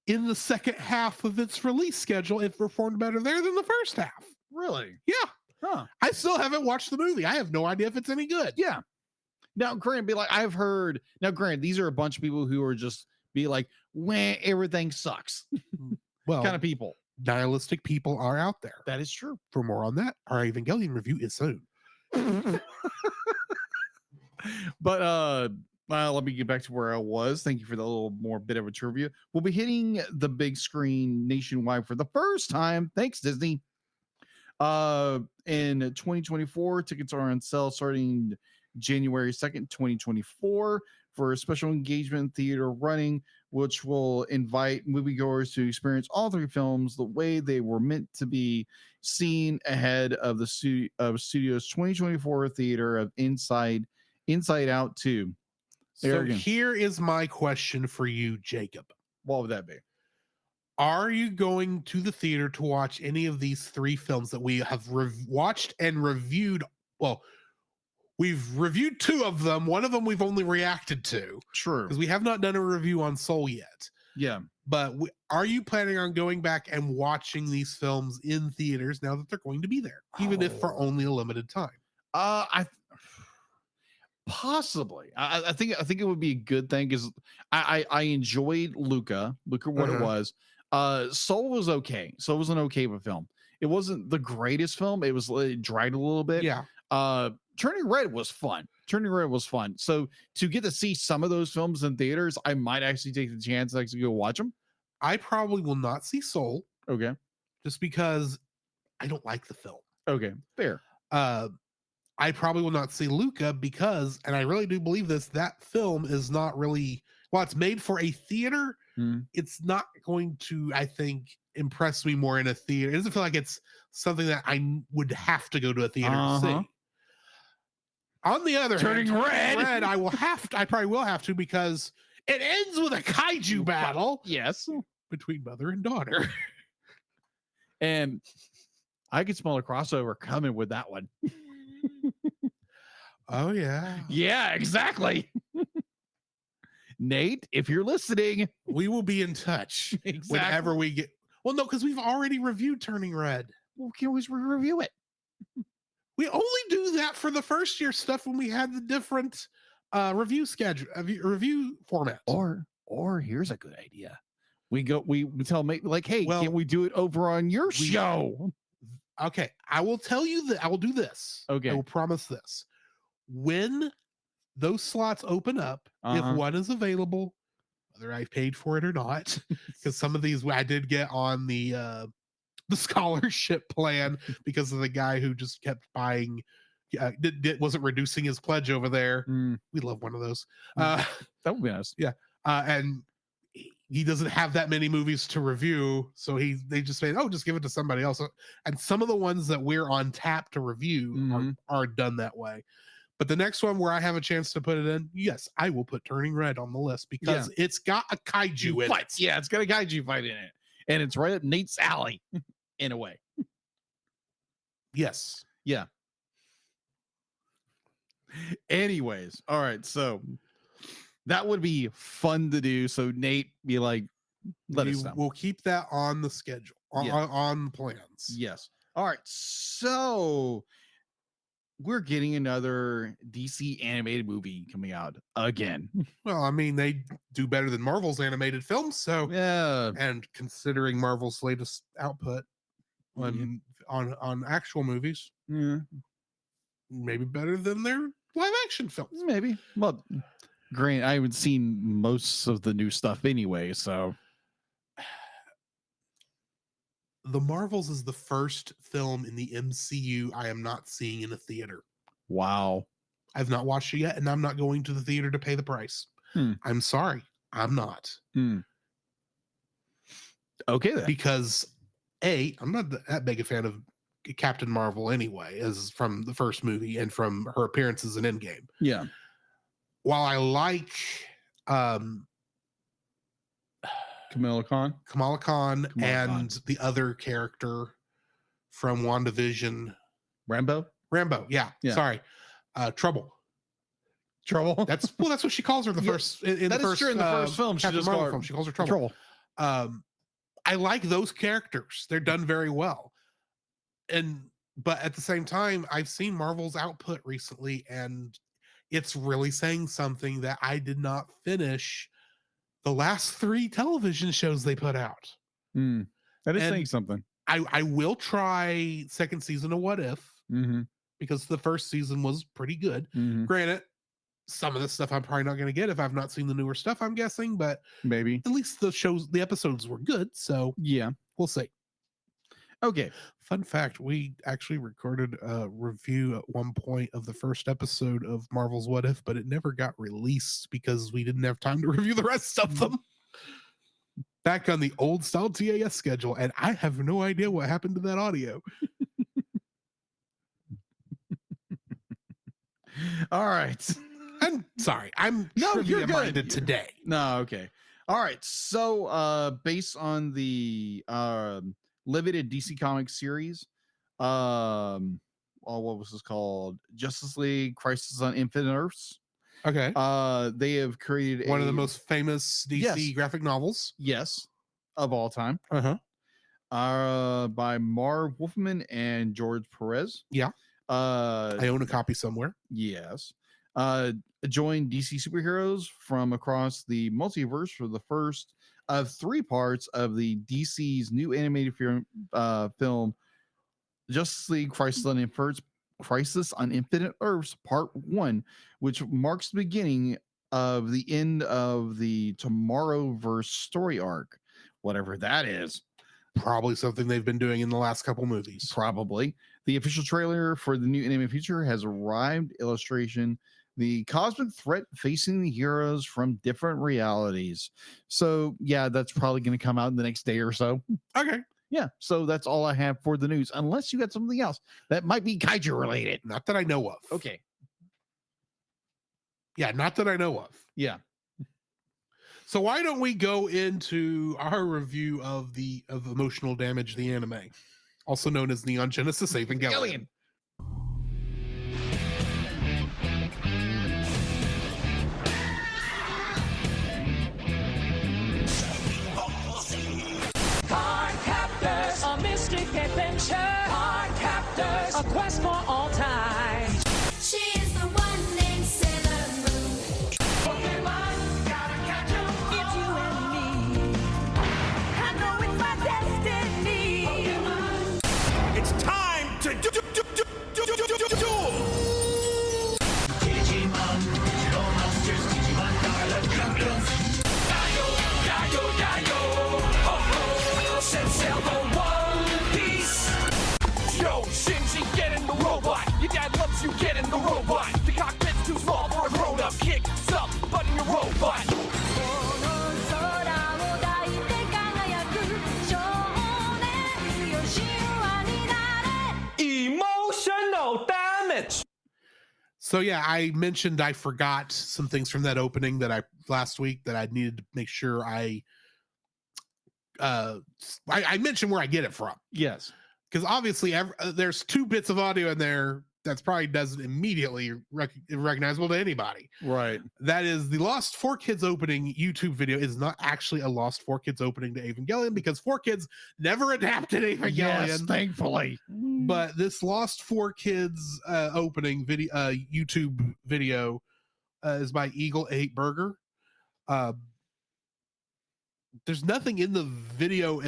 In the second half of its release schedule, it performed better there than the first half. Really? Yeah. Huh. I still haven't watched the movie. I have no idea if it's any good. Yeah. Now, granted, be like, I've heard. Now, granted, these are a bunch of people who are just be like, "When everything sucks," Well, kind of people. nihilistic people are out there. That is true. For more on that, our Evangelion review is soon. But let me get back to where I was. Thank you for the little more bit of a trivia. We'll be hitting the big screen nationwide for the first time. Thanks, Disney. In 2024, tickets are on sale starting January 2nd, 2024 for a special engagement theater running, which will invite moviegoers to experience all 3 films the way they were meant to be seen ahead of the studio's 2024 theater of Inside Out 2. So here is my question for you, Jacob. What would that be? Are you going to the theater to watch any of these 3 films that we have watched and reviewed? Well, we've reviewed 2 of them. One of them we've only reacted to True. because we have not done a review on Soul yet. Yeah. But are you planning on going back and watching these films in theaters now that they're going to be there, even if for only a limited time? Possibly. I think it would be a good thing because I enjoyed Luca what it was. Soul was okay. Soul was an okay film. It wasn't the greatest film. It dragged a little bit. Yeah. Turning Red was fun. So to get to see some of those films in theaters, I might actually take the chance to actually go watch them. I probably will not see Soul Okay. just because I don't like the film. Okay. Fair. I probably will not see Luca because, and I really do believe this, that film is not really, while it's made for a theater, it's not going to, I think, impress me more in a theater. It doesn't feel like it's something that I would have to go to a theater to see. On the other Turning hand, Red, I probably will have to because it ends with a kaiju battle Yes. between mother and daughter. And I could smell a crossover coming with that one. Oh, yeah. Yeah, exactly. Nate, if you're listening, We will be in touch whenever we get. Well, no, because we've already reviewed Turning Red. we can always review it. We only do that for the first year stuff when we had the different review schedule, review format. Or here's a good idea. We tell mate like, hey, Well, can we do it over on your we- show? Okay, I will tell you that I will do this. Okay. I will promise this. When those slots open up, if one is available, whether I paid for it or not, because some of these I did get on the scholarship plan because of the guy who just kept buying, wasn't reducing his pledge over there. We love one of those. That would be nice. Yeah, and he doesn't have that many movies to review, so they just say, oh, just give it to somebody else. And some of the ones that we're on tap to review are done that way. But the next one where I have a chance to put it in, yes, I will put Turning Red on the list because it's got a kaiju in it. Yeah, it's got a kaiju fight in it, and it's right up Nate's alley, in a way. Yes. Yeah. Anyways, all right, so that would be fun to do. So Nate, be like, let us know. We'll keep that on the schedule, on plans. Yes. All right. So we're getting another DC animated movie coming out again. Well, I mean, they do better than Marvel's animated films, so Yeah. and considering Marvel's latest output on actual movies, maybe better than their live action films. Maybe. Well, Grant, I haven't seen most of the new stuff anyway, so The Marvels is the first film in the MCU I am not seeing in a theater. wow. I've not watched it yet, and I'm not going to the theater to pay the price. I'm sorry, I'm not. Okay then. Because I'm not that big a fan of Captain Marvel anyway, as from the first movie and from her appearances in Endgame. Yeah. While I like Kamala Khan and the other character from WandaVision, Rambo. Yeah. Sorry, Trouble. That's what she calls her in the first. In that the is first, true. In the first film, Captain Marvel film, she calls her Trouble. I like those characters; they're done very well. But at the same time, I've seen Marvel's output recently, and it's really saying something that I did not finish the last 3 television shows they put out. That is saying something. I will try second season of What If, because the first season was pretty good. Granted, some of this stuff I'm probably not going to get if I've not seen the newer stuff, I'm guessing, but maybe at least the episodes were good. So yeah, we'll see. Okay. Fun fact, we actually recorded a review at one point of the first episode of Marvel's What If, but it never got released because we didn't have time to review the rest of them. Back on the old style TAS schedule, and I have no idea what happened to that audio. All right. I'm sorry. I'm you're minded today. No, okay. All right. So based on the limited DC Comics series, what was this called? Justice League Crisis on Infinite Earths. Okay. They have created one of the most famous DC graphic novels. Yes, of all time. By Marv Wolfman and George Perez. Yeah. I own a copy somewhere. Yes. Join DC superheroes from across the multiverse for the first of 3 parts of the DC's new animated film, Justice League Crisis on Infinite Earths Part 1, which marks the beginning of the end of the Tomorrowverse story arc, whatever that is. Probably something they've been doing in the last couple movies. Probably. The official trailer for the new animated feature has arrived. Illustration: the cosmic threat facing the heroes from different realities. So yeah, that's probably going to come out in the next day or so. Okay. Yeah. So that's all I have for the news, unless you got something else that might be kaiju related. Not that I know of. Okay. Yeah, not that I know of. Yeah. So why don't we go into our review of Emotional Damage, the anime, also known as Neon Genesis Evangelion. Card Captors, a mystic adventure. Card Captors, a quest for all time. She is the one named Sailor Moon. kick some butt in your robot. この空を抱いて輝く少年よ神話になれ Emotional damage. So yeah, I mentioned I forgot some things from that opening that I last week that I needed to make sure I mentioned where I get it from, Yes. because obviously there's 2 bits of audio in there that's probably doesn't immediately recognizable to anybody. Right. That is the Lost 4Kids opening YouTube video is not actually a Lost 4Kids opening to Evangelion, because 4Kids never adapted Evangelion. Yes, thankfully. But this Lost 4Kids opening video, YouTube video, is by Eagle 8 Burger. There's nothing in the video.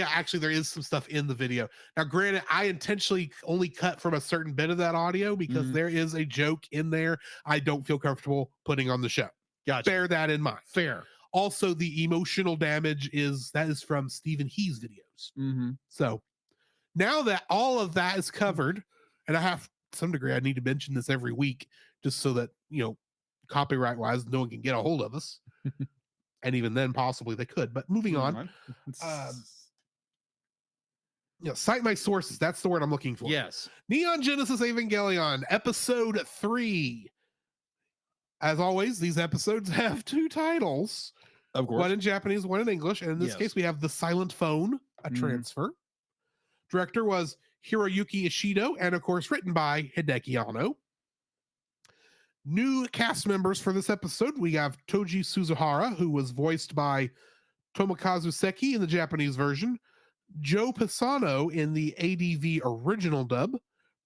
Actually, there is some stuff in the video. Now, granted, I intentionally only cut from a certain bit of that audio because there is a joke in there I don't feel comfortable putting on the show. Gotcha. Bear that in mind. Fair. Also, the emotional damage is from Stephen He's videos. Mm-hmm. So now that all of that is covered, and I have to some degree, I need to mention this every week just so that, copyright wise, no one can get a hold of us. And even then, possibly they could. But moving on, cite my sources. That's the word I'm looking for. Yes. Neon Genesis Evangelion, episode 3. As always, these episodes have 2 titles. Of course. One in Japanese, one in English. And in this case, we have The Silent Phone, a transfer. Director was Hiroyuki Ishido, and of course, written by Hideki Anno. New cast members for this episode, we have Toji Suzuhara, who was voiced by Tomokazu Seki in the Japanese version, Joe Pisano in the ADV original dub,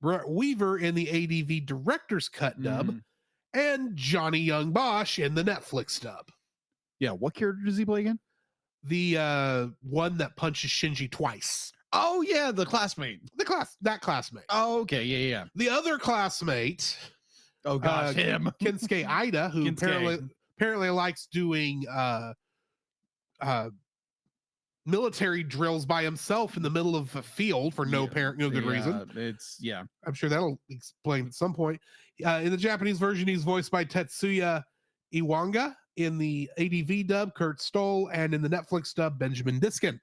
Brett Weaver in the ADV director's cut dub, and Johnny Young Bosch in the Netflix dub. Yeah, what character does he play again? The one that punches Shinji twice. Oh yeah, the classmate. That classmate. Oh, okay, yeah. The other classmate, Oh gosh, him. Kensuke Ida, who apparently likes doing military drills by himself in the middle of a field for no good reason. I'm sure that'll explain at some point. In the Japanese version, he's voiced by Tetsuya Iwanga. In the ADV dub, Kurt Stoll, and in the Netflix dub, Benjamin Diskin.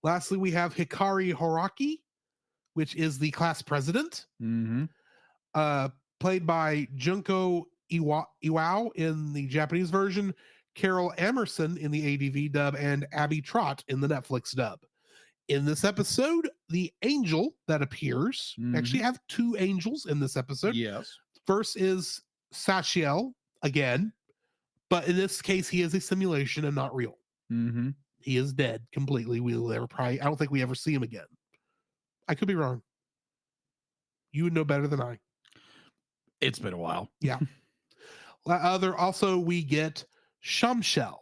Lastly, we have Hikari Horaki, which is the class president. Played by Junko Iwao in the Japanese version, Carol Emerson in the ADV dub, and Abby Trott in the Netflix dub. In this episode, the angel that appears, actually have 2 angels in this episode. Yes. First is Sachiel, again, but in this case, he is a simulation and not real. He is dead completely. I don't think we ever see him again. I could be wrong. You would know better than I. It's been a while. Yeah. Also, we get Shamshel.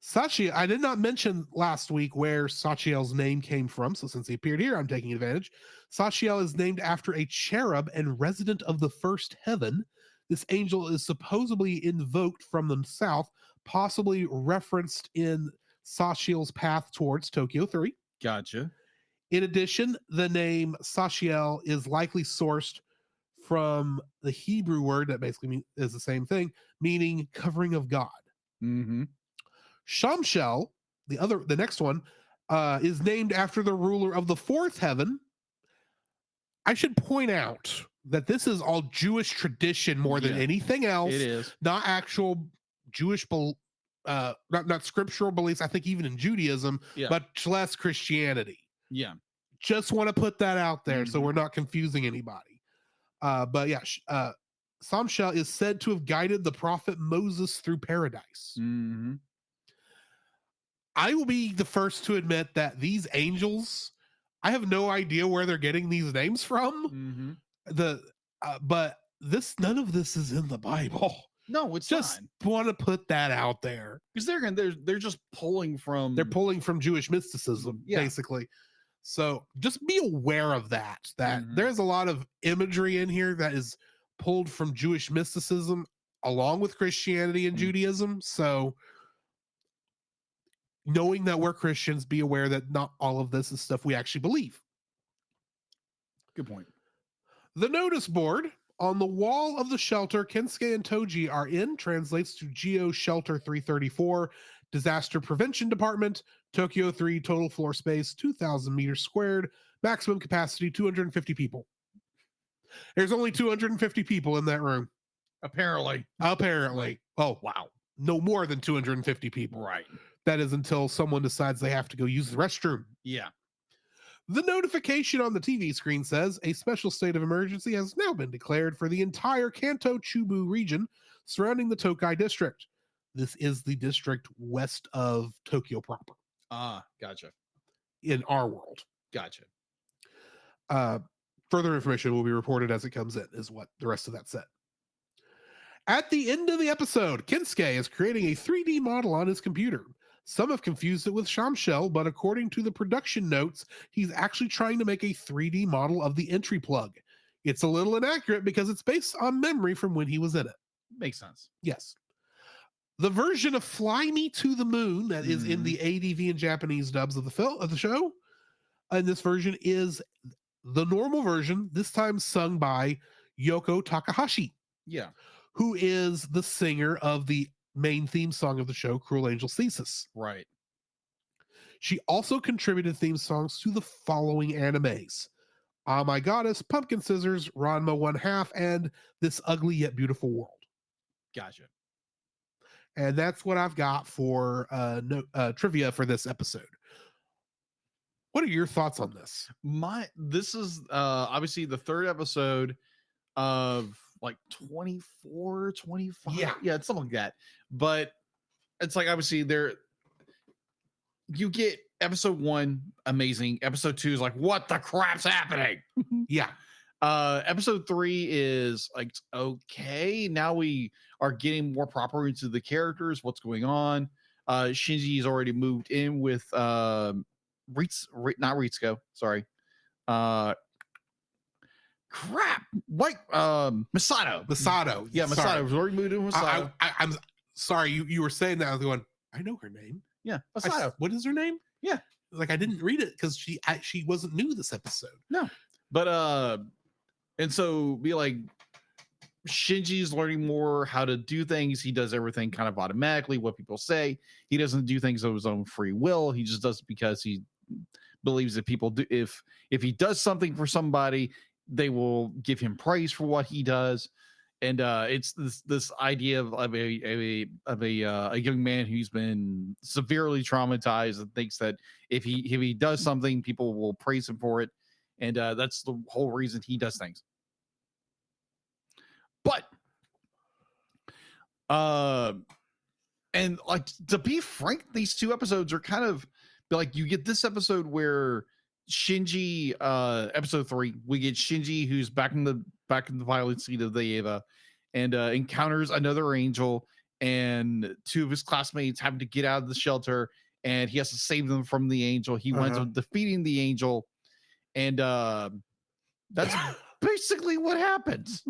Sachiel, I did not mention last week where Sachiel's name came from, so since he appeared here, I'm taking advantage. Sachiel is named after a cherub and resident of the first heaven. This angel is supposedly invoked from the south, possibly referenced in Sachiel's path towards Tokyo 3. Gotcha. In addition, the name Sachiel is likely sourced from the Hebrew word that basically is the same thing, meaning covering of God. Shamshel, the next one, is named after the ruler of the fourth heaven. I should point out that this is all Jewish tradition more than anything else. It is not actual Jewish, not scriptural beliefs. I think even in Judaism, much less Christianity. Yeah. Just want to put that out there so we're not confusing anybody. But yeah, Samshel is said to have guided the prophet Moses through paradise. I will be the first to admit that these angels, I have no idea where they're getting these names from. But none of this is in the Bible. No, it's just want to put that out there because they're just pulling from Jewish mysticism, basically. So just be aware of that. There's a lot of imagery in here that is pulled from Jewish mysticism along with Christianity and Judaism. So knowing that we're Christians, be aware that not all of this is stuff we actually believe. Good point. The notice board On the wall of the shelter Kensuke and Toji are in translates to Geo Shelter 334, Disaster Prevention Department, Tokyo 3, total floor space 2,000 meters squared, maximum capacity 250 people. There's only 250 people in that room. Apparently. Oh, wow. No more than 250 people. Right. That is until someone decides they have to go use the restroom. Yeah. The notification on the TV screen says a special state of emergency has now been declared for the entire Kanto Chubu region surrounding the Tokai district. This is the district west of Tokyo proper. Gotcha. In our world. Gotcha. Further information will be reported as it comes in, is what the rest of that said. At the end of the episode, Kensuke is creating a 3D model on his computer. Some have confused it with Shamshell, but according to the production notes, he's actually trying to make a 3D model of the entry plug. It's a little inaccurate because it's based on memory from when he was in it. Makes sense. Yes. The version of Fly Me to the Moon that is in the ADV and Japanese dubs of the show, and this version is the normal version, this time sung by Yoko Takahashi. Yeah. Who is the singer of the main theme song of the show, Cruel Angel's Thesis. Right. She also contributed theme songs to the following animes: Ah My Goddess, Pumpkin Scissors, Ranma 1/2, and This Ugly Yet Beautiful World. Gotcha. And that's what I've got for trivia for this episode. What are your thoughts on this? This is obviously the third episode of like 24, 25. Yeah, it's something like that. But it's like obviously you get episode 1 amazing. Episode 2 is like, what the crap's happening? Yeah. Episode 3 is like okay. Now we are getting more proper into the characters, what's going on. Shinji's already moved in with not Ritsuko, sorry. Crap. What? Masato. Yeah, Masato was already moved in with Masato. I'm sorry, you were saying that. I was going, I know her name. Yeah, Masato. What is her name? Yeah. Like I didn't read it because she wasn't new this episode. No. But and so be like Shinji's learning more how to do things. He does everything kind of automatically, what people say. He doesn't do things of his own free will. He just does it because he believes that people do. If he does something for somebody, they will give him praise for what he does. And it's this idea of a young man who's been severely traumatized and thinks that if he does something, people will praise him for it. And that's the whole reason he does things. But and like, to be frank, these two episodes are kind of like, you get this episode where Shinji, episode 3, we get Shinji who's back in the pilot seat of the Eva and encounters another angel, and 2 of his classmates having to get out of the shelter, and he has to save them from the angel. He winds up defeating the angel, and that's basically what happens.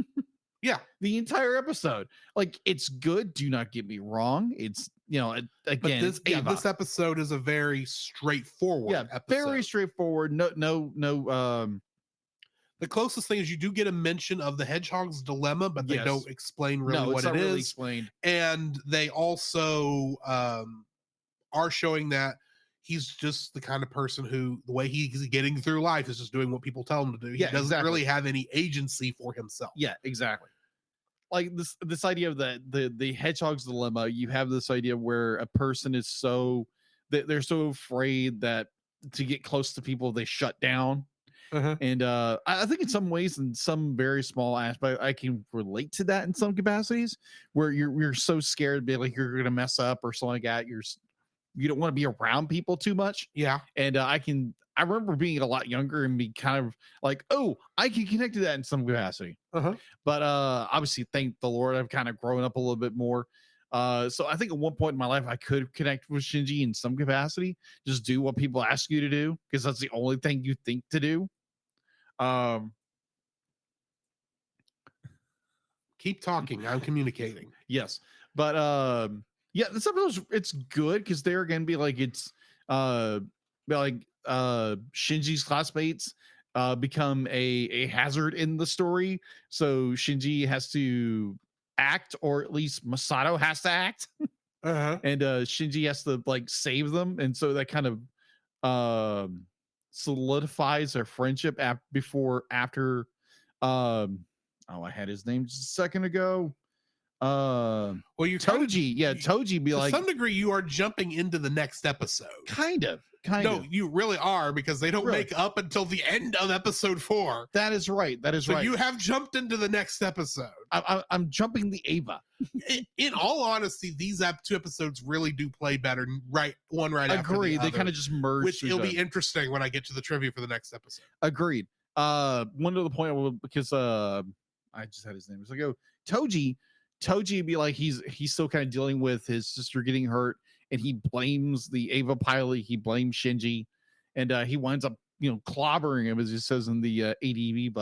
Yeah, the entire episode. Like, it's good, do not get me wrong. It's, again, this episode is a very straightforward episode. Very straightforward. No the closest thing is you do get a mention of the hedgehog's dilemma, but they don't explain really what it is. Explained. And they also are showing that he's just the kind of person who, the way he's getting through life is just doing what people tell him to do. He doesn't really have any agency for himself. Yeah, exactly. Like this idea of the hedgehog's dilemma. You have this idea where a person is they're so afraid that to get close to people, they shut down. And I think in some ways, in some very small aspect, I can relate to that in some capacities, where you're so scared to be like you're going to mess up or something like that. You don't want to be around people too much. Yeah. And I remember being a lot younger and be kind of like, oh, I can connect to that in some capacity. But obviously, thank the Lord, I've kind of grown up a little bit more. So I think at one point in my life, I could connect with Shinji in some capacity. Just do what people ask you to do, because that's the only thing you think to do. Keep talking. I'm communicating. Yes. But yeah, this episode, it's good because they're gonna be like, it's like Shinji's classmates become a hazard in the story. So Shinji has to act, or at least Masato has to act, and Shinji has to like save them, and so that kind of solidifies their friendship after oh, I had his name just a second ago. Well, you're kind of- Toji. Yeah, Toji be to like, some degree, you are jumping into the next episode. kind of. No, you really are, because they don't Really? make up until the end of episode 4. That is right. That is So right. you have jumped into the next episode. I'm jumping the Ava. In all honesty, these 2 episodes really do play better right after Agree. the They other, kind of just merge. which it'll be interesting when I get to the trivia for the next episode. Agreed. One to the point because I just had his name. It's like, oh, Toji would be like, he's still kind of dealing with his sister getting hurt, and he blames the Ava pilot. He blames Shinji, and he winds up, clobbering him, as he says in the ADV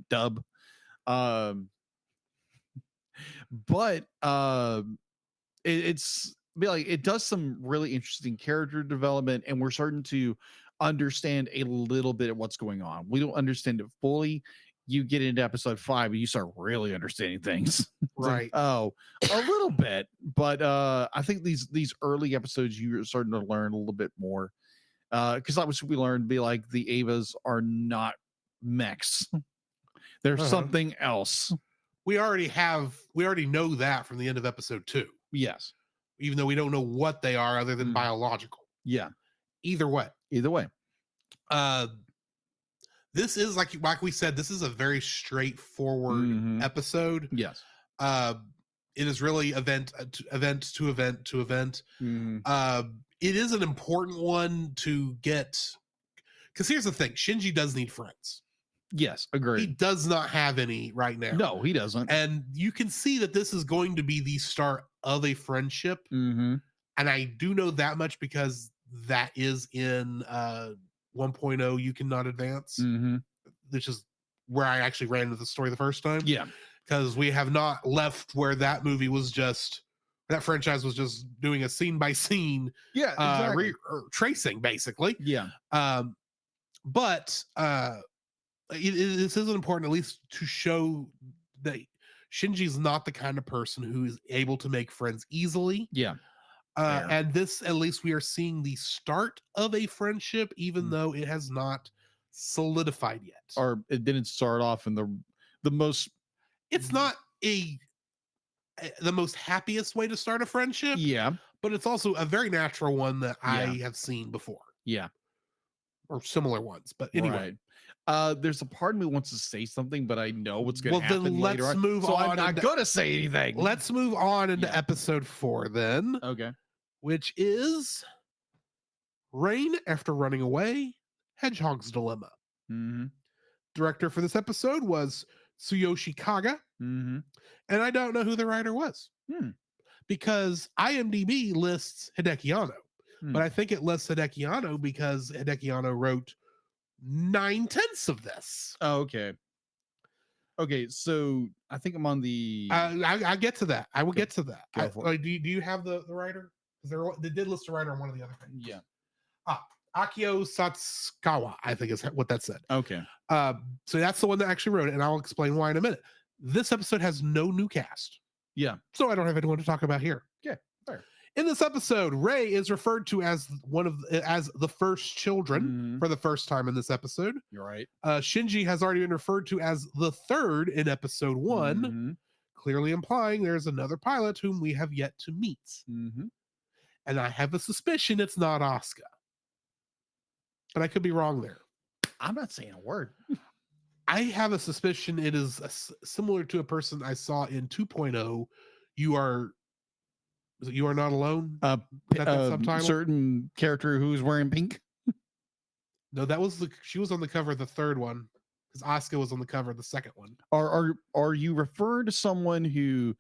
dub. But it's be like, it does some really interesting character development, and we're starting to understand a little bit of what's going on. We don't understand it fully. You get into episode 5 and you start really understanding things. Right. Oh, a little bit. But I think these early episodes, you're starting to learn a little bit more. Because obviously we learned, be like, the Avas are not mechs. They're something else. We already know that from the end of episode 2. Yes. Even though we don't know what they are other than Mm. biological. Yeah. Either way. This is like we said, this is a very straightforward Mhm. episode. Yes. It is really event to event. Mhm. It is an important one to get, because here's the thing: Shinji does need friends. Yes. He Agreed. does not have any right now. No, he doesn't. And you can see that this is going to be the start of a friendship. Mm-hmm. And I do know that much because that is in 1.0 You Cannot Advance, Mm-hmm. which is where I actually ran into the story the first time. Yeah. Because we have not left where that movie was just, that franchise was just doing a scene by scene Yeah. Exactly. tracing, basically. Yeah. But this is important, at least to show that Shinji's not the kind of person who is able to make friends easily. Yeah. Fair. And this, at least we are seeing the start of a friendship, even though it has not solidified yet. Or it didn't start off in the most. It's not the most happiest way to start a friendship, Yeah. but it's also a very natural one that I Yeah. have seen before, Yeah. or similar ones. But anyway, Right. There's a part of me wants to say something, but I know what's going to Well, then happen later let's on. move so on I'm not into- going to say anything. let's move on into Yeah. episode 4 then, Okay. which is Rain After Running Away, Hedgehog's Dilemma. Mm-hmm. Director for this episode was Tsuyoshi Kaga, Mm-hmm. and I don't know who the writer was. Because IMDb lists Hideki Anno, but I think it lists Hideki Anno because Hideki Anno wrote 9/10 of this. Oh, okay. Okay, so I think I'm on the. I get to that. I will get to that. Go for it. Do you have the writer? Because they did list a writer on one of the other things. Yeah. Akio Satsukawa, I think is what that said. Okay. So that's the one that actually wrote it, and I'll explain why in a minute. This episode has no new cast. Yeah. So I don't have anyone to talk about here. Yeah, fair. In this episode, Ray is referred to as as the first children Mhm. for the first time in this episode. You're right. Shinji has already been referred to as the third in episode 1, Mhm. clearly implying there's another pilot whom we have yet to meet. Mhm. And I have a suspicion it's not Asuka. But I could be wrong there. I'm not saying a word. I have a suspicion it is similar to a person I saw in 2.0. You are not alone. Is that subtitle? Certain character who's wearing pink. No, that was she was on the cover of the third one because Asuka was on the cover of the second one. Are you referring to someone who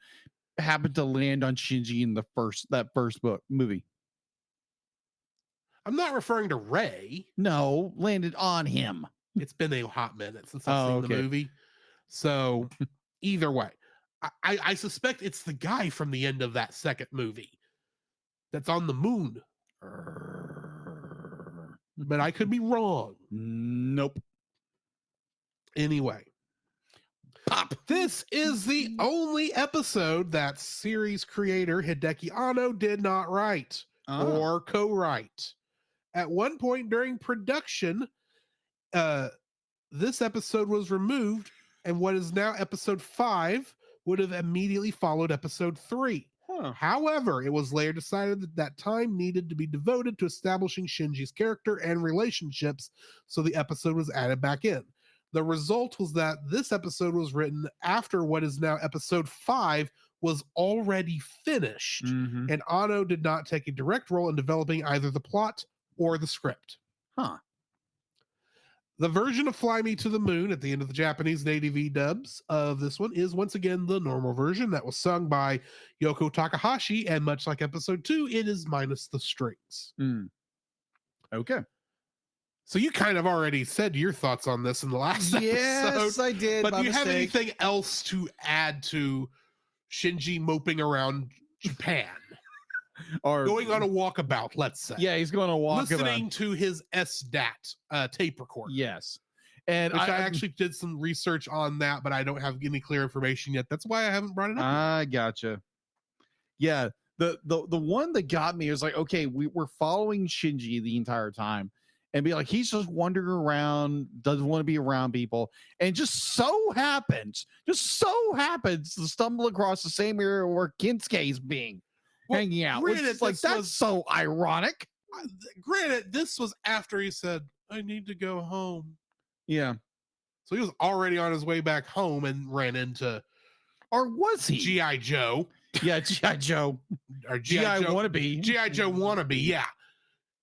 happened to land on Shinji in that first movie? I'm not referring to Ray. No, landed on him. It's been a hot minute since I've seen okay. the movie. So either way, I suspect it's the guy from the end of that second movie that's on the moon. But I could be wrong. Nope. Anyway, this is the only episode that series creator Hideki Anno did not write or co-write. At one point during production, this episode was removed, and what is now episode 5 would have immediately followed episode 3. However, it was later decided that time needed to be devoted to establishing Shinji's character and relationships, so the episode was added back in. The result was that this episode was written after what is now episode 5 was already finished, and Anno did not take a direct role in developing either the plot or the script. The version of Fly Me to the Moon at the end of the Japanese native dubs of this one is once again the normal version that was sung by Yoko Takahashi, and much like episode 2, it is minus the strings. Okay. So you kind of already said your thoughts on this in the last episode. Yes, I did. But do you have anything else to add to Shinji moping around Japan? Or going on a walkabout, let's say. Yeah, he's going to walk listening to his SDAT tape recorder. Yes. And I actually did some research on that, but I don't have any clear information yet. That's why I haven't brought it up. I gotcha. Yeah. The one that got me is like, okay, we're following Shinji the entire time, and be like, he's just wandering around, doesn't want to be around people, and just so happens to stumble across the same area where Kinsuke is hanging out. Which is like, that's so ironic. Granted, this was after he said, I need to go home. Yeah. So he was already on his way back home and ran into, or was he? G.I. Joe. Yeah, G.I. Joe. Or G.I. wannabe. G.I. Joe wannabe, yeah.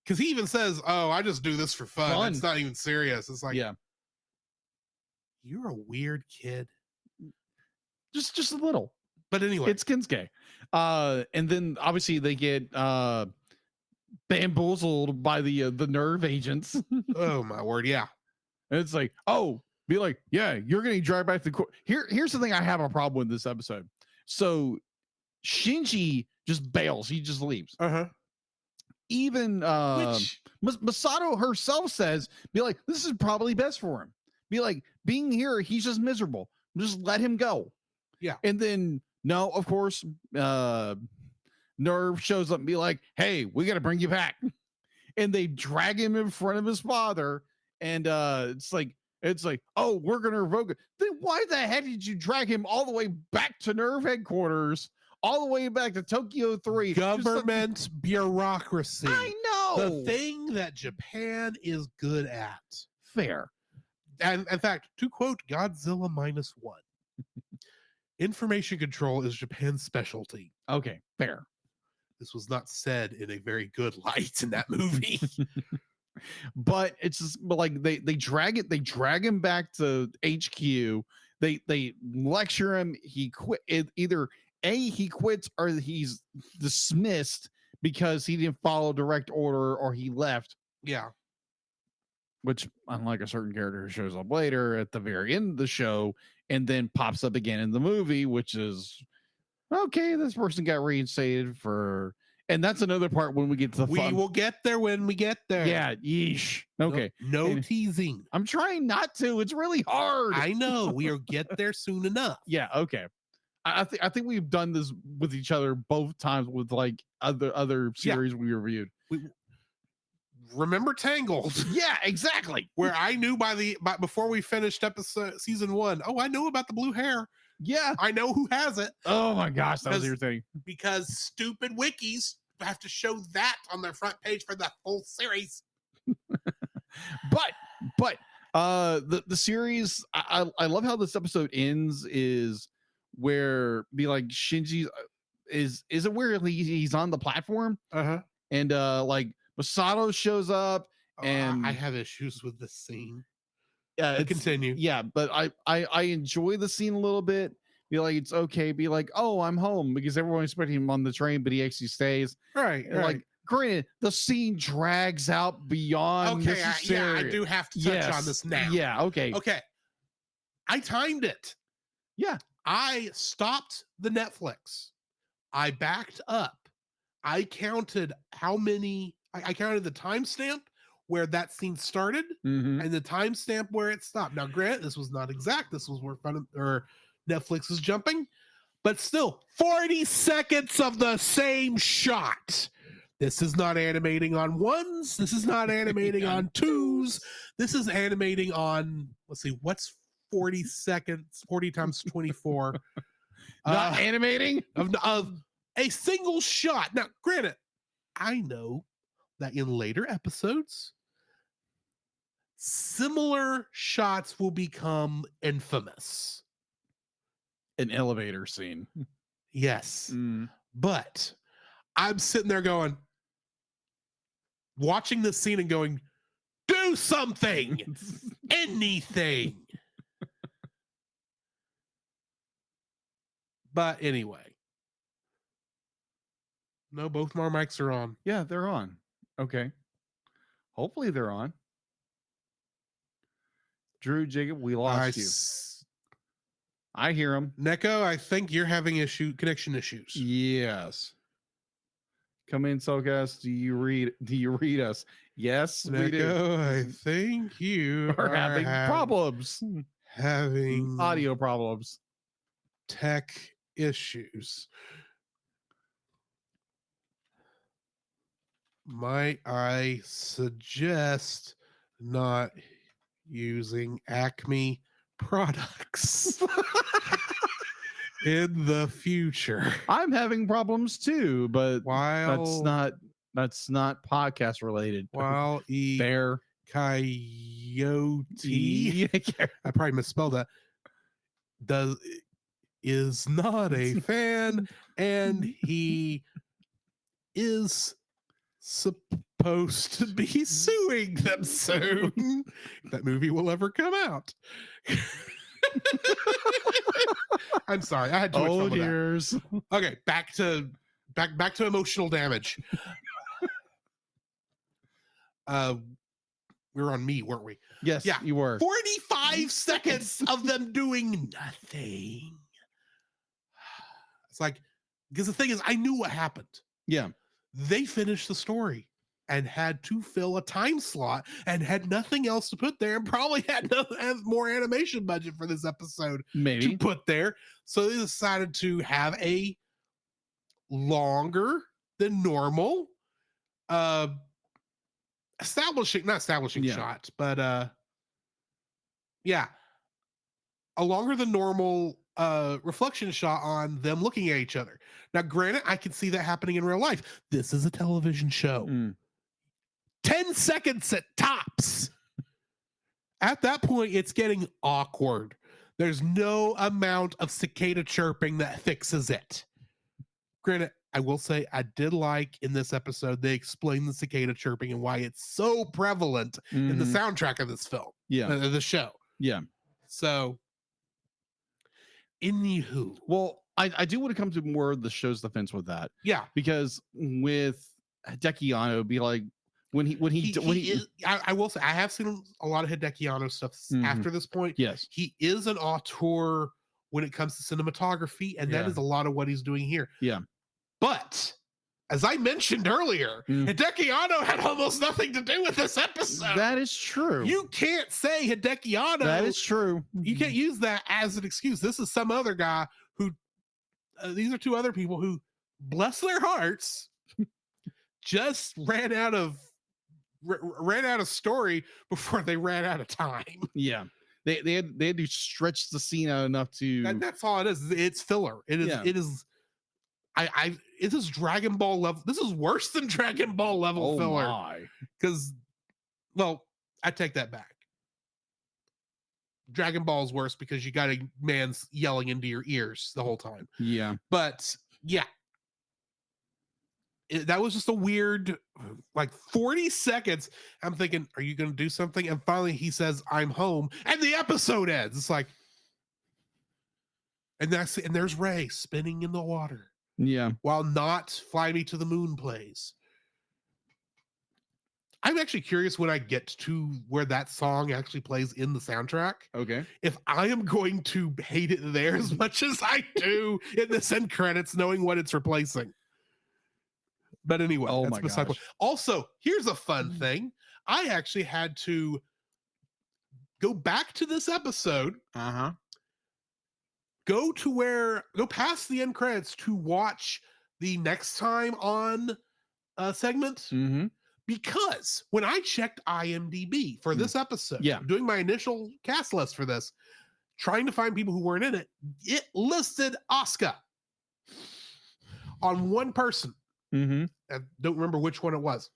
Because he even says, oh, I just do this for fun. It's not even serious. It's like, yeah, you're a weird kid. Just a little. But anyway. It's Kinsuke. And then obviously they get bamboozled by the nerve agents. Oh my word, yeah. And it's like, oh, be like, yeah, you're getting dragged back to the court. Here's the thing I have a problem with this episode. So Shinji just bails, he just leaves. Even Masato herself says, be like, this is probably best for him. Be like, being here, he's just miserable. Just let him go. Yeah. And then no, of course, Nerve shows up and be like, hey, we got to bring you back. And they drag him in front of his father. And it's like, oh, we're going to revoke it. Then why the heck did you drag him all the way back to Nerve headquarters, all the way back to Tokyo 3? Government bureaucracy. I know. The thing that Japan is good at. Fair. And in fact, to quote Godzilla -1, information control is Japan's specialty. Okay, fair. This was not said in a very good light in that movie. But it's just, but like they drag him back to HQ. They lecture him. He quit. Either he quits or he's dismissed because he didn't follow direct order or he left. Yeah. Which, unlike a certain character who shows up later at the very end of the show and then pops up again in the movie, which is okay, this person got reinstated for, and that's another part when we get to the we will get there when we get there. Yeah, yeesh. Okay. No teasing. I'm trying not to. It's really hard. I know. We'll get there soon enough. Yeah, okay. I think we've done this with each other both times with like other series we reviewed. Remember Tangled? Yeah, exactly. Where I knew before we finished season 1, oh, I know about the blue hair. Yeah, I know who has it. Oh my gosh, that was irritating. Because stupid wikis have to show that on their front page for the full series. but the series, I love how this episode ends. Is where be like Shinji is it where he's on the platform? And like Masato shows up, and I have issues with this scene. Yeah, continue. Yeah, but I enjoy the scene a little bit. Be like, it's okay. Be like, oh, I'm home, because everyone's expecting him on the train, but he actually stays. Right. Like, granted, the scene drags out beyond. Okay. I do have to touch on this now. Yeah. Okay. I timed it. Yeah. I stopped the Netflix. I backed up. I counted how many. I counted the timestamp where that scene started Mhm. and the timestamp where it stopped. Now, granted, this was not exact. This was where Netflix is jumping, but still 40 seconds of the same shot. This is not animating on ones. This is not animating on twos. This is animating on, let's see, what's 40 seconds, 40 times 24. Not animating of a single shot. Now, granted, I know that in later episodes, similar shots will become infamous. an elevator scene. Yes. Mm. But I'm sitting there going, watching this scene and going, do something, anything. But anyway, no, both my mics are on. Yeah, they're on. Okay. Hopefully they're on. Drew, Jacob, we lost you. I hear him. Neko, I think you're having connection issues. Yes. Come in, Soulcast. Do you read us? Yes, we do. Neko, I think you Are having problems. Having Audio problems. tech issues. Might I suggest not using Acme products in the future? I'm having problems too, but While that's not podcast related. while Bear Coyote, I probably misspelled that, is not a fan, and he is supposed to be suing them soon. If that movie will ever come out. I'm sorry, I had too much fun with that. dears. Okay, back to emotional damage. We were on me, weren't we? Yes, Yeah. you were. 45 seconds of them doing nothing. It's like, because the thing is, I knew what happened. Yeah. They finished the story and had to fill a time slot and had nothing else to put there, and probably had more animation budget for this episode Maybe. to put there. So they decided to have a longer than normal not establishing Yeah. shot, but a longer than normal reflection shot on them looking at each other. Now, granted, I can see that happening in real life. This is a television show. Mm. 10 seconds at tops. At that point, it's getting awkward. There's no amount of cicada chirping that fixes it. Granted, I will say I did like in this episode, they explained the cicada chirping and why it's so prevalent in the Mhm. soundtrack of this film, Yeah. the show. Yeah. So, anywho, Well, I do want to come to more of the show's defense with that, yeah, because with Hideki Anno, it'd be like when he is, I will say I have seen a lot of Hideki Anno stuff Mhm. after this point. yes, He is an auteur when it comes to cinematography, and that Yeah. is a lot of what he's doing here. Yeah. But as I mentioned earlier, Mm. Hideki Anno had almost nothing to do with this episode. that is true. You can't say Hideki Anno. That is true. You can't use that as an excuse. This is some other guy who, these are two other people who, bless their hearts, just ran out of story before they ran out of time. Yeah. They had to stretch the scene out enough to That's all it is. It's filler. It is. Yeah. It is. It is Dragon Ball level. This is worse than Dragon Ball level filler. my. Because, well, I take that back. Dragon Ball is worse because you got a man yelling into your ears the whole time. Yeah. But yeah, that was just a weird, like 40 seconds. I'm thinking, are you going to do something? And finally he says, I'm home. And the episode ends. It's like, and there's Ray spinning in the water Yeah. while Not Fly Me to the Moon plays. I'm actually curious when I get to where that song actually plays in the soundtrack, Okay. if I am going to hate it there as much as I do in this end credits, knowing what it's replacing. But anyway, Oh that's my beside the gosh. point. Also, here's a fun thing. I actually had to go back to this episode, go past the end credits to watch the next time on segment. Because when I checked IMDb for this episode, doing my initial cast list for this, trying to find people who weren't in it, it listed Asuka on one person. I don't remember which one it was.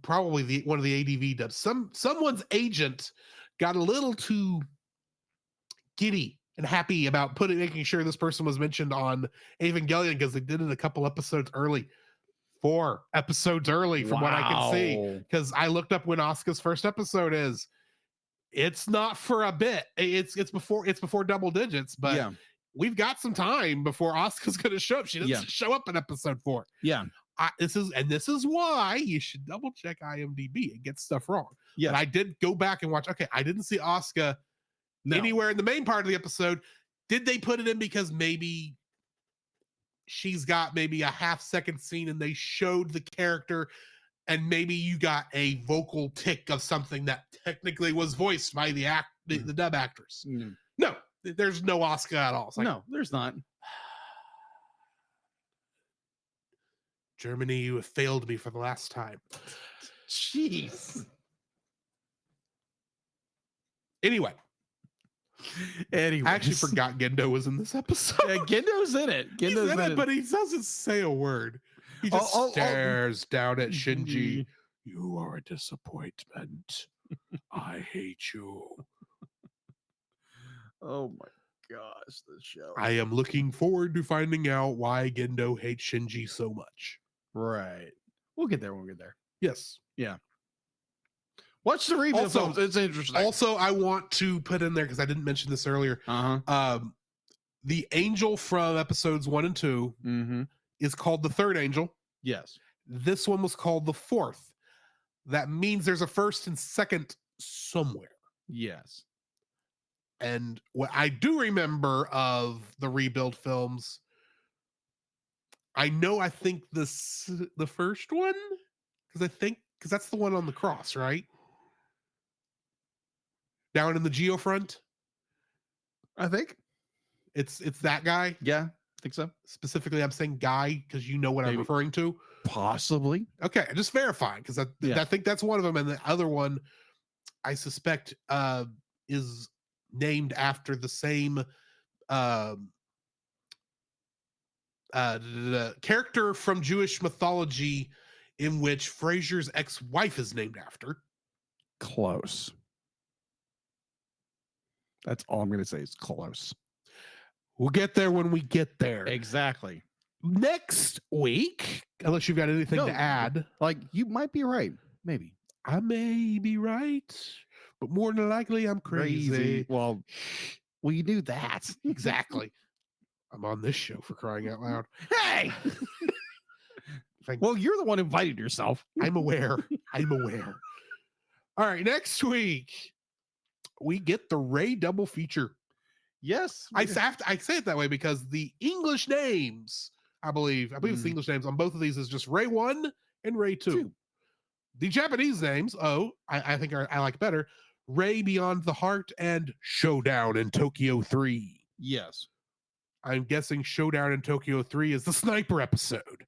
Probably one of the ADV dubs. Someone's agent got a little too giddy and happy about making sure this person was mentioned on Evangelion because they did it a couple episodes early. 4 episodes early from what I can see. Because I looked up when Asuka's first episode is. It's not for a bit. It's before double digits, but we've got some time before Asuka's going to show up. She doesn't show up in episode 4. This is why you should double check IMDb. It gets stuff wrong. But I did go back and watch. Okay, I didn't see Asuka anywhere in the main part of the episode. Did they put it in because maybe she's got maybe a half-second scene and they showed the character, and maybe you got a vocal tick of something that technically was voiced by the dub actors? No, there's no Asuka at all. It's like, no, there's not. Germany, you have failed me for the last time. Jeez. Anyway, I actually forgot Gendo was in this episode. Yeah, Gendo's in it. Gendo's in it, but he doesn't say a word. He just stares down at Shinji. You are a disappointment. I hate you. Oh my gosh, this show. I am looking forward to finding out why Gendo hates Shinji so much. Right. We'll get there when we get there. Yes. Yeah. Watch the review films. It's interesting. Also, I want to put in there, because I didn't mention this earlier. The angel from episodes 1 and 2 is called the third angel. Yes. This one was called the fourth. That means there's a first and second somewhere. Yes. And what I do remember of the rebuild films, I think the first one, because that's the one on the cross, right? Down in the Geofront. I think it's that guy. Yeah, I think so. Specifically, I'm saying guy because you know what I'm referring to. Possibly. Okay, just verifying, because I think that's one of them, and the other one I suspect is named after the same character from Jewish mythology in which Frasier's ex-wife is named after. Close. That's all I'm going to say is close. We'll get there when we get there. Exactly. Next week, unless you've got anything to add. Like, you might be right. Maybe. I may be right, but more than likely I'm crazy. Well, you knew that. Exactly. I'm on this show, for crying out loud. Hey! Well, you're the one who invited yourself. I'm aware. All right, next week, we get the Ray double feature. Yes. I say it that way because the English names, I believe it's the English names on both of these is just Ray 1 and Ray 2. The Japanese names, I think I like better, Ray Beyond the Heart and Showdown in Tokyo 3. Yes. I'm guessing Showdown in Tokyo 3 is the sniper episode.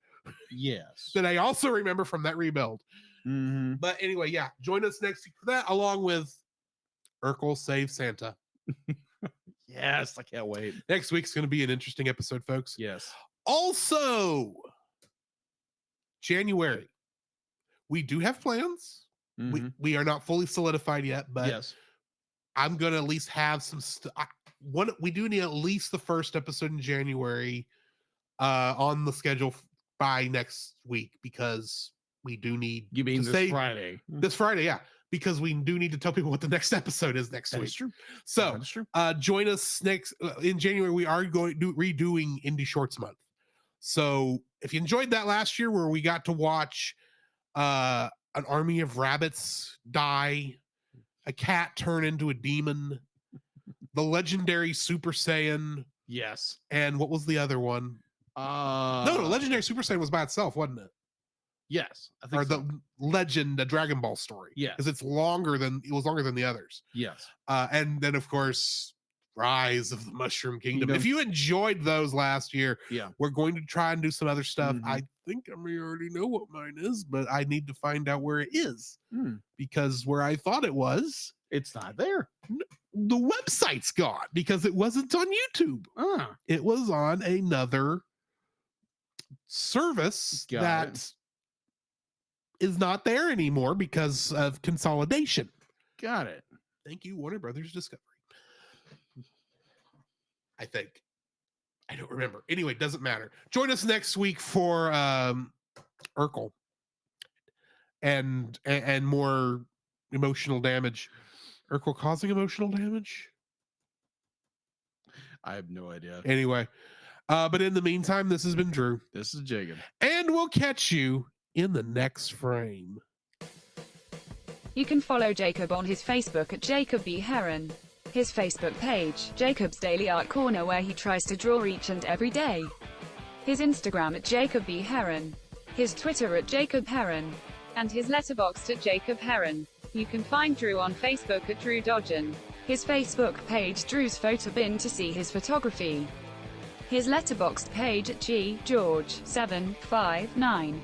Yes. That I also remember from that rebuild. Mm-hmm. But anyway, yeah, join us next week for that, along with Urkel Save Santa. Yes, I can't wait. Next week's going to be an interesting episode, folks. Yes. Also, January, we do have plans. Mm-hmm. We are not fully solidified yet, but yes, I'm going to at least have some we do need at least the first episode in January on the schedule by next week, because we do need Friday. This Friday, yeah. Because we do need to tell people what the next episode is next week. That's true. So join us next in January. We are going to redoing Indie Shorts Month. So if you enjoyed that last year where we got to watch an army of rabbits die, a cat turn into a demon, the legendary Super Saiyan. Yes. And what was the other one? No, Legendary Super Saiyan was by itself, wasn't it? Yes, I or think the Legend, the Dragon Ball story. Yes. because it was longer than the others. yes. And then of course, Rise of the Mushroom Kingdom. Kingdom. If you enjoyed those last year, Yeah. we're going to try and do some other stuff. Mhm. I think I may already know what mine is, but I need to find out where it is Hmm. because where I thought it was, It's not there. the website's gone because it wasn't on YouTube. It was on another service Got that it. is not there anymore because of consolidation. Got it. Thank you, Warner Brothers Discovery. I think. I don't remember. Anyway, doesn't matter. Join us next week for Urkel and more emotional damage. Urkel causing emotional damage? I have no idea. Anyway, but in the meantime, this has been Drew. This is Jacob. And we'll catch you in the next frame. You can follow Jacob on his Facebook at Jacob B. Heron. His Facebook page, Jacob's Daily Art Corner, where he tries to draw each and every day. His Instagram at Jacob B. Heron. His Twitter at Jacob Heron. And his letterboxd at Jacob Heron. You can find Drew on Facebook at Drew Dodgen. His Facebook page, Drew's Photo Bin, to see his photography. His letterboxd page at GGeorge759.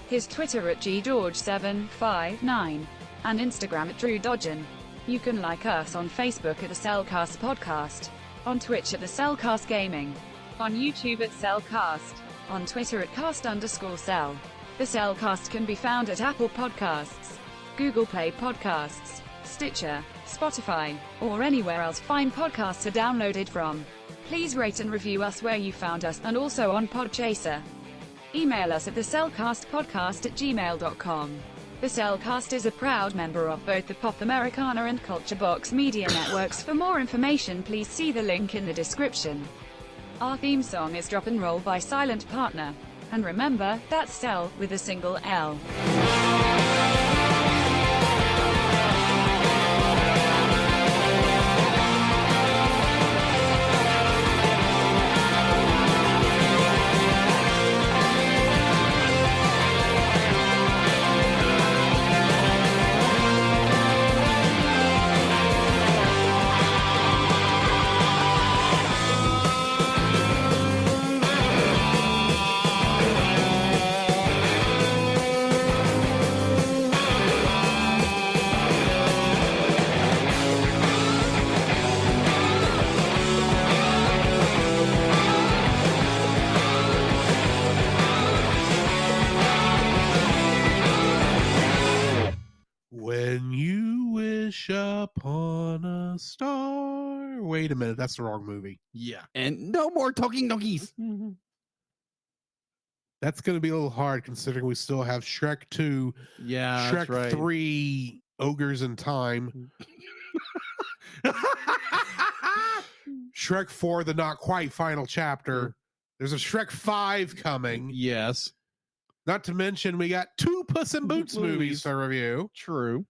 His Twitter at GGeorge759. And Instagram at Drew Dodgen. You can like us on Facebook at the Cellcast Podcast, on Twitch at the Cellcast Gaming, On YouTube at Cellcast. on Twitter at cast_cell. The Cellcast can be found at Apple Podcasts, Google Play Podcasts, Stitcher, Spotify, or anywhere else fine podcasts are downloaded from. Please rate and review us where you found us, and also on Podchaser. Email us at thecellcastpodcast@gmail.com. The Cellcast is a proud member of both the Pop Americana and Culture Box media networks. For more information, please see the link in the description. Our theme song is Drop and Roll by Silent Partner. And remember, that's Cell with a single L. When you wish upon a star. Wait a minute, that's the wrong movie. Yeah. And no more talking donkeys. That's going to be a little hard considering we still have Shrek 2, Yeah, Shrek that's right. 3, Ogres in Time, Shrek 4, the not quite final chapter. There's a Shrek 5 coming. Yes. Not to mention, we got 2 Puss in Boots movies to review. True.